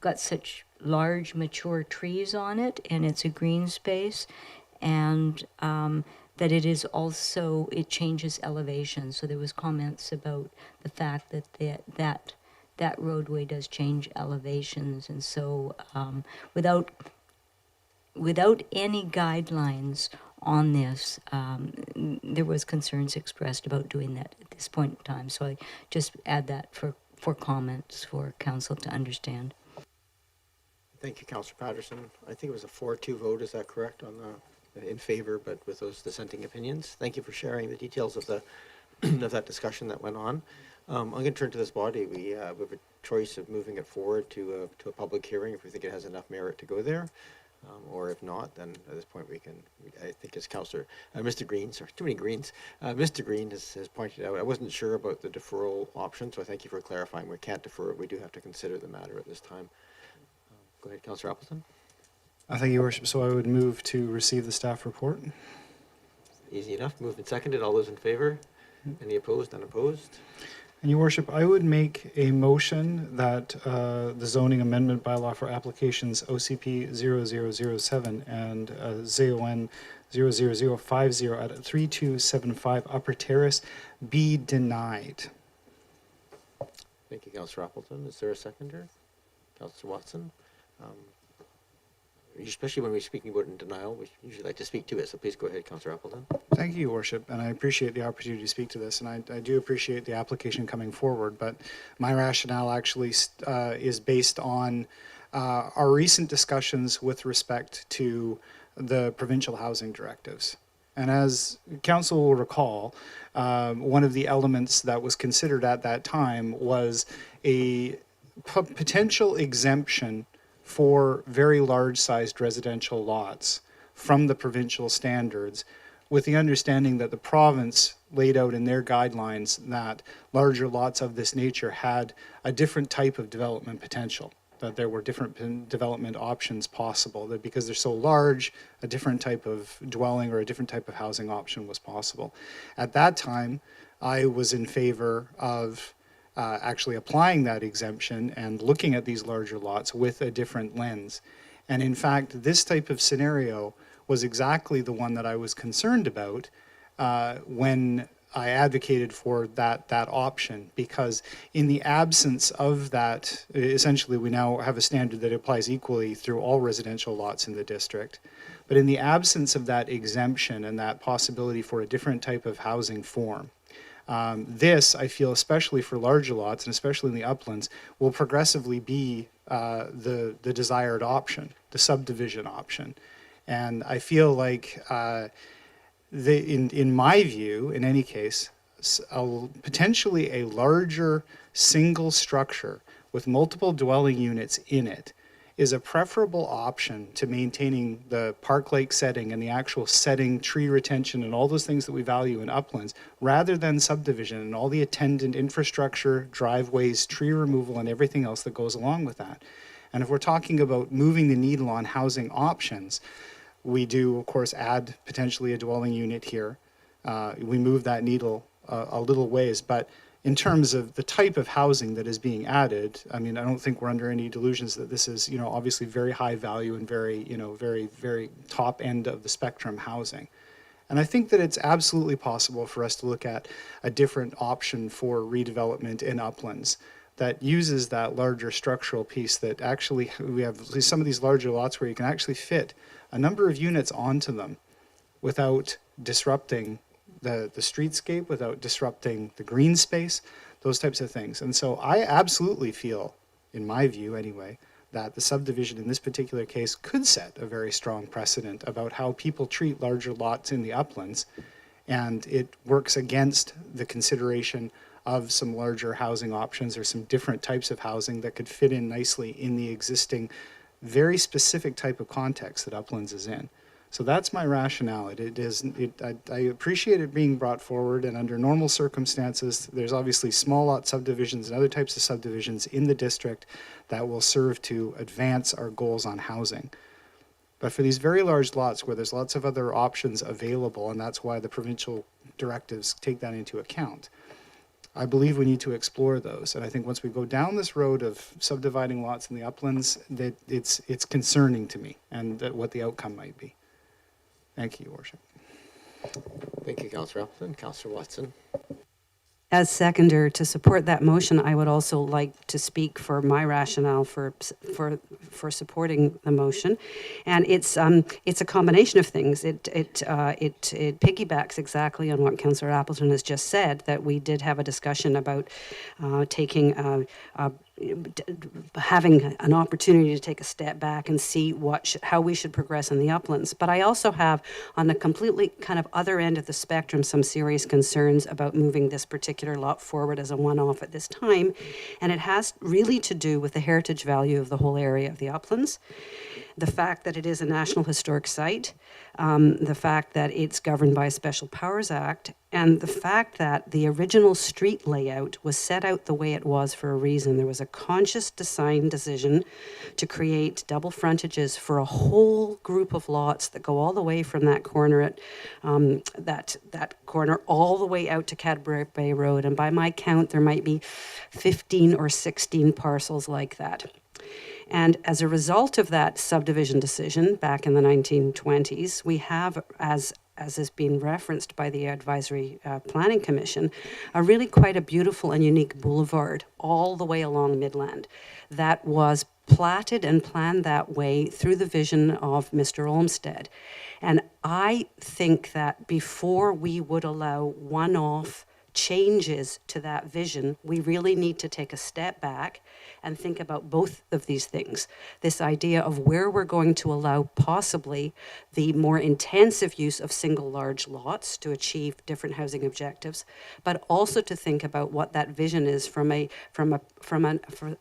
got such large mature trees on it, and it's a green space, and that it is also, it changes elevation. So there was comments about the fact that that roadway does change elevations, and so without any guidelines on this, there was concerns expressed about doing that at this point in time. So I just add that for comments for council to understand. Thank you, Councillor Patterson. I think it was a 4-2 vote, is that correct, on the in favor, but with those dissenting opinions? Thank you for sharing the details of the of that discussion that went on. I'm going to turn to this body. We have a choice of moving it forward to a public hearing if we think it has enough merit to go there. Or if not, then at this point I think as Councillor, Mr. Green, sorry, too many Greens, Mr. Green has pointed out, I wasn't sure about the deferral option, so I thank you for clarifying. We can't defer it. We do have to consider the matter at this time. Go ahead, Councillor Appleton. Thank you, Your Worship. So I would move to receive the staff report. Easy enough. Moved and seconded. All those in favor? Any opposed? Unopposed? And Your Worship, I would make a motion that the zoning amendment bylaw for applications OCP 0007 and ZON 00050 at 3275 Upper Terrace be denied. Thank you, Councillor Appleton. Is there a seconder? Councillor Watson? Especially when we're speaking about in denial, we usually like to speak to it, so please go ahead, Councillor Appleton. Thank you, Your Worship, and I appreciate the opportunity to speak to this, and I do appreciate the application coming forward, but my rationale actually is based on our recent discussions with respect to the provincial housing directives. And as Council will recall, one of the elements that was considered at that time was a potential exemption for very large-sized residential lots from the provincial standards, with the understanding that the province laid out in their guidelines that larger lots of this nature had a different type of development potential, that there were different development options possible, that because they're so large, a different type of dwelling or a different type of housing option was possible. At that time, I was in favor of actually applying that exemption and looking at these larger lots with a different lens. And in fact, this type of scenario was exactly the one that I was concerned about when I advocated for that option, because in the absence of that, essentially we now have a standard that applies equally through all residential lots in the district. But in the absence of that exemption and that possibility for a different type of housing form, this, I feel, especially for larger lots and especially in the uplands, will progressively be the desired option, the subdivision option. And I feel like, in my view, in any case, potentially a larger single structure with multiple dwelling units in it is a preferable option to maintaining the park-like setting and the actual setting, tree retention, and all those things that we value in uplands, rather than subdivision and all the attendant infrastructure, driveways, tree removal, and everything else that goes along with that. And if we're talking about moving the needle on housing options, we do, of course, add potentially a dwelling unit here. We move that needle a little ways, but in terms of the type of housing that is being added, I mean, I don't think we're under any delusions that this is, obviously very high value and very, very, very top end of the spectrum housing. And I think that it's absolutely possible for us to look at a different option for redevelopment in uplands that uses that larger structural piece that actually, we have some of these larger lots where you can actually fit a number of units onto them without disrupting the streetscape, without disrupting the green space, those types of things. And so I absolutely feel, in my view anyway, that the subdivision in this particular case could set a very strong precedent about how people treat larger lots in the uplands, and it works against the consideration of some larger housing options or some different types of housing that could fit in nicely in the existing very specific type of context that uplands is in. So that's my rationale. I appreciate it being brought forward, and under normal circumstances, there's obviously small lot subdivisions and other types of subdivisions in the district that will serve to advance our goals on housing. But for these very large lots where there's lots of other options available, and that's why the provincial directives take that into account, I believe we need to explore those. And I think once we go down this road of subdividing lots in the uplands, that it's concerning to me and that what the outcome might be. Thank you, Your Worship. Thank you, Councillor Appleton. Councillor Watson. As seconder to support that motion, I would also like to speak for my rationale for supporting the motion, and it's a combination of things. It piggybacks exactly on what Councillor Appleton has just said, that we did have a discussion about having an opportunity to take a step back and see how we should progress in the uplands. But I also have, on the completely kind of other end of the spectrum, some serious concerns about moving this particular lot forward as a one-off at this time. And it has really to do with the heritage value of the whole area of the uplands, the fact that it is a National Historic Site, the fact that it's governed by a Special Powers Act, and the fact that the original street layout was set out the way it was for a reason. There was a conscious design decision to create double frontages for a whole group of lots that go all the way from that corner at that corner all the way out to Cadbury Bay Road. And by my count, there might be 15 or 16 parcels like that. And as a result of that subdivision decision back in the 1920s, we have, as has been referenced by the Advisory Planning Commission, really quite a beautiful and unique boulevard all the way along Midland that was platted and planned that way through the vision of Mr. Olmsted. And I think that before we would allow one-off changes to that vision, we really need to take a step back and think about both of these things. This idea of where we're going to allow possibly the more intensive use of single large lots to achieve different housing objectives, but also to think about what that vision is from a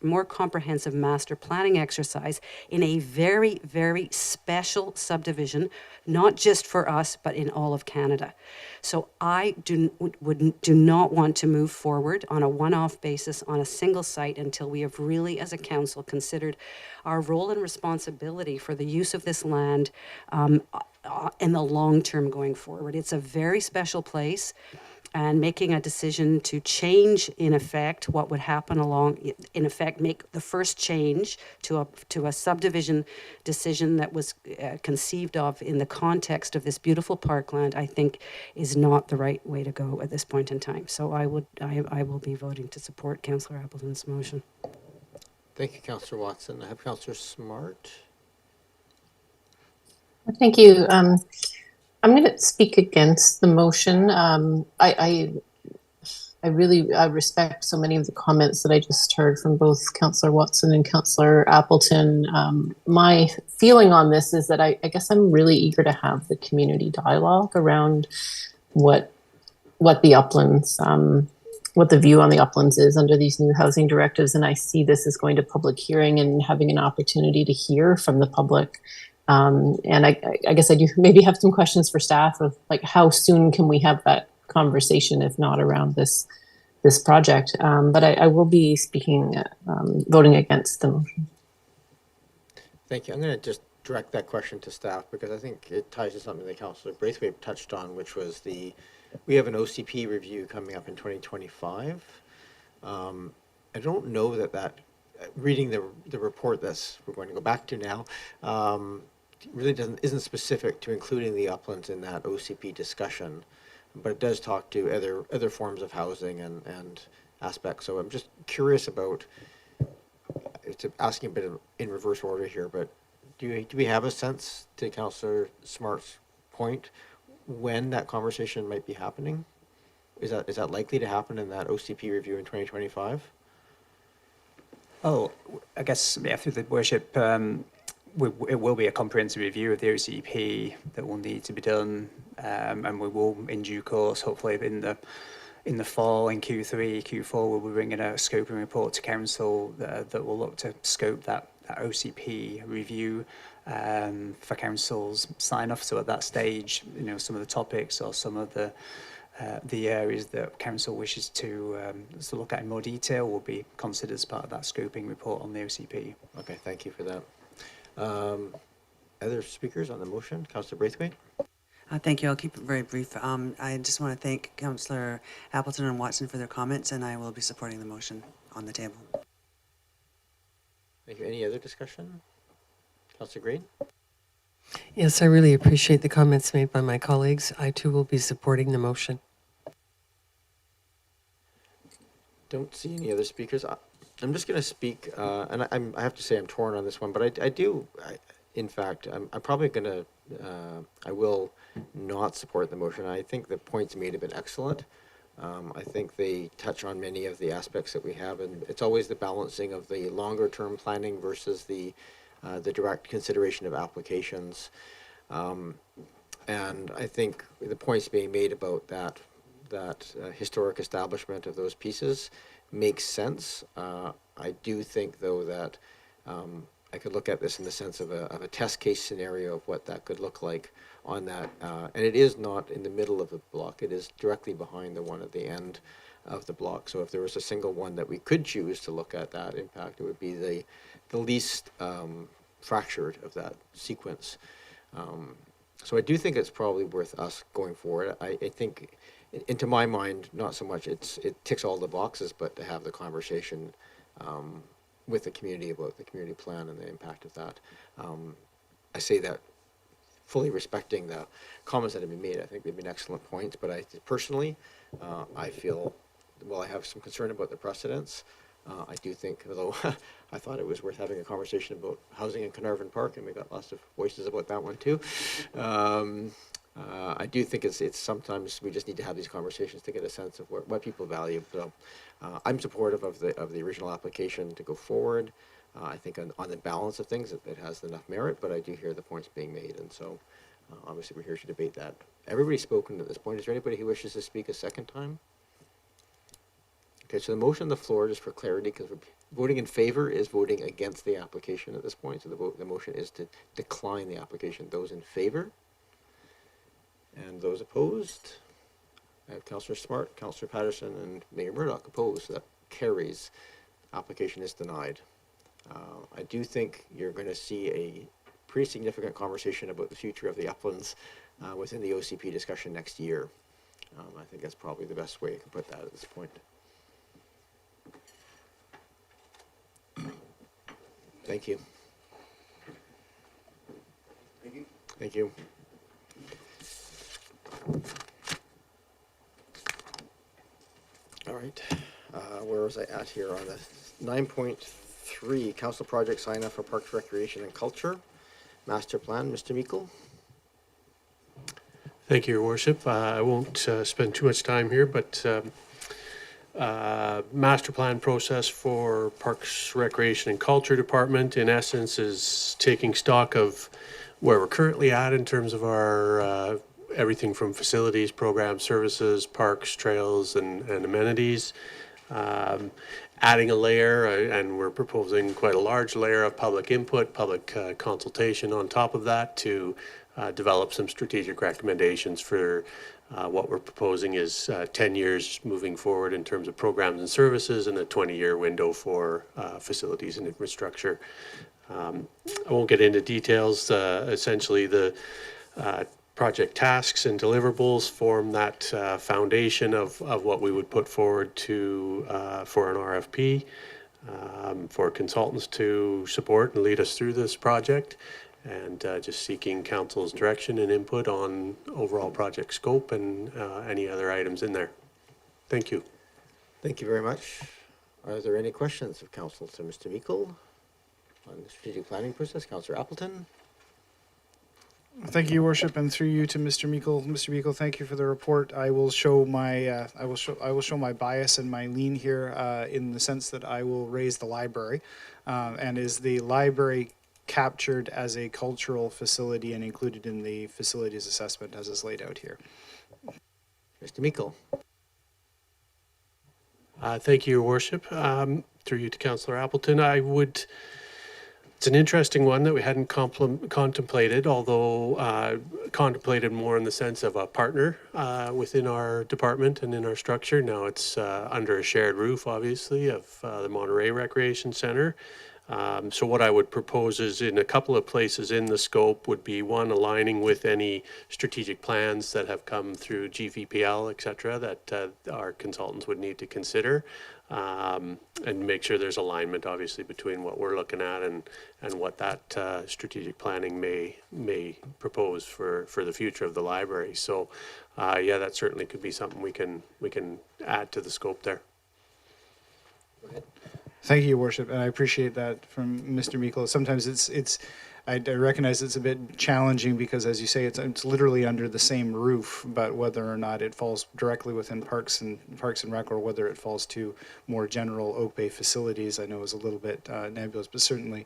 more comprehensive master planning exercise in a very, very special subdivision, not just for us, but in all of Canada. So I do not want to move forward on a one-off basis on a single site until we have really, as a council, considered our role and responsibility for the use of this land in the long term going forward. It's a very special place, and making a decision to change, in effect, what would happen in effect, make the first change to a subdivision decision that was conceived of in the context of this beautiful parkland, I think is not the right way to go at this point in time. So I will be voting to support Councillor Appleton's motion. Thank you, Councillor Watson. I have Councillor Smart. Thank you. I'm going to speak against the motion. I really respect so many of the comments that I just heard from both Councillor Watson and Councillor Appleton. My feeling on this is that I guess I'm really eager to have the community dialogue around what the uplands, what the view on the uplands is under these new housing directives. And I see this as going to public hearing and having an opportunity to hear from the public. And I guess I do maybe have some questions for staff of like how soon can we have that conversation, if not around this project. But I will be voting against the motion. Thank you. I'm going to just direct that question to staff because I think it ties to something that Councillor Braithwaite touched on, which was we have an OCP review coming up in 2025. I don't know that reading the report we're going to go back to now, really isn't specific to including the uplands in that OCP discussion, but it does talk to other forms of housing and aspects. So I'm just curious about, it's asking a bit in reverse order here, but do we have a sense, to Councillor Smart's point, when that conversation might be happening? Is that likely to happen in that OCP review in 2025? Oh, I guess, yeah, through the worship, it will be a comprehensive review of the OCP that will need to be done, and we will, in due course, hopefully in the fall, in Q3, Q4, we'll be bringing a scoping report to council that will look to scope that OCP review. for council's sign off. So at that stage, some of the topics or some of the areas that council wishes to look at in more detail will be considered as part of that scoping report on the OCP. Okay, thank you for that. Other speakers on the motion? Councillor Braithwaite? Thank you. I'll keep it very brief. I just want to thank Councillor Appleton and Watson for their comments, and I will be supporting the motion on the table. Thank you. Any other discussion? Councillor Green? Yes, I really appreciate the comments made by my colleagues. I too will be supporting the motion. Don't see any other speakers. I'm just going to speak, and I have to say I'm torn on this one, but in fact, I'm probably going to, I will not support the motion. I think the points made have been excellent. I think they touch on many of the aspects that we have, and it's always the balancing of the longer term planning versus the direct consideration of applications. And I think the points being made about that historic establishment of those pieces makes sense. I do think, though, that I could look at this in the sense of a test case scenario of what that could look like on that. And it is not in the middle of the block. It is directly behind the one at the end of the block. So if there was a single one that we could choose to look at that impact, it would be the least fractured of that sequence. So I do think it's probably worth us going forward. I think, into my mind, not so much it ticks all the boxes, but to have the conversation with the community about the community plan and the impact of that. I say that fully respecting the comments that have been made. I think they've been excellent points, but I personally, I feel, well, I have some concern about the precedents. I do think, although I thought it was worth having a conversation about housing in Carnarvon Park, and we got lots of voices about that one too. I do think it's sometimes we just need to have these conversations to get a sense of what people value. So I'm supportive of the original application to go forward. I think on the balance of things, it has enough merit, but I do hear the points being made, and so obviously we're here to debate that. Everybody's spoken at this point. Is there anybody who wishes to speak a second time? Okay, so the motion on the floor, just for clarity, because voting in favor is voting against the application at this point. So the motion is to decline the application. Those in favor? And those opposed? I have Councillor Smart, Councillor Patterson, and Mayor Murdoch opposed. So that carries. Application is denied. I do think you're going to see a pretty significant conversation about the future of the uplands within the OCP discussion next year. I think that's probably the best way I can put that at this point. Thank you. Thank you. Thank you. All right. Where was I at here on the 9.3 council project sign off for Parks, Recreation and Culture master plan? Mr. Meikle. Thank you, Your Worship. I won't spend too much time here, but master plan process for Parks, Recreation and Culture Department, in essence, is taking stock of where we're currently at in terms of our everything from facilities, programs, services, parks, trails, and amenities. Adding a layer, and we're proposing quite a large layer of public input, public consultation on top of that to develop some strategic recommendations for what we're proposing is 10 years moving forward in terms of programs and services, and a 20-year window for facilities and infrastructure. I won't get into details. Essentially, the project tasks and deliverables form that foundation of what we would put forward to for an RFP for consultants to support and lead us through this project, and just seeking council's direction and input on overall project scope and any other items in there. Thank you. Thank you very much. Are there any questions of council to Mr. Meikle on the strategic planning process? Councillor Appleton. Thank you, Your Worship, and through you to Mr. Meikle. Mr. Meikle, thank you for the report. I will show my I will show my bias and my lean here in the sense that I will raise the library, and is the library captured as a cultural facility and included in the facilities assessment as is laid out here? Mr. Meikle. Thank you, Your Worship. Through you to Councillor Appleton, I would It's an interesting one that we hadn't contemplated, although contemplated more in the sense of a partner within our department and in our structure. Now it's under a shared roof, obviously, of the Monterey Recreation Center. So what I would propose is in a couple of places in the scope would be one, aligning with any strategic plans that have come through GVPL, et cetera, that our consultants would need to consider, and make sure there's alignment, obviously, between what we're looking at and what that strategic planning may propose for the future of the library. So yeah, that certainly could be something we can add to the scope there. Go ahead. Thank you, Your Worship, and I appreciate that from Mr. Meikle. Sometimes I recognize it's a bit challenging because, as you say, it's literally under the same roof, but whether or not it falls directly within Parks and Rec, or whether it falls to more general Oak Bay facilities, I know is a little bit nebulous, but certainly,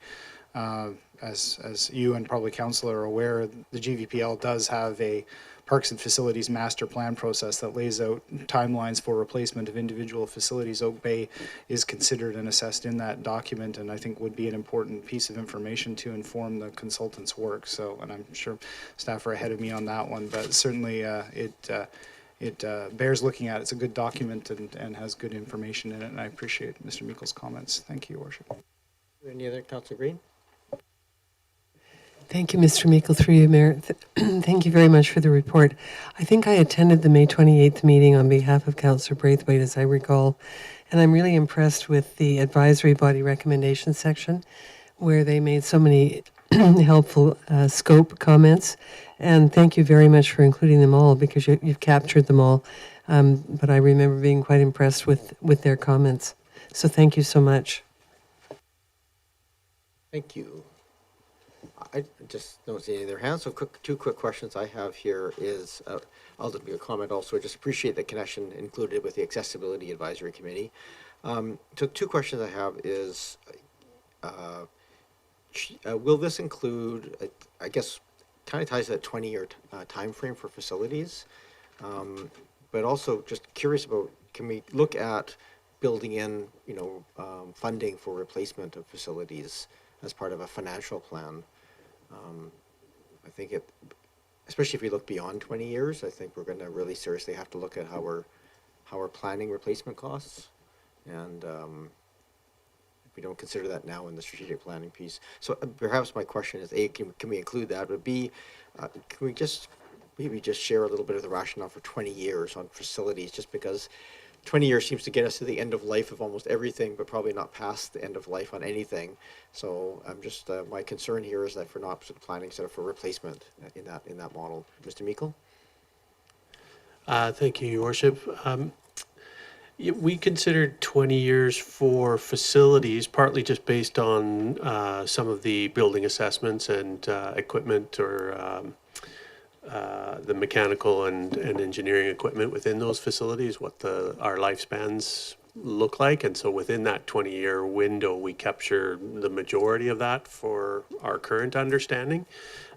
as you and probably Council are aware, the GVPL does have a Parks and Facilities Master Plan process that lays out timelines for replacement of individual facilities. Oak Bay is considered and assessed in that document, and I think would be an important piece of information to inform the consultant's work. So, and I'm sure staff are ahead of me on that one, but certainly it bears looking at. It's a good document and has good information in it, and I appreciate Mr. Meikle's comments. Thank you, Your Worship. Any other, Councillor Green? Thank you, Mr. Meikle, through you, Mayor. Thank you very much for the report. I think I attended the May 28th meeting on behalf of Councillor Braithwaite, as I recall, and I'm really impressed with the advisory body recommendation section, where they made so many helpful scope comments, and thank you very much for including them all, because you've captured them all, but I remember being quite impressed with their comments. So thank you so much. Thank you. I just don't see any of their hands, so two quick questions I have here is, I'll just make a comment also, I just appreciate the connection included with the Accessibility Advisory Committee. So two questions I have is, will this include, I guess, kind of ties to that 20-year time frame for facilities, but also just curious about, can we look at building in, funding for replacement of facilities as part of a financial plan? I think especially if we look beyond 20 years, I think we're going to really seriously have to look at how we're planning replacement costs, and if we don't consider that now in the strategic planning piece. So perhaps my question is, A, can we include that, but B, can we just maybe just share a little bit of the rationale for 20 years on facilities, just because 20 years seems to get us to the end of life of almost everything, but probably not past the end of life on anything. So I'm just, my concern here is that for not planning instead of for replacement in that model. Mr. Meikle? Thank you, Your Worship. We considered 20 years for facilities, partly just based on some of the building assessments and equipment, or the mechanical and engineering equipment within those facilities, what our lifespans look like. And so within that 20-year window, we capture the majority of that for our current understanding.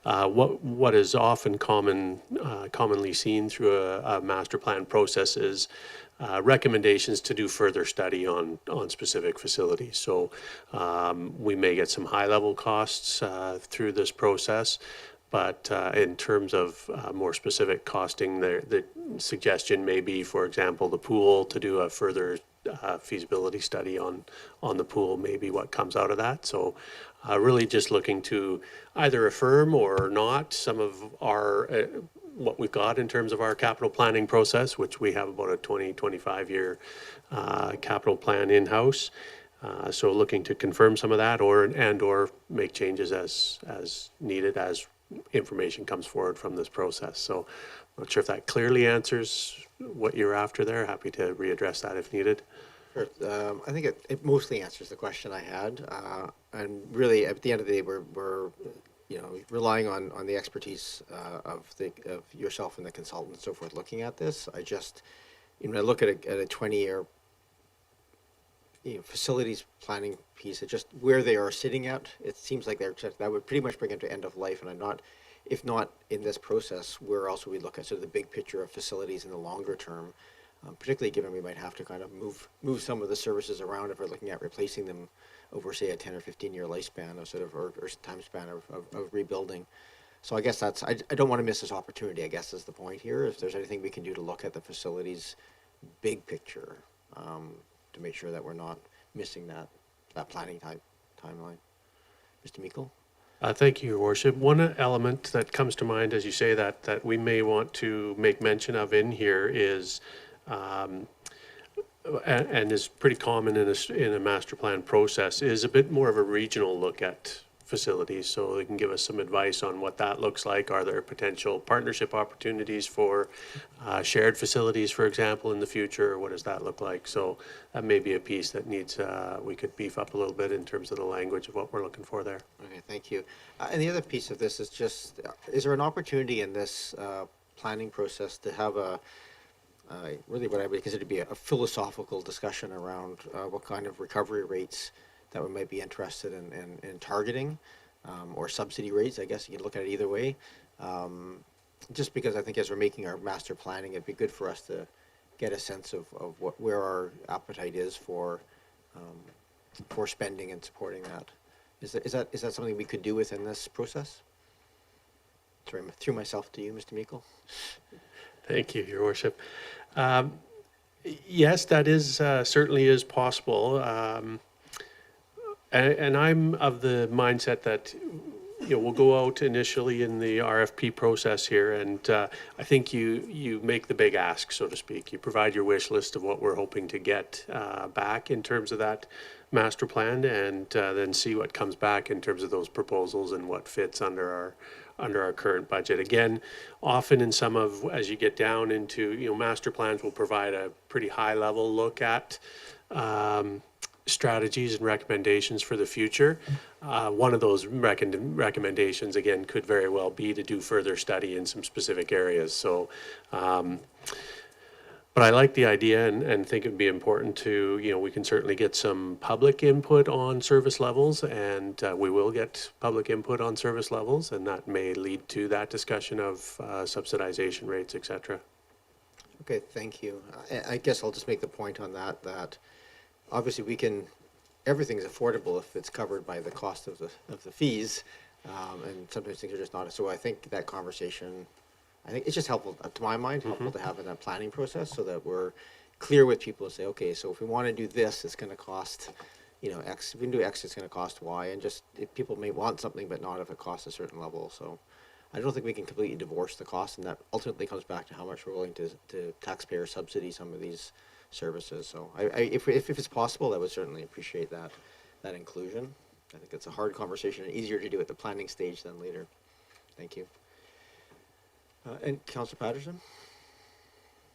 What is often commonly seen through a master plan process is recommendations to do further study on specific facilities. So we may get some high-level costs through this process, but in terms of more specific costing, the suggestion may be, for example, the pool, to do a further feasibility study on the pool, maybe what comes out of that. So really just looking to either affirm or not some of our what we've got in terms of our capital planning process, which we have about a 20-25 year capital plan in-house. So looking to confirm some of that, or make changes as needed as information comes forward from this process. So I'm not sure if that clearly answers what you're after there. Happy to readdress that if needed. Sure. I think it mostly answers the question I had, and really at the end of the day, we're relying on the expertise of yourself and the consultant and so forth looking at this. I just, I look at a 20-year facilities planning piece, it's just where they are sitting at, it seems like that would pretty much bring them to end of life. And I'm not, if not in this process, where else would we look at sort of the big picture of facilities in the longer term? particularly given we might have to kind of move some of the services around if we're looking at replacing them over, say, a 10 or 15-year lifespan of sort of, or time span of rebuilding. So I guess I don't want to miss this opportunity, I guess is the point here. If there's anything we can do to look at the facilities big picture, to make sure that we're not missing that planning timeline. Mr. Meikle? Thank you, Your Worship. One element that comes to mind as you say that we may want to make mention of in here is, and is pretty common in a master plan process, is a bit more of a regional look at facilities, so they can give us some advice on what that looks like. Are there potential partnership opportunities for shared facilities, for example, in the future? What does that look like? So that may be a piece that needs, we could beef up a little bit in terms of the language of what we're looking for there. Okay, thank you. And the other piece of this is just, is there an opportunity in this planning process to have really what I would consider to be a philosophical discussion around what kind of recovery rates that we might be interested in targeting, or subsidy rates? I guess you can look at it either way. Just because I think as we're making our master planning, it'd be good for us to get a sense of where our appetite is for spending and supporting that. Is that something we could do within this process? Sorry, I threw myself to you, Mr. Meikle. Thank you, Your Worship. Yes, that is certainly is possible. And I'm of the mindset that we'll go out initially in the RFP process here, and I think you make the big ask, so to speak. You provide your wish list of what we're hoping to get back in terms of that master plan, and then see what comes back in terms of those proposals and what fits under our current budget. Again, often in some of, as you get down into, master plans will provide a pretty high level look at strategies and recommendations for the future. One of those recommendations, again, could very well be to do further study in some specific areas. So, but I like the idea and think it would be important to, we can certainly get some public input on service levels, and we will get public input on service levels, and that may lead to that discussion of subsidization rates, et cetera. Okay, thank you. I guess I'll just make the point on that obviously everything's affordable if it's covered by the cost of the fees, and sometimes things are just not. So I think that conversation, I think it's just helpful, to my mind, helpful to have in that planning process so that we're clear with people and say, okay, so if we want to do this, it's going to cost, X. If we can do X, it's going to cost Y. And just, if people may want something, but not if it costs a certain level. So I don't think we can completely divorce the cost, and that ultimately comes back to how much we're willing to taxpayer subsidy some of these services. So if it's possible, I would certainly appreciate that inclusion. I think it's a hard conversation and easier to do at the planning stage than later. Thank you. And Councillor Patterson?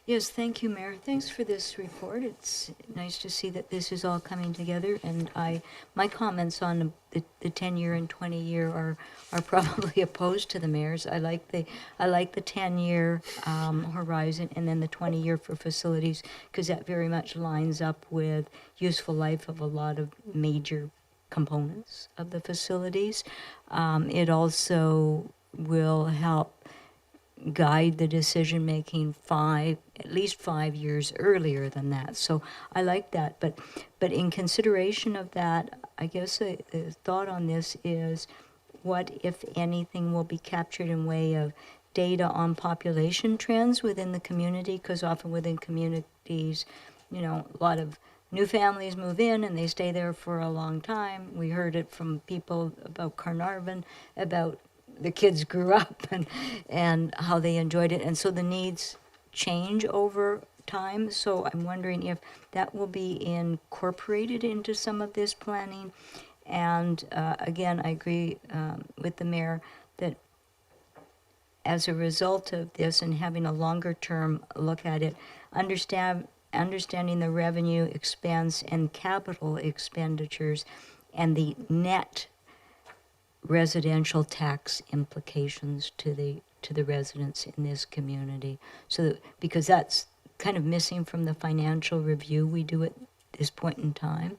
Yes, thank you, Mayor. Thanks for this report. It's nice to see that this is all coming together, and my comments on the 10-year and 20-year are probably opposed to the mayor's. I like the 10-year horizon, and then the 20-year for facilities, because that very much lines up with useful life of a lot of major components of the facilities. It also will help guide the decision making at least 5 years earlier than that. So I like that, but in consideration of that, I guess a thought on this is, what, if anything, will be captured in way of data on population trends within the community? Because often within communities, a lot of new families move in and they stay there for a long time. We heard it from people about Carnarvon, about the kids grew up and how they enjoyed it. And so the needs change over time. So I'm wondering if that will be incorporated into some of this planning. And again, I agree with the mayor that as a result of this and having a longer term look at it, understanding the revenue, expense, and capital expenditures and the net residential tax implications to the residents in this community. So because that's kind of missing from the financial review we do at this point in time.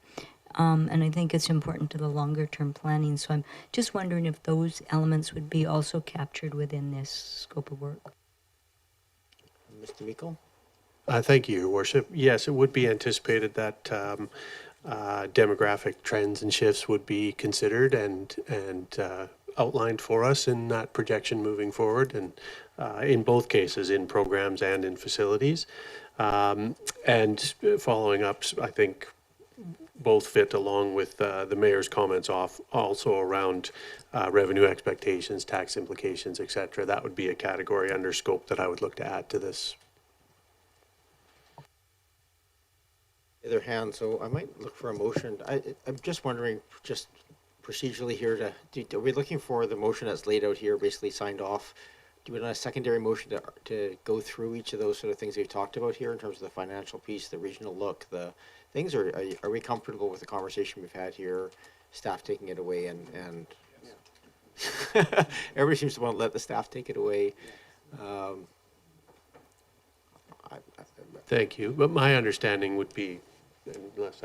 And I think it's important to the longer term planning. So I'm just wondering if those elements would be also captured within this scope of work. Mr. Meikle? Thank you, Your Worship. Yes, it would be anticipated that demographic trends and shifts would be considered and outlined for us in that projection moving forward, and in both cases, in programs and in facilities. And following up, I think both fit along with the mayor's comments also around revenue expectations, tax implications, et cetera. That would be a category under scope that I would look to add to this. Other hand, so I might look for a motion. I'm just wondering, just procedurally here, are we looking for the motion that's laid out here, basically signed off? Do we want a secondary motion to go through each of those sort of things we've talked about here in terms of the financial piece, the regional look, the things, or are we comfortable with the conversation we've had here, staff taking it away and everybody seems to want to let the staff take it away. Thank you. But my understanding would be, unless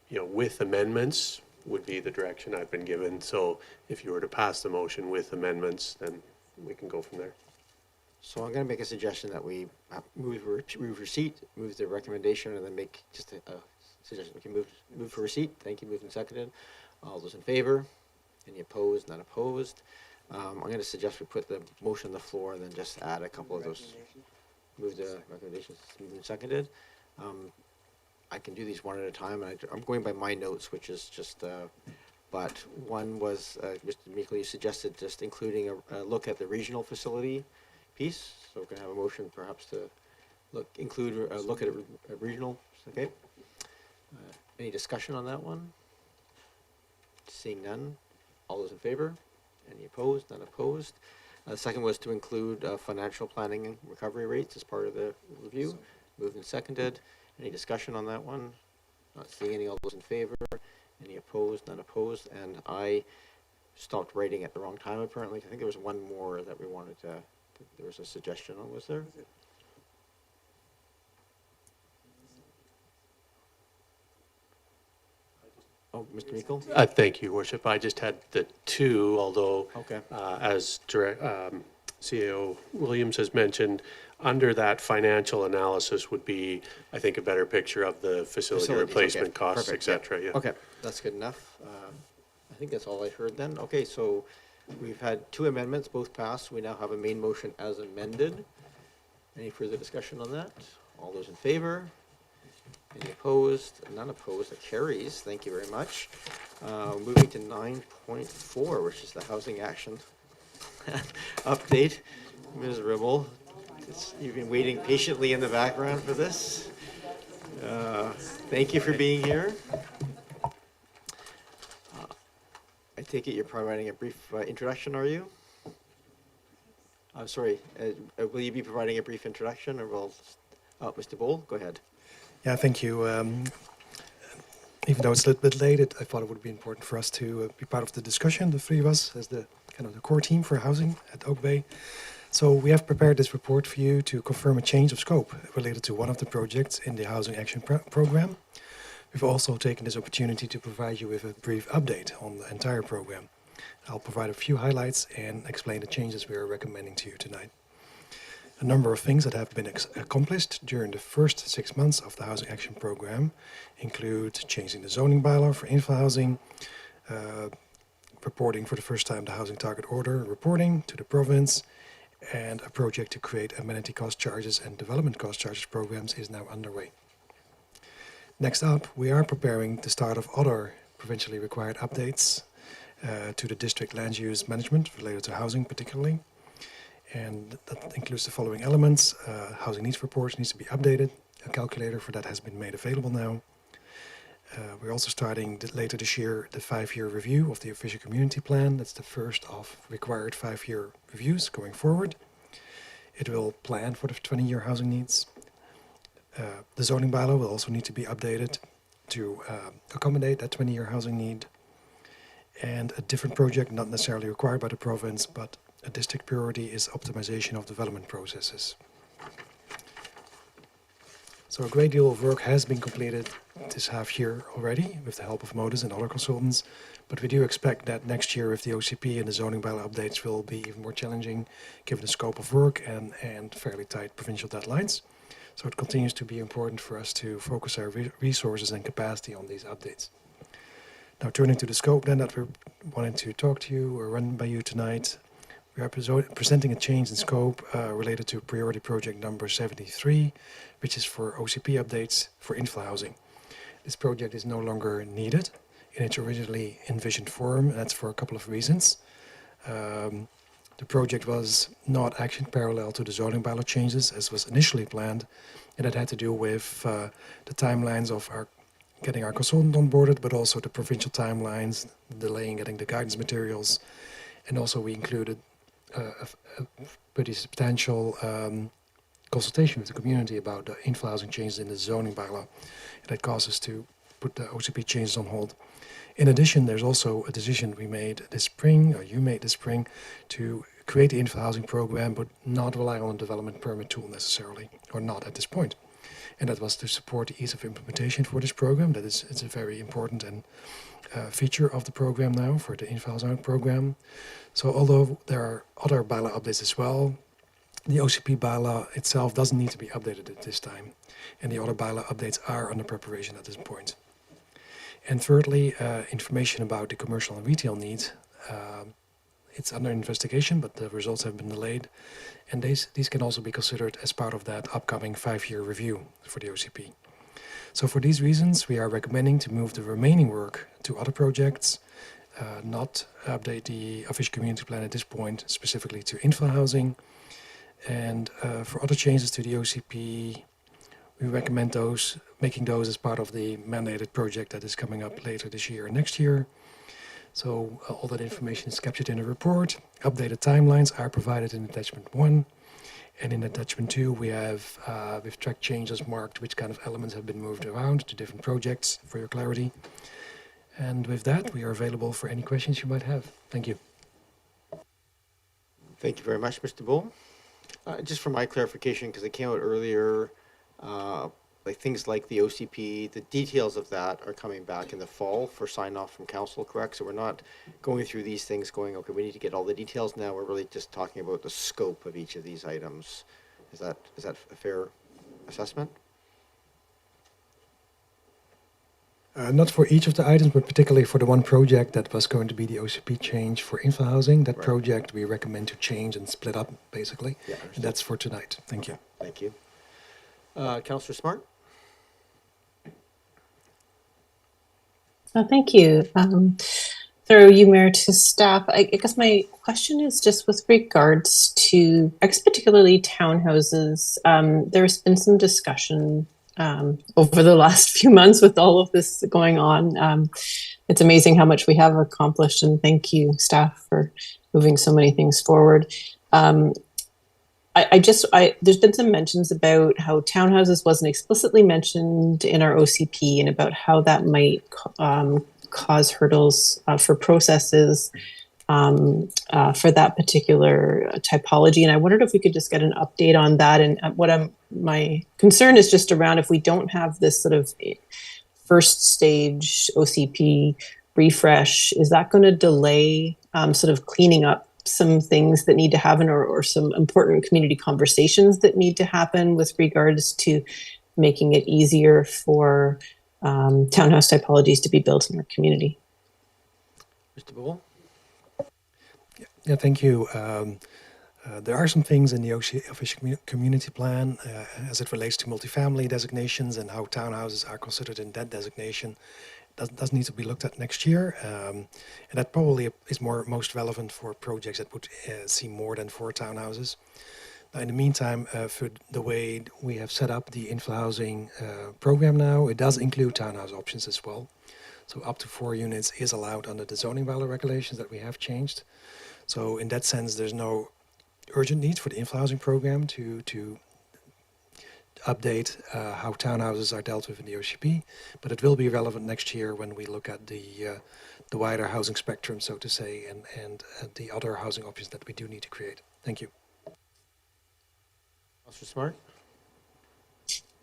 with amendments would be the direction I've been given. So if you were to pass the motion with amendments, then we can go from there. So I'm going to make a suggestion that we move receipt, move the recommendation, and then make just a suggestion. We can move for receipt. Thank you. Moved and seconded. All those in favor? Any opposed? None opposed. I'm going to suggest we put the motion on the floor and then just add a couple of those. Move the recommendations. Moved and seconded. I can do these one at a time, and I'm going by my notes, which is just. But one was, Mr. Meikle, you suggested just including a look at the regional facility piece. So we're going to have a motion perhaps to look at a regional, okay? Any discussion on that one? Seeing none. All those in favor? Any opposed? None opposed. The second was to include financial planning and recovery rates as part of the review. Moved and seconded. Any discussion on that one? Not seeing any. All those in favor? Any opposed? None opposed. And I stopped writing at the wrong time, apparently. I think there was one more that we wanted to, there was a suggestion on, was there? Oh, Mr. Meikle? Thank you, Worship. I just had the two, although okay. As CAO Williams has mentioned, under that financial analysis would be, I think, a better picture of the facility replacement costs, et cetera. Yeah. Okay, that's good enough. I think that's all I heard then. Okay, so we've had two amendments, both passed. We now have a main motion as amended. Any further discussion on that? All those in favor? Any opposed? None opposed. That carries. Thank you very much. Moving to 9.4, which is the housing action update. Ms. Ribble, you've been waiting patiently in the background for this. Thank you for being here. I take it you're providing a brief introduction, are you? I'm sorry, will you be providing a brief introduction, or will Mr. Bowl, go ahead. Yeah, thank you. Even though it's a little bit late, I thought it would be important for us to be part of the discussion, the three of us, as the kind of the core team for housing at Oak Bay. So we have prepared this report for you to confirm a change of scope related to one of the projects in the Housing Action Program. We've also taken this opportunity to provide you with a brief update on the entire program. I'll provide a few highlights and explain the changes we are recommending to you tonight. A number of things that have been accomplished during the first 6 months of the Housing Action Program include changing the zoning bylaw for infill housing, reporting for the first time the Housing Target Order reporting to the province, and a project to create amenity cost charges and development cost charges programs is now underway. Next up, we are preparing the start of other provincially required updates to the district land use management related to housing particularly. And that includes the following elements. Housing needs reports needs to be updated. A calculator for that has been made available now. We're also starting later this year the 5-year review of the official community plan. That's the first of required 5-year reviews going forward. It will plan for the 20-year housing needs. The zoning bylaw will also need to be updated to accommodate that 20-year housing need. And a different project, not necessarily required by the province, but a district priority is optimization of development processes. So a great deal of work has been completed this half year already with the help of Modus and other consultants, but we do expect that next year with the OCP and the zoning bylaw updates will be even more challenging given the scope of work and fairly tight provincial deadlines. So it continues to be important for us to focus our resources and capacity on these updates. Now turning to the scope then that we're wanting to talk to you or run by you tonight, we are presenting a change in scope related to priority project number 73, which is for OCP updates for infill housing. This project is no longer needed in its originally envisioned form, and that's for a couple of reasons. The project was not actioned parallel to the zoning bylaw changes as was initially planned, and it had to do with the timelines of getting our consultant onboarded, but also the provincial timelines, delaying getting the guidance materials, and also we included a pretty substantial consultation with the community about the infill housing changes in the zoning bylaw, and that caused us to put the OCP changes on hold. In addition, there's also a decision we made this spring, or you made this spring, to create the infill housing program, but not rely on a development permit tool necessarily, or not at this point. And that was to support the ease of implementation for this program. It's a very important and feature of the program now for the infill housing program. So although there are other bylaw updates as well, the OCP bylaw itself doesn't need to be updated at this time, and the other bylaw updates are under preparation at this point. And thirdly, information about the commercial and retail needs. It's under investigation, but the results have been delayed. And these can also be considered as part of that upcoming 5-year review for the OCP. So for these reasons, we are recommending to move the remaining work to other projects, not update the official community plan at this point, specifically to infill housing. And for other changes to the OCP, we recommend making those as part of the mandated project that is coming up later this year and next year. So all that information is captured in a report. Updated timelines are provided in attachment 1. And in attachment 2, we've tracked changes marked which kind of elements have been moved around to different projects for your clarity. And with that, we are available for any questions you might have. Thank you. Thank you very much, Mr. Bull. Just for my clarification, because it came out earlier, like things like the OCP, the details of that are coming back in the fall for sign off from council, correct? So we're not going through these things going, okay, we need to get all the details now. We're really just talking about the scope of each of these items. Is that a fair assessment? Not for each of the items, but particularly for the one project that was going to be the OCP change for infill housing. That project we recommend to change and split up, basically. Yeah, and that's for tonight. Thank you. Thank you. Councillor Smart? Thank you. Through you, Mayor, to staff. I guess my question is just with regards to, I guess particularly townhouses. There's been some discussion over the last few months with all of this going on. It's amazing how much we have accomplished, and thank you, staff, for moving so many things forward. There's been some mentions about how townhouses wasn't explicitly mentioned in our OCP, and about how that might cause hurdles for processes for that particular typology. And I wondered if we could just get an update on that. And my concern is just around, if we don't have this sort of first stage OCP refresh, is that going to delay sort of cleaning up some things that need to happen, or some important community conversations that need to happen with regards to making it easier for townhouse typologies to be built in our community? Mr. Bull? Yeah, thank you. There are some things in the official community plan as it relates to multifamily designations and how townhouses are considered in that designation. Does need to be looked at next year, and that probably is most relevant for projects that would see more than 4 townhouses. Now, in the meantime, for the way we have set up the infill housing program now, it does include townhouse options as well. So up to 4 units is allowed under the zoning bylaw regulations that we have changed. So in that sense, there's no urgent need for the infill housing program to update how townhouses are dealt with in the OCP, but it will be relevant next year when we look at the wider housing spectrum, so to say, and the other housing options that we do need to create. Thank you. Councillor Smart?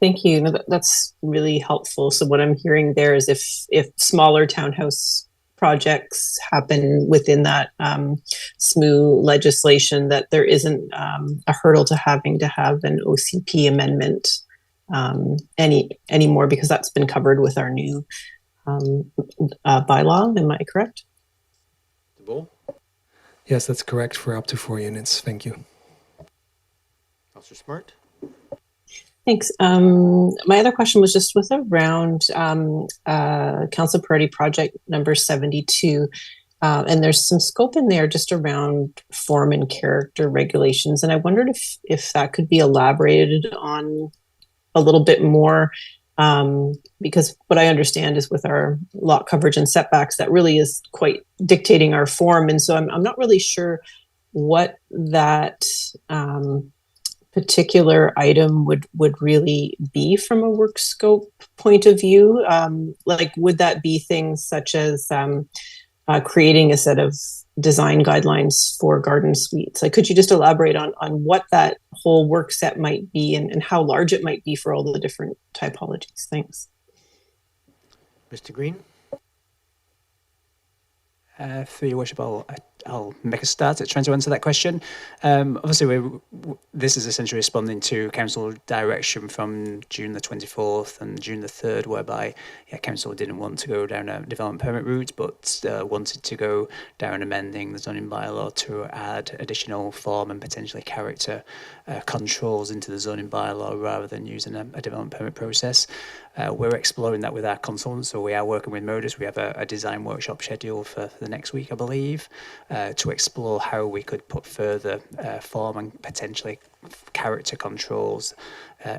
Thank you. No, that's really helpful. So what I'm hearing there is if smaller townhouse projects happen within that SMU legislation, that there isn't a hurdle to having to have an OCP amendment anymore because that's been covered with our new bylaw. Am I correct? Mr. Bull? Yes, that's correct for up to 4 units. Thank you. Councillor Smart? Thanks. My other question was just with around Council Priority Project number 72. And there's some scope in there just around form and character regulations. And I wondered if that could be elaborated on a little bit more, because what I understand is with our lot coverage and setbacks, that really is quite dictating our form. And so I'm not really sure what that particular item would really be from a work scope point of view. Like, would that be things such as creating a set of design guidelines for garden suites? Like, could you just elaborate on what that whole work set might be and how large it might be for all the different typologies? Thanks. Mr. Green? Through your worship, I'll make a start at trying to answer that question. Obviously, this is essentially responding to council direction from June the 24th and June the 3rd, whereby council didn't want to go down a development permit route, but wanted to go down amending the zoning bylaw to add additional form and potentially character controls into the zoning bylaw rather than using a development permit process. We're exploring that with our consultants, so we are working with Modus. We have a design workshop scheduled for the next week, I believe, to explore how we could put further form and potentially character controls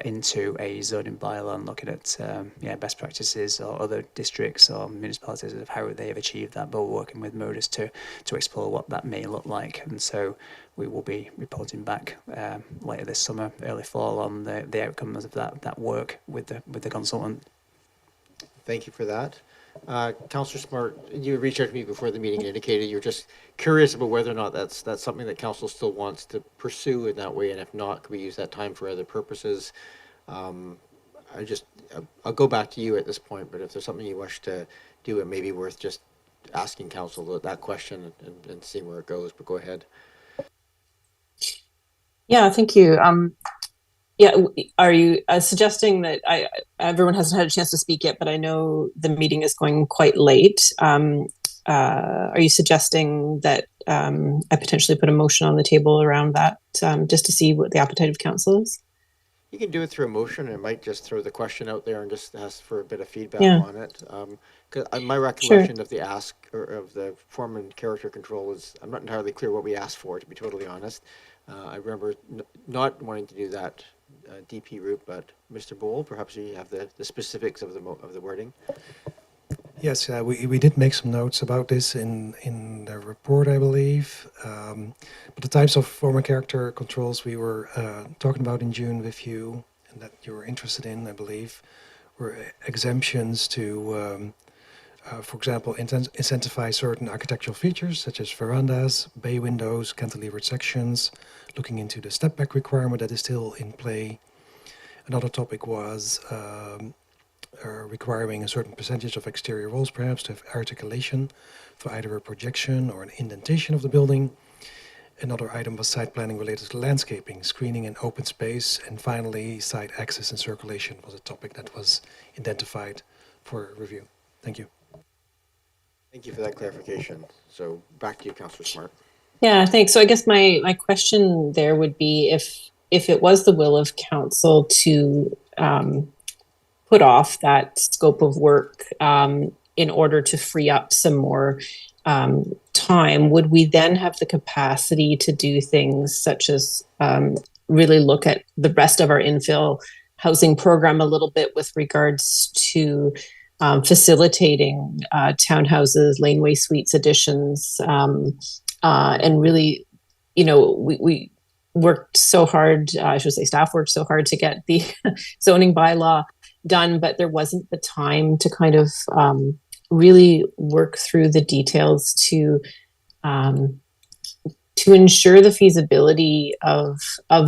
into a zoning bylaw and looking at best practices or other districts or municipalities of how they have achieved that. But we're working with Modus to explore what that may look like. And so we will be reporting back later this summer, early fall, on the outcomes of that work with the consultant. Thank you for that. Councillor Smart, you reached out to me before the meeting and indicated you're just curious about whether or not that's something that council still wants to pursue in that way, and if not, could we use that time for other purposes? I'll go back to you at this point, but if there's something you wish to do, it may be worth just asking council that question and seeing where it goes, but go ahead. Yeah, thank you. Are you suggesting that everyone hasn't had a chance to speak yet, but I know the meeting is going quite late. Are you suggesting that I potentially put a motion on the table around that just to see what the appetite of council is? You can do it through a motion. It might just throw the question out there and just ask for a bit of feedback on it. Cause my recollection of the ask or of the form and character control is, I'm not entirely clear what we asked for, to be totally honest. I remember not wanting to do that DP route, but Mr. Bowl, perhaps you have the specifics of the wording. Yes, we did make some notes about this in the report, I believe. But the types of form and character controls we were talking about in June with you, and that you were interested in, I believe, were exemptions to, for example, incentivize certain architectural features such as verandas, bay windows, cantilevered sections, looking into the step back requirement that is still in play. Another topic was requiring a certain percentage of exterior walls perhaps to have articulation for either a projection or an indentation of the building. Another item was site planning related to landscaping, screening and open space, and finally site access and circulation was a topic that was identified for review. Thank you. Thank you for that clarification. So back to you, Councillor Smart. Yeah, thanks. So I guess my question there would be if it was the will of council to put off that scope of work in order to free up some more time, would we then have the capacity to do things such as really look at the rest of our infill housing program a little bit with regards to facilitating townhouses, laneway suites additions, and really, we worked so hard, I should say staff worked so hard to get the zoning bylaw done, but there wasn't the time to kind of really work through the details to ensure the feasibility of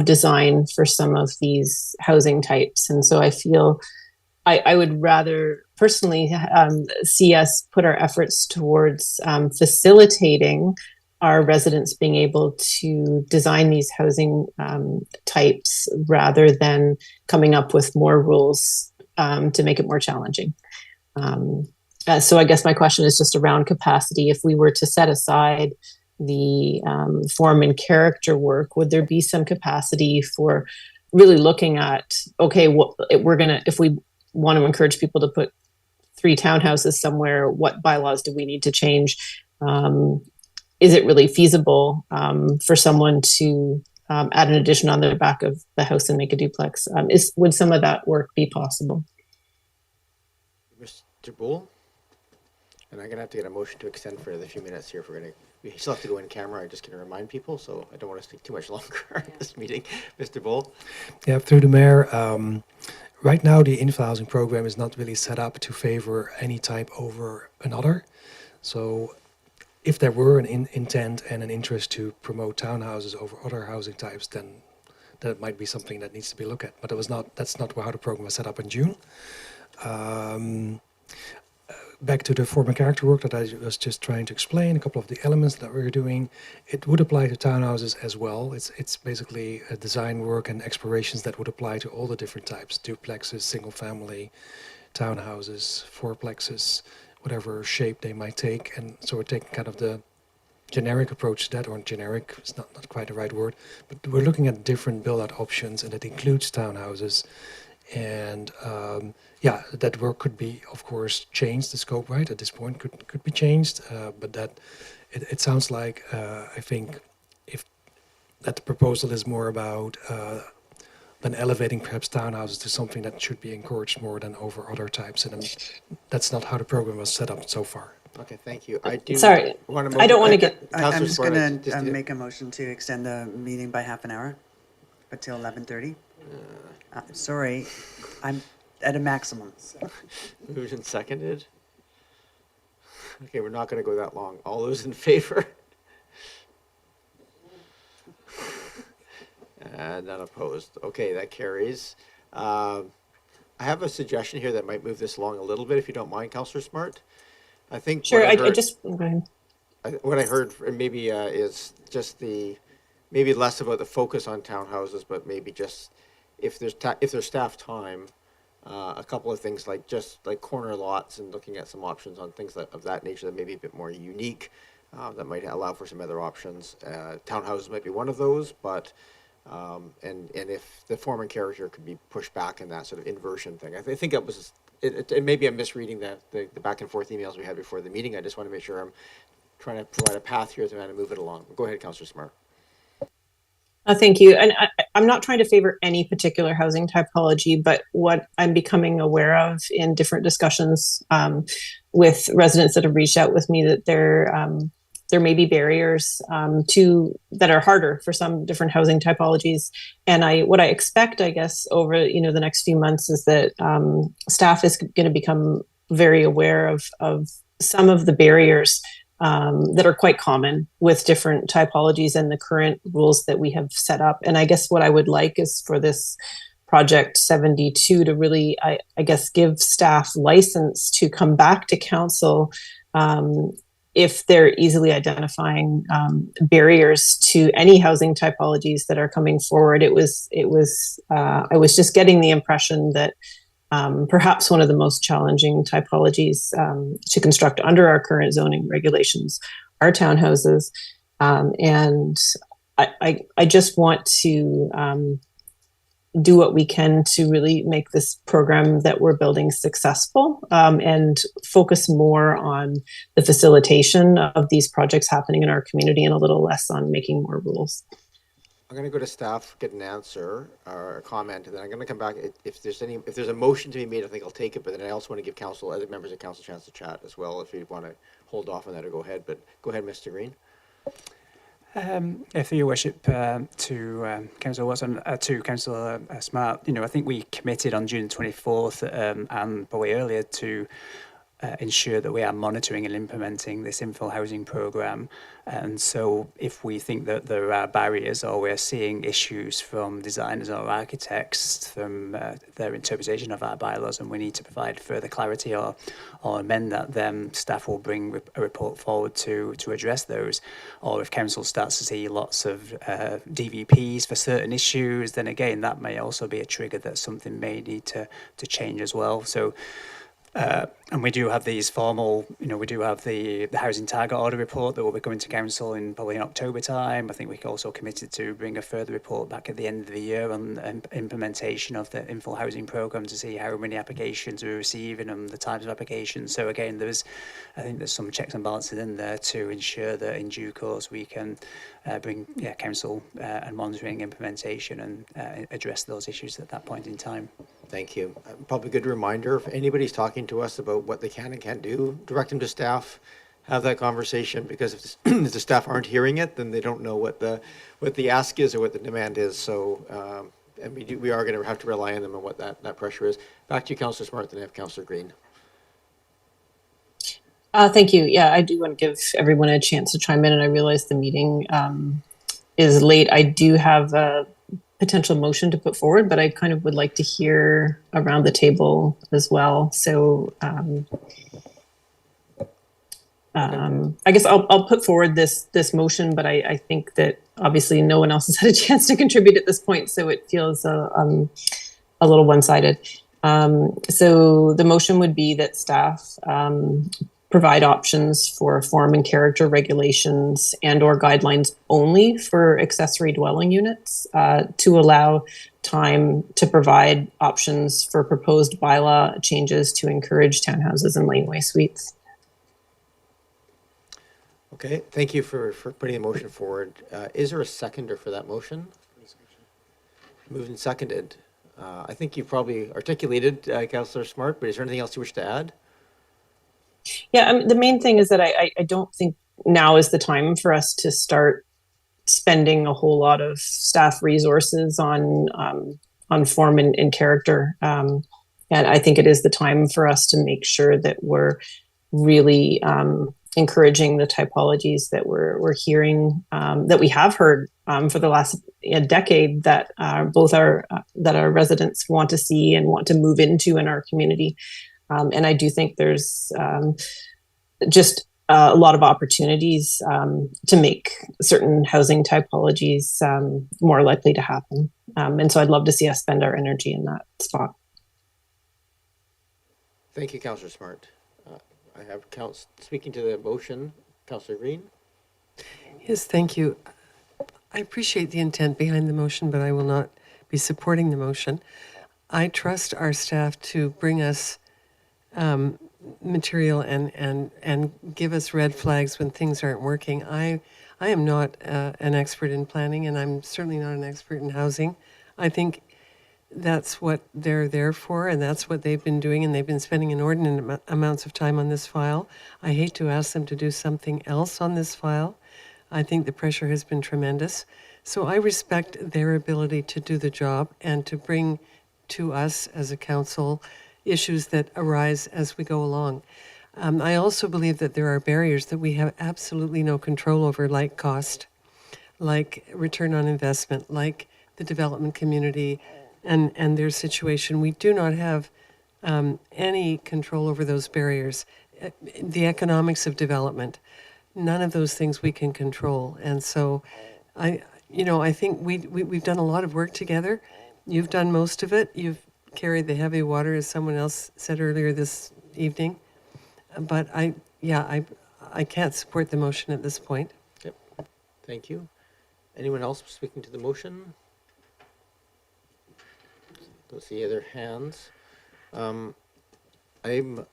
design for some of these housing types. And so I feel I would rather personally see us put our efforts towards facilitating our residents being able to design these housing types rather than coming up with more rules to make it more challenging. So I guess my question is just around capacity. If we were to set aside the form and character work, would there be some capacity for really looking at, okay, if we want to encourage people to put 3 townhouses somewhere, what bylaws do we need to change? Is it really feasible for someone to add an addition on the back of the house and make a duplex? Would some of that work be possible? Mr. Bull? And I'm going to have to get a motion to extend for the few minutes here if we're going to, we still have to go in camera. I'm just going to remind people, so I don't want to speak too much longer at this meeting. Mr. Bull? Yeah, through the mayor. Right now, the infill housing program is not really set up to favor any type over another. So if there were an intent and an interest to promote townhouses over other housing types, then that might be something that needs to be looked at. But that's not how the program was set up in June. Back to the form and character work that I was just trying to explain, a couple of the elements that we're doing, it would apply to townhouses as well. It's basically a design work and explorations that would apply to all the different types, duplexes, single family, townhouses, fourplexes, whatever shape they might take. And so we're taking kind of the generic approach to that, or generic, it's not quite the right word, but we're looking at different build-out options, and that includes townhouses. And yeah, that work could be, of course, changed. The scope, right, at this point could be changed. But that it sounds like I think if that the proposal is more about than elevating perhaps townhouses to something that should be encouraged more than over other types, and that's not how the program was set up so far. Okay, thank you. I don't want to get. I'm just going to make a motion to extend the meeting by half an hour, until 11:30. Sorry, I'm at a maximum. Moved and seconded. Okay, we're not going to go that long. All those in favor? And none opposed. Okay, that carries. I have a suggestion here that might move this along a little bit, if you don't mind, Councillor Smart. I think. Sure, what I heard maybe is just maybe less about the focus on townhouses, but maybe just if there's staff time, a couple of things like just like corner lots and looking at some options on things of that nature that may be a bit more unique, that might allow for some other options. Townhouses might be one of those, but and if the form and character could be pushed back in that sort of inversion thing. I think that was it. Maybe I'm misreading the back and forth emails we had before the meeting. I just want to make sure I'm trying to provide a path here to kind of move it along. Go ahead, Councillor Smart. Thank you. And I'm not trying to favor any particular housing typology, but what I'm becoming aware of in different discussions with residents that have reached out with me, that there may be barriers that are harder for some different housing typologies. And what I expect, I guess, over the next few months is that staff is going to become very aware of some of the barriers that are quite common with different typologies and the current rules that we have set up. And I guess what I would like is for this Project 72 to really, I guess, give staff license to come back to council if they're easily identifying barriers to any housing typologies that are coming forward. I was just getting the impression that perhaps one of the most challenging typologies to construct under our current zoning regulations are townhouses. And I just want to do what we can to really make this program that we're building successful and focus more on the facilitation of these projects happening in our community and a little less on making more rules. I'm going to go to staff, get an answer or a comment, and then I'm going to come back. If there's a motion to be made, I think I'll take it. But then I also want to give other members of council a chance to chat as well. If you want to hold off on that or go ahead, but go ahead, Mr. Green. Through your worship, to Councillor Watson, to Councillor Smart, I think we committed on June 24th and probably earlier to ensure that we are monitoring and implementing this infill housing program. And so if we think that there are barriers or we're seeing issues from designers or architects from their interpretation of our bylaws and we need to provide further clarity or amend that, then staff will bring a report forward to address those. Or if council starts to see lots of DVPs for certain issues, then again, that may also be a trigger that something may need to change as well. So and we do have these formal, we do have the housing target order report that will be coming to council in probably in October time. I think we also committed to bring a further report back at the end of the year on implementation of the infill housing programme to see how many applications we're receiving and the types of applications. So again, I think there's some checks and balances in there to ensure that in due course we can bring council and monitoring implementation and address those issues at that point in time. Thank you. Probably a good reminder, if anybody's talking to us about what they can and can't do, direct them to staff, have that conversation, because if the staff aren't hearing it, then they don't know what the ask is or what the demand is. So, and we are going to have to rely on them and what that pressure is. Back to you, Councillor Smart, then I have Councillor Green. Thank you. Yeah, I do want to give everyone a chance to chime in, and I realize the meeting is late. I do have a potential motion to put forward, but I kind of would like to hear around the table as well. So I guess I'll put forward this motion, but I think that obviously no one else has had a chance to contribute at this point, so it feels a little one-sided. So the motion would be that staff provide options for form and character regulations and or guidelines only for accessory dwelling units to allow time to provide options for proposed bylaw changes to encourage townhouses and laneway suites. Okay, thank you for putting a motion forward. Is there a seconder for that motion? Moved and seconded. I think you've probably articulated, Councillor Smart, but is there anything else you wish to add? Yeah, the main thing is that I don't think now is the time for us to start spending a whole lot of staff resources on form and character. And I think it is the time for us to make sure that we're really encouraging the typologies that we're hearing, that we have heard for the last decade, that that our residents want to see and want to move into in our community. And I do think there's just a lot of opportunities to make certain housing typologies more likely to happen. And so I'd love to see us spend our energy in that spot. Thank you, Councillor Smart. I have speaking to the motion, Councillor Green. Yes, thank you. I appreciate the intent behind the motion, but I will not be supporting the motion. I trust our staff to bring us material and give us red flags when things aren't working. I am not an expert in planning, and I'm certainly not an expert in housing. I think that's what they're there for, and that's what they've been doing, and they've been spending inordinate amounts of time on this file. I hate to ask them to do something else on this file. I think the pressure has been tremendous. So I respect their ability to do the job and to bring to us as a council issues that arise as we go along. I also believe that there are barriers that we have absolutely no control over, like cost, like return on investment, like the development community and their situation. We do not have any control over those barriers. The economics of development, none of those things we can control. And so I think we've done a lot of work together. You've done most of it. You've carried the heavy water, as someone else said earlier this evening. But I can't support the motion at this point. Yep. Thank you. Anyone else speaking to the motion? Don't see other hands. I'm going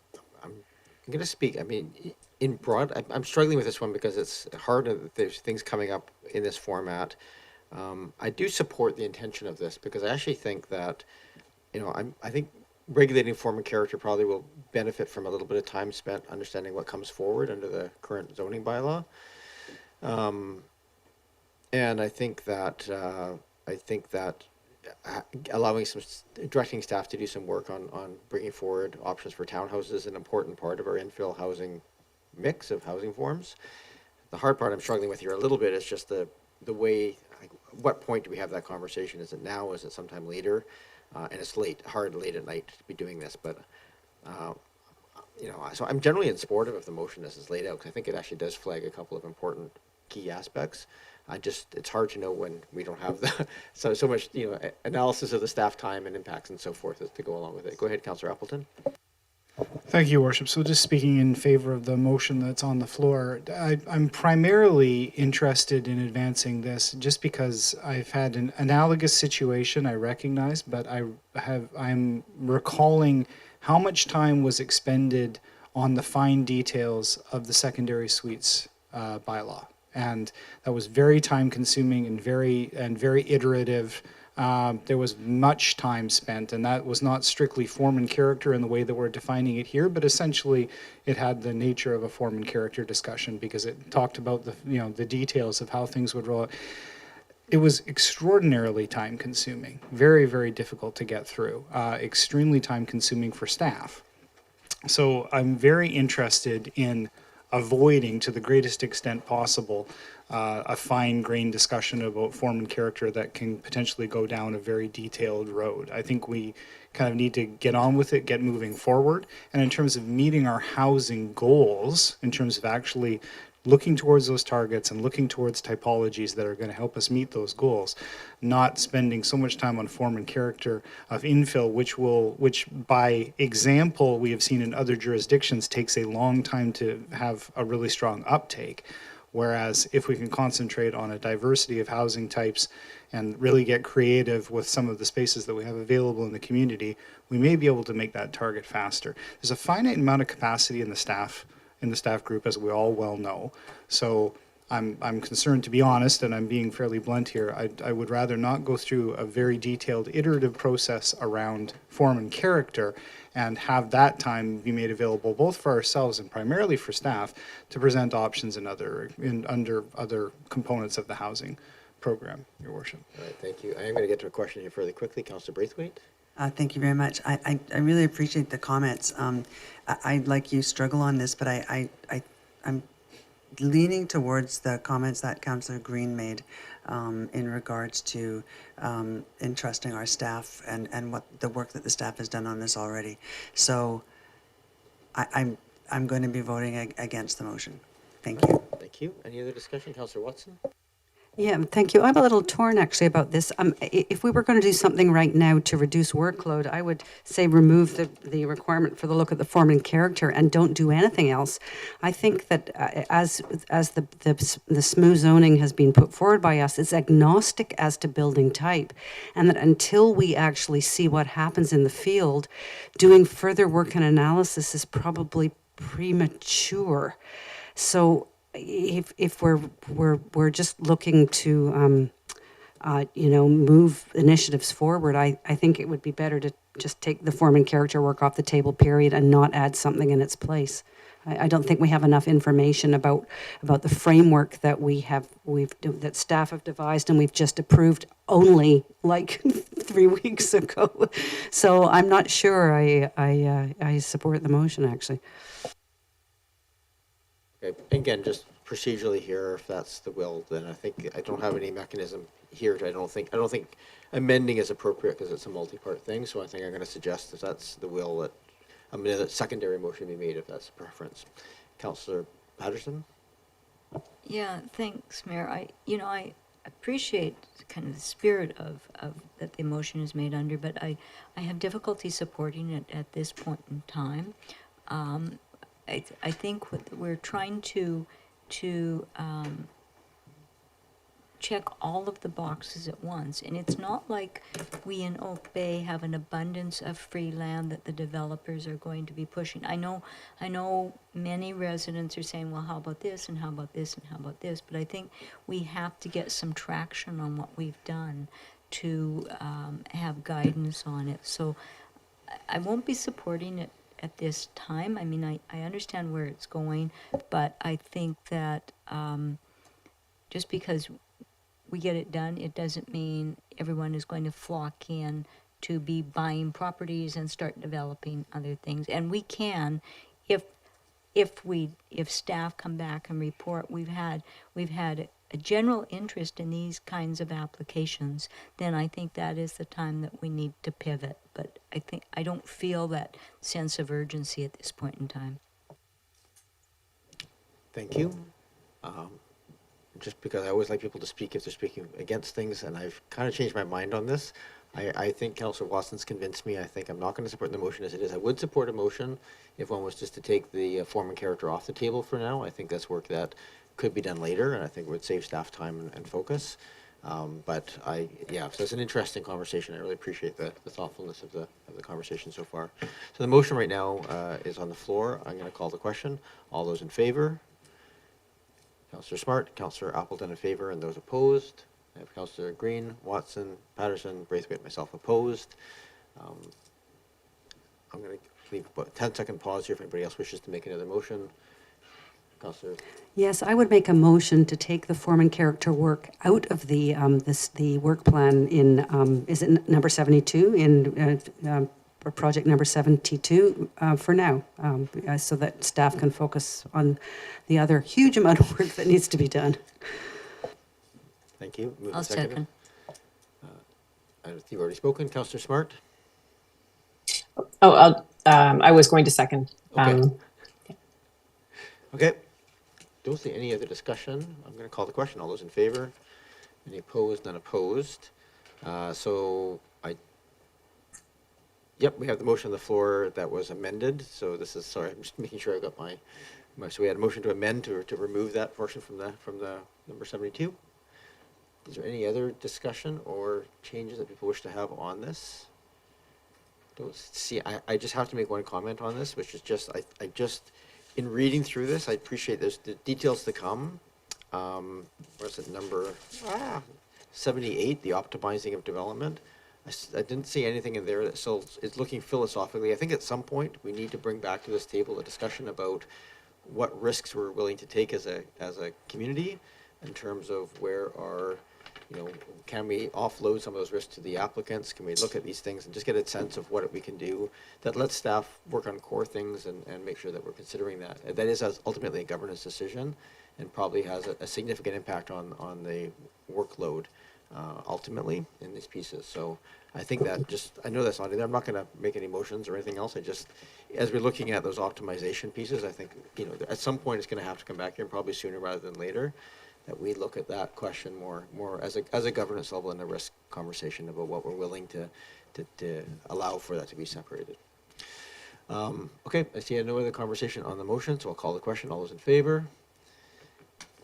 to speak. I mean, in broad, I'm struggling with this one because it's hard. There's things coming up in this format. I do support the intention of this because I actually think that, I think regulating form and character probably will benefit from a little bit of time spent understanding what comes forward under the current zoning bylaw. And I think that allowing directing staff to do some work on bringing forward options for townhouses is an important part of our infill housing mix of housing forms. The hard part I'm struggling with here a little bit is just the way, like, what point do we have that conversation? Is it now? Is it sometime later? And it's late at night to be doing this, but so I'm generally in support of the motion as it's laid out, because I think it actually does flag a couple of important key aspects. It's hard to know when we don't have the so much analysis of the staff time and impacts and so forth to go along with it. Go ahead, Councillor Appleton. Thank you, Worship. So just speaking in favor of the motion that's on the floor, I'm primarily interested in advancing this just because I've had an analogous situation I recognize, but I'm recalling how much time was expended on the fine details of the secondary suites bylaw. And that was very time consuming and very iterative. There was much time spent, and that was not strictly form and character in the way that we're defining it here, but essentially it had the nature of a form and character discussion because it talked about the details of how things would roll out. It was extraordinarily time consuming, very, very difficult to get through, extremely time consuming for staff. So I'm very interested in avoiding, to the greatest extent possible, a fine-grained discussion about form and character that can potentially go down a very detailed road. I think we kind of need to get on with it, get moving forward. And in terms of meeting our housing goals, in terms of actually looking towards those targets and looking towards typologies that are going to help us meet those goals, not spending so much time on form and character of infill, which by example we have seen in other jurisdictions takes a long time to have a really strong uptake. Whereas if we can concentrate on a diversity of housing types and really get creative with some of the spaces that we have available in the community, we may be able to make that target faster. There's a finite amount of capacity in the staff group, as we all well know. So I'm concerned, to be honest, and I'm being fairly blunt here, I would rather not go through a very detailed iterative process around form and character and have that time be made available both for ourselves and primarily for staff to present options under other components of the housing program, Your Worship. All right, thank you. I am going to get to a question here fairly quickly. Councillor Braithwaite. Thank you very much. I really appreciate the comments. I like you struggle on this, but I'm leaning towards the comments that Councillor Green made in regards to entrusting our staff and what the work that the staff has done on this already. So I'm going to be voting against the motion. Thank you. Thank you. Any other discussion? Councillor Watson? Yeah, thank you. I'm a little torn actually about this. If we were going to do something right now to reduce workload, I would say remove the requirement for the look at the form and character and don't do anything else. I think that as the smooth zoning has been put forward by us, it's agnostic as to building type, and that until we actually see what happens in the field, doing further work and analysis is probably premature. So if we're just looking to move initiatives forward, I think it would be better to just take the form and character work off the table, period, and not add something in its place. I don't think we have enough information about the framework that that staff have devised and we've just approved only like 3 weeks ago. So I'm not sure I support the motion actually. Okay. Again, just procedurally here, if that's the will, then I think I don't have any mechanism here. I don't think amending is appropriate because it's a multi-part thing. So I think I'm going to suggest that that's the will that a secondary motion be made if that's the preference. Councillor Patterson. Yeah, thanks, Mayor. I appreciate kind of the spirit of that the motion is made under, but I have difficulty supporting it at this point in time. I think we're trying to check all of the boxes at once, and it's not like we in Oak Bay have an abundance of free land that the developers are going to be pushing. I know many residents are saying, well, how about this and how about this and how about this, but I think we have to get some traction on what we've done to have guidance on it. So I won't be supporting it at this time. I mean, I understand where it's going, but I think that just because we get it done, it doesn't mean everyone is going to flock in to be buying properties and start developing other things. And we can, if staff come back and report we've had a general interest in these kinds of applications, then I think that is the time that we need to pivot. But I don't feel that sense of urgency at this point in time. Thank you. Just because I always like people to speak if they're speaking against things, and I've kind of changed my mind on this. I think Councillor Watson's convinced me. I think I'm not going to support the motion as it is. I would support a motion if one was just to take the form and character off the table for now. I think that's work that could be done later, and I think would save staff time and focus. But so it's an interesting conversation. I really appreciate the thoughtfulness of the conversation so far. So the motion right now is on the floor. I'm going to call the question. All those in favor? Councillor Smart, Councillor Appleton in favor, and those opposed. I have Councillor Green, Watson, Patterson, Braithwaite, myself opposed. I'm going to leave about a 10-second pause here if anybody else wishes to make another motion. Councillor. Yes, I would make a motion to take the form and character work out of the the work plan in is it number 72 in or project number 72 for now, so that staff can focus on the other huge amount of work that needs to be done. Thank you. Moved I'll and seconded. second. You've already spoken. Councillor Smart. Oh, I was going to second. Okay. Okay. Don't see any other discussion. I'm going to call the question. All those in favor? Any opposed? None opposed. Yep, we have the motion on the floor that was amended. So this is, sorry, I'm just making sure I've got my so we had a motion to amend to remove that portion from the number 72. Is there any other discussion or changes that people wish to have on this? Don't see. I just have to make one comment on this, which is just I just in reading through this, I appreciate there's the details to come. What's it, number 78, the optimizing of development. I didn't see anything in there that still is looking philosophically. I think at some point we need to bring back to this table a discussion about what risks we're willing to take as a community in terms of where our, can we offload some of those risks to the applicants? Can we look at these things and just get a sense of what we can do that lets staff work on core things and make sure that we're considering that. That is ultimately a governance decision and probably has a significant impact on the workload ultimately in these pieces. So I think that I know that's not in there. I'm not going to make any motions or anything else. As we're looking at those optimization pieces, I think, at some point it's going to have to come back here, and probably sooner rather than later, that we look at that question more as a governance level and a risk conversation about what we're willing to allow for that to be separated. Okay, I see no other conversation on the motion, so I'll call the question. All those in favor?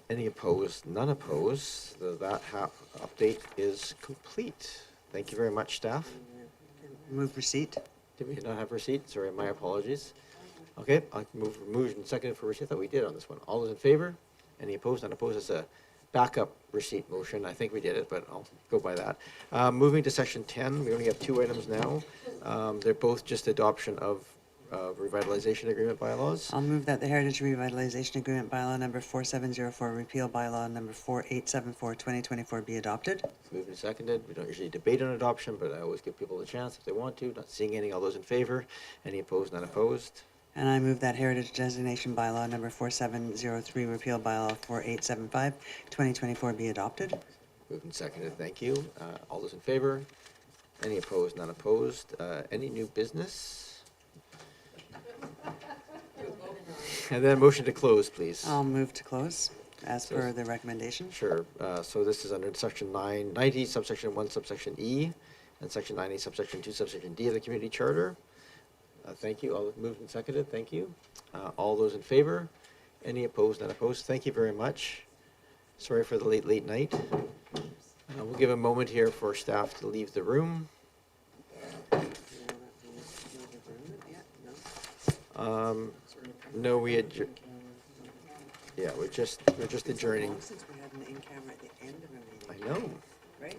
Any opposed? None opposed. That update is complete. Thank you very much, staff. Move receipt. Did we not have receipt? Sorry, my apologies. Okay, I'll move and second for receipt. I thought we did on this one. All those in favor? Any opposed? None opposed. It's a backup receipt motion. I think we did it, but I'll go by that. Moving to section 10, we only have 2 items now. They're both just adoption of revitalization agreement bylaws. I'll move that the Heritage Revitalization Agreement bylaw number 4704, repeal bylaw number 4874, 2024 be adopted. Moved and seconded. We don't usually debate on adoption, but I always give people a chance if they want to. Not seeing any. All those in favor? Any opposed? None opposed? And I move that Heritage Designation bylaw number 4703, repeal bylaw 4875, 2024 be adopted. Moved and seconded. Thank you. All those in favor? Any opposed? None opposed? Any new business? And then motion to close, please. I'll move to close as per the recommendation. Sure. So this is under section 990, subsection 1, subsection E, and section 90, subsection 2, subsection D of the community charter. Thank you. All moved and seconded. Thank you. All those in favor? Any opposed? None opposed? Thank you very much. Sorry for the late night. We'll give a moment here for staff to leave the room. No, we're just adjourning. Since we had an in-camera at the end of a meeting. I know. Right?